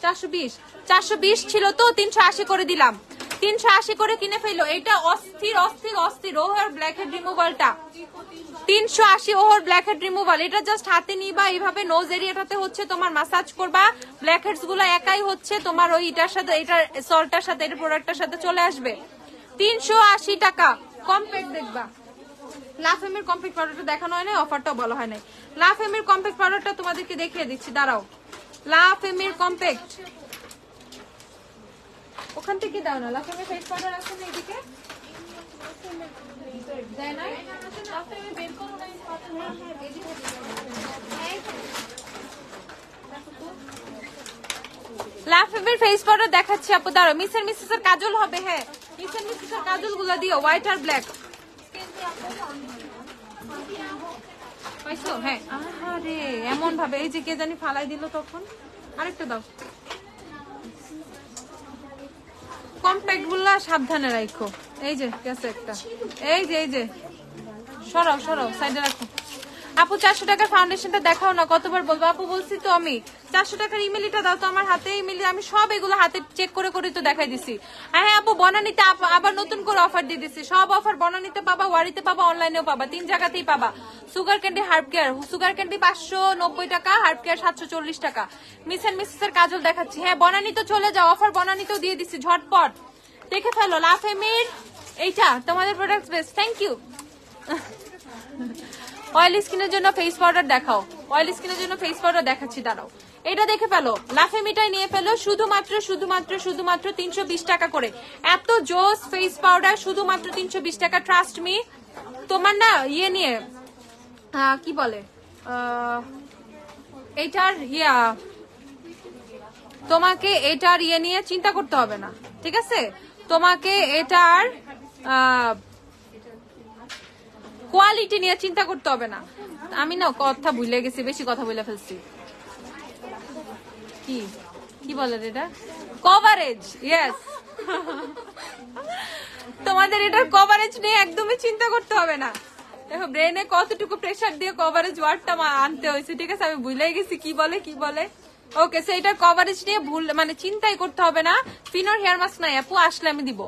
420 ছিল তো 380 করে দিলাম। 380 করে কিনে ফেলো। এটা অস্থির অস্থির অস্থির ওহর ব্ল্যাক হেড রিমুভালটা 380 ওহর ব্ল্যাক হেড রিমুভাল। এটা জাস্ট হাতে নিবা এইভাবে, নোজ এরিয়াটাতে হচ্ছে তোমার মাসাজ করবা, ব্ল্যাক হেডস গুলো একাই হচ্ছে তোমার ওই এটার সাথে, এটার সল্টটার সাথে, এটা প্রোডাক্টটার সাথে চলে আসবে। 380 টাকা। কম্প্যাক্ট দেখবা, লাফেমের কম্প্যাক্ট পাউডারটা দেখানো হয় না, অফারটাও বলা হয় নাই। লাফেমের কম্প্যাক্ট পাউডারটা তোমাদেরকে দেখিয়ে দিচ্ছি, দাঁড়াও। লাফেমের কম্প্যাক্ট ওখান থেকে দাও না, লাফেমের ফেস পাউডার আছে না এদিকে? লাফেমের ফেস পাউডার দেখাচ্ছি আপু, দাঁড়াও। মিসের মিসেসের কাজল হবে, হ্যাঁ মিসের মিসেসের কাজল গুলো দিও, হোয়াইট আর ব্ল্যাক। পাইছো? হ্যাঁ। আরে এমন ভাবে এই যে কে জানি ফালাই দিল তখন। আরেকটা দাও। কম্প্যাক্ট গুলা সাবধানে রাখো। এই যে গেছে একটা, এই যে সরাও সরাও, সাইডে রাখো। আপু 400 টাকার ফাউন্ডেশনটা দেখাও না, কতবার বলবো আপু? বলছি তো আমি 400 টাকার ইমেলিটা দাও তো আমার হাতে। ইমেলি আমি সব এগুলো হাতে চেক করে করে তো দেখাই দিছি। হ্যাঁ আপু, বনানীতে আবার নতুন করে অফার দিয়ে দিছি। সব অফার বনানীতে পাবা, ওয়ারিতে পাবা, অনলাইনেও পাবা, 3 জায়গাতেই পাবা। Sugar candy herb care, sugar candy 590 টাকা, হার্ব কেয়ার 740 টাকা। মিস এন্ড মিসেসের কাজল দেখাচ্ছি। হ্যাঁ বনানী তো চলে যাও, অফার বনানীতেও দিয়ে দিছি, ঝটপট দেখে ফেলো। লাফেমির এইটা তোমাদের product best, thank you. Oily স্কিনের জন্য ফেস পাউডার দেখাও, অয়েলি স্কিনের জন্য ফেস পাউডার দেখাচ্ছি, দাঁড়াও। এটা দেখে ফেলো, লাফেমিটাই নিয়ে ফেলো, শুধুমাত্র 320 টাকা করে। এত জোস ফেস পাউডার শুধুমাত্র 320 টাকা। ট্রাস্ট মি, তোমার না ইয়ে নিয়ে কি বলে এটার তোমাকে এটার ইয়ে নিয়ে চিন্তা করতে হবে না, ঠিক আছে? তোমাকে এটার কোয়ালিটি নিয়ে চিন্তা করতে হবে না। আমি না কথা ভুলে গেছি, বেশি কথা বলে ফেলছি। কি কি বলে এটা? Coverage, yes. তোমাদের এটার কভারেজ নিয়ে একদমই চিন্তা করতে হবে না। দেখো ব্রেনে কতটুকু প্রেসার দিয়ে কভারেজ ওয়ার্ডটা আনতে হয়েছে, ঠিক আছে? আমি ভুলে গেছি কি বলে। ওকে, সেইটার কভারেজ নিয়ে ভুল মানে চিন্তাই করতে হবে না। ফিনোর হেয়ার মাস্ক নাই আপু, আসলে আমি দিব,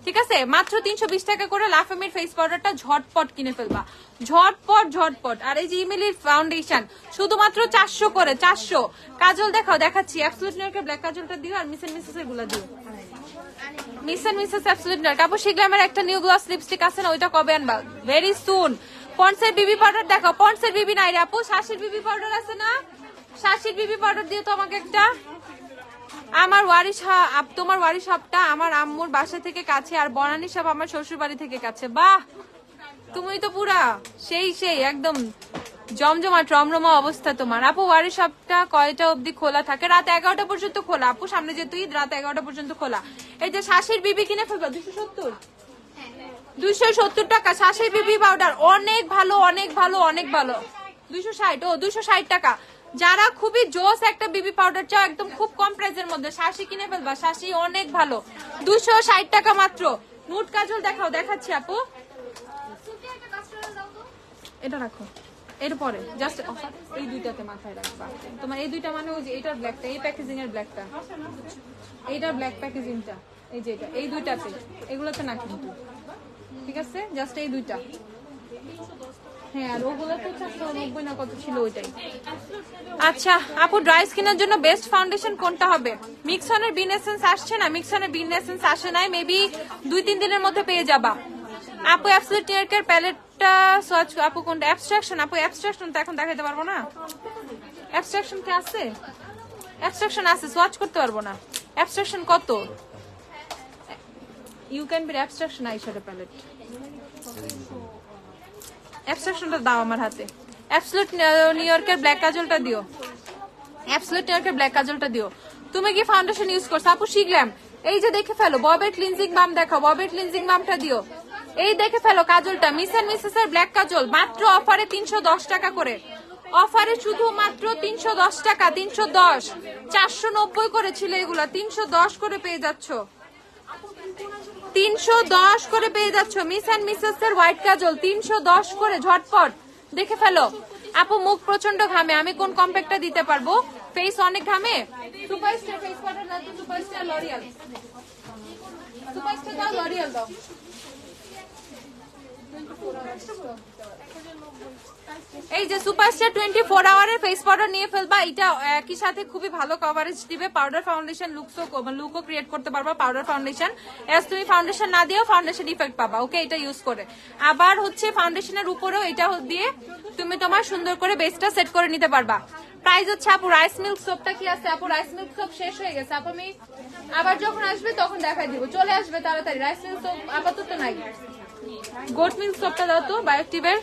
ঠিক আছে? মাত্র 320 টাকা করে লাফেমির ফেস পাউডারটা ঝটপট কিনে ফেলবা, ঝটপট। আর এই যে ইমেলির ফাউন্ডেশন শুধুমাত্র 400 করে, 400। কাজল দেখাচ্ছি, অ্যাবসলিউট নিউইয়র্কের ব্ল্যাক কাজলটা দিও, আর মিস এন্ড মিসেস এর গুলা দিও। Miss and Mrs absolute New York. আপু শিগ্রামের একটা নিউ গ্লস লিপস্টিক আছে না, ওইটা কবে আনবা? Very soon. পন্ডসের বিবি পাউডার দেখো, পন্ডসের বিবি নাই রে আপু, শাশির বিবি পাউডার আছে না? শাশির বিবি পাউডার দিও তো আমাকে একটা। আমার তোমার ওয়ারি শপটা আমার আম্মুর বাসা থেকে কাছে, আর বনানী শপ আমার শ্বশুর বাড়ি থেকে কাছে। বাহ, তুমি তো পুরা সেই একদম জমজমা রমরমা অবস্থা তোমার। আপু ওয়ারি শপটা কয়টা অবধি খোলা থাকে? রাত 11টা পর্যন্ত খোলা আপু, সামনে যেহেতু ঈদ, রাত 11টা পর্যন্ত খোলা। এই যে শাশির বিবি কিনে ফেলবা 270। 270 টাকা শাশি বিবি পাউডার, অনেক ভালো অনেক ভালো অনেক ভালো। 260, ও 260 টাকা। যারা খুবই জোস একটা বিবি পাউডার চাও একদম খুব কম প্রাইসের মধ্যে, শাশি কিনে ফেলবা, শাশি অনেক ভালো। 260 টাকা মাত্র। নুট কাজল দেখাও, দেখাচ্ছি আপু। এটা রাখো, এর পরে জাস্ট এই দুইটাতে মাথায় রাখবা। তোমার এই দুইটা মানে ওই যে এটার ব্ল্যাকটা, এই প্যাকেজিং এর ব্ল্যাকটা, এইটার ব্ল্যাক প্যাকেজিংটা, এই যে এটা, এই দুইটাতে, এগুলোতে না কিন্তু, ঠিক আছে? জাস্ট এই দুইটা। হ্যাঁ, আর ওগুলো তো 490 না কত ছিল ওইটাই। আচ্ছা আপু, ড্রাই স্কিনের জন্য বেস্ট ফাউন্ডেশন কোনটা হবে? মিক্সনের বিন এসেন্স আসছে না, মিক্সনের বিন এসেন্স আসে নাই, মেবি 2-3 দিনের মধ্যে পেয়ে যাবা। আপু অ্যাবসলিউট হেয়ার কেয়ার প্যালেটটা সার্চ আপু কোনটা? অ্যাবস্ট্রাকশন আপু, অ্যাবস্ট্রাকশন তো এখন দেখাতে পারবো না। অ্যাবস্ট্রাকশন কি আছে? অ্যাবস্ট্রাকশন আছে, সোয়াচ করতে পারবো না। অ্যাবস্ট্রাকশন কত? You can be abstraction eyeshadow palette. অ্যাবস্ট্রাকশনটা দাও আমার হাতে। অ্যাবসলিউট নিউ ইয়র্কের ব্ল্যাক কাজলটা দিও, অ্যাবসলিউট নিউ ইয়র্কের ব্ল্যাক কাজলটা দিও। তুমি কি ফাউন্ডেশন ইউজ করছো? আপু শিখলাম। এই যে দেখে ফেলো, ববের ক্লিনজিং বাম দেখাও, ববের ক্লিনজিং বামটা দিও। এই দেখে ফেলো কাজলটা, মিস এন্ড মিসেস এর ব্ল্যাক কাজল, মাত্র অফারে 310 টাকা করে। অফারে শুধু মাত্র 310 টাকা, 310। 490 করে ছিল এগুলা, 310 করে পেয়ে যাচ্ছ, 310 করে পেয়ে যাচ্ছ। মিস এন্ড মিসেস এর হোয়াইট কাজল 310 করে, ঝটপট দেখে ফেলো। আপু মুখ প্রচন্ড ঘামে, আমি কোন কম্প্যাক্টটা দিতে পারবো? ফেস অনেক ঘামে, সুপারস্টার ফেস পাউডার না তো সুপারস্টার লরিয়াল, সুপারস্টার দাও, লরিয়াল দাও। এই যে সুপারস্টার 24 আওয়ারের ফেস পাউডার নিয়ে ফেলবা, এটা একই সাথে খুবই ভালো কভারেজ দিবে। পাউডার ফাউন্ডেশন লুকও ক্রিয়েট করতে পারবা পাউডার ফাউন্ডেশন। এস তুমি ফাউন্ডেশন না দিয়েও ফাউন্ডেশন ইফেক্ট পাবা, ওকে? এটা ইউজ করে আবার হচ্ছে ফাউন্ডেশনের উপরেও এটা দিয়ে তুমি তোমার সুন্দর করে বেসটা সেট করে নিতে পারবা। প্রাইস হচ্ছে আপু, রাইস মিল্ক সোপটা কি আছে? আপু রাইস মিল্ক সোপ শেষ হয়ে গেছে, আপু আমি আবার যখন আসবে তখন দেখাই দিব, চলে আসবে তাড়াতাড়ি। রাইস মিল্ক সোপ আপাতত নাই। গোট মিল্ক সোপটা দাও তো বায়োটিভের।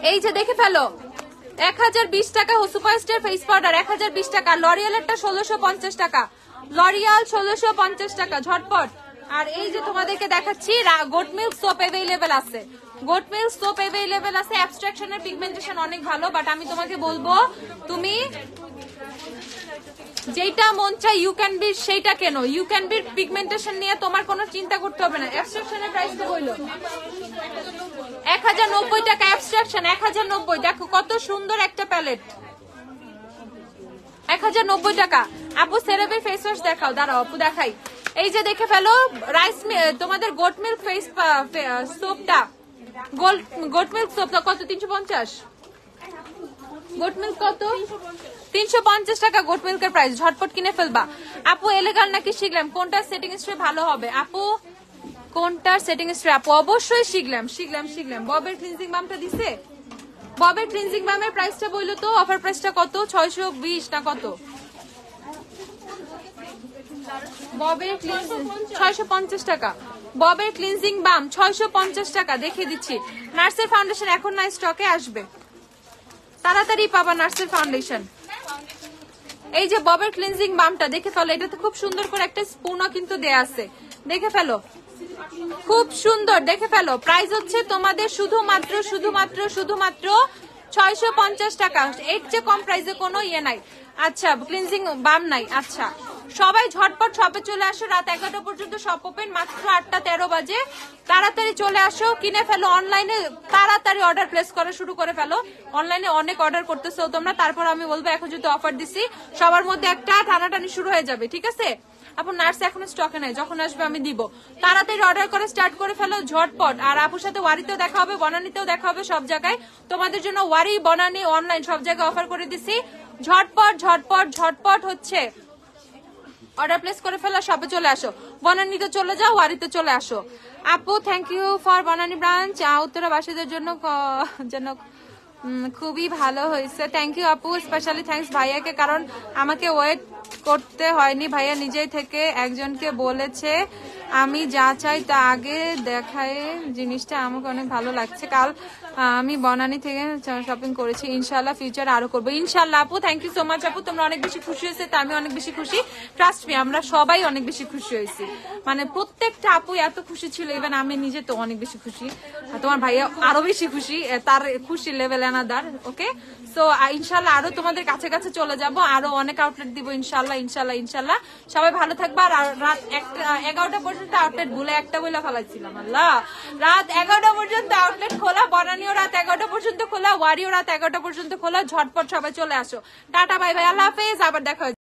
এই যে দেখে ফেলো, 1020 টাকা সুপারস্টার ফেস পাউডার, 1020 টাকা। লরিয়ালেরটা 1650 টাকা, লরিয়াল 1650 টাকা, ঝটপট। আর এই যে তোমাদেরকে দেখাচ্ছি গোট মিল্ক সোপ অ্যাভেলেবেল আছে, গোট মিল্ক সোপ অ্যাভেলেবেল আছে। অ্যাবস্ট্রাকশনের পিগমেন্টেশন অনেক ভালো, বাট আমি তোমাকে বলবো তুমি যেটা মন চাই ইউ ক্যান বি সেইটা কেন। ইউ ক্যান বি পিগমেন্টেশন নিয়ে তোমার কোনো চিন্তা করতে হবে না। অ্যাবস্ট্রাকশনের প্রাইসটা হইলো 1090 টাকা। অ্যাবস্ট্রাকশন 1090, দেখো কত সুন্দর একটা প্যালেট, 1090 টাকা। আপু সেরাভের ফেস ওয়াশ দেখাও, দাঁড়াও আপু দেখাই। এই যে দেখে ফেলো রাইস তোমাদের গোট মিল্ক ফেস সোপটা, গোট মিল্ক সোপটা কত? 350। গোট মিল্ক কত? 350 টাকা গোট মিল্কের প্রাইস, ঝটপট কিনে ফেলবা। আপু এলেগাল নাকি শিখলাম, কোনটা সেটিং স্প্রে ভালো হবে? আপু কোনটার সেটিং স্প্রে? আপু অবশ্যই শিখলাম। ববের ক্লিনজিং বামটা দিছে, ববের ক্লিনজিং বামের প্রাইসটা বললো তো, অফার প্রাইসটা কত? 620 না কত? ববের 650 টাকা, ববের ক্লিনজিং বাম 650 টাকা, দেখে দিচ্ছি। নার্সের ফাউন্ডেশন এখন না স্টকে, আসবে তাড়াতাড়ি পাবা নার্সের ফাউন্ডেশন। এই যে ববের ক্লিনজিং বামটা দেখে ফেলো, এটাতে খুব সুন্দর করে একটা স্পুনও কিন্তু দেয়া আছে, দেখে ফেলো, খুব সুন্দর, দেখে ফেলো। প্রাইস হচ্ছে তোমাদের শুধুমাত্র 650 টাকা, এর চেয়ে কম প্রাইসে কোনো ইয়ে নাই। আচ্ছা ক্লিনজিং বাম নাই। আচ্ছা সবাই ঝটপট শপে চলে আসো, রাত 11টা পর্যন্ত শপ ওপেন, মাত্র 8:13 বাজে। তাড়াতাড়ি চলে আসো, কিনে ফেলো। অনলাইনে তাড়াতাড়ি অর্ডার প্লেস করা শুরু করে ফেলো, অনলাইনে অনেক অর্ডার করতেছো তোমরা। তারপর আমি বলবো এখন যদি অফার দিছি সবার মধ্যে একটা টানাটানি শুরু হয়ে যাবে, ঠিক আছে? আপু নার্স এখন স্টকে নাই, যখন আসবে আমি দিব। তাড়াতাড়ি অর্ডার করে স্টার্ট করে ফেলো ঝটপট। আর আপুর সাথে ওয়ারিতেও দেখা হবে, বনানীতেও দেখা হবে, সব জায়গায় তোমাদের জন্য ওয়ারি বনানী অনলাইন সব জায়গায় অফার করে দিছি। ঝটপট হচ্ছে অর্ডার প্লেস করে ফেলো, শপে চলে আসো। বনানীতে চলে যাও, ওয়ারিতে চলে আসো। আপু thank you for Banani branch, উত্তরাবাসীদের জন্য খুবই ভালো হয়েছে। থ্যাংক ইউ আপু, স্পেশালি থ্যাংকস ভাইয়াকে, কারণ আমাকে ওয়েট করতে হয়নি, ভাইয়া নিজেই থেকে একজনকে বলেছে আমি যা চাই তা আগে দেখায়, জিনিসটা আমাকে অনেক ভালো লাগছে। কাল আমি বনানী থেকে শপিং করেছি, ইনশাল্লাহ ফিউচার আরো করবো। ইনশাল্লাহ আপু, থ্যাংক ইউ সো মাচ আপু, তোমরা অনেক বেশি খুশি হয়েছে, তা আমি অনেক বেশি খুশি। ট্রাস্ট মি, আমরা সবাই অনেক বেশি খুশি হয়েছি, মানে প্রত্যেকটা আপু এত খুশি ছিল, ইভেন আমি নিজে তো অনেক বেশি খুশি, তোমার ভাইয়া আরো বেশি খুশি, তার খুশি লেভেল এনাদার। ওকে, সো ইনশাল্লাহ আরো তোমাদের কাছে কাছে চলে যাব, আরো অনেক আউটলেট দিব ইনশাল্লাহ ইনশাল্লাহ ইনশাল্লাহ। সবাই ভালো থাকবা। আর রাত 11টা পর্যন্ত আউটলেট ভুলে একটা বলে ফেলাইছিলাম, আল্লাহ, রাত 11টা পর্যন্ত আউটলেট খোলা, বনানীও রাত 11টা পর্যন্ত খোলা, ওয়ারিও রাত 11টা পর্যন্ত খোলা। ঝটপট সবাই চলে আসো। টাটা, বাই বাই, আল্লাহ হাফেজ, আবার দেখা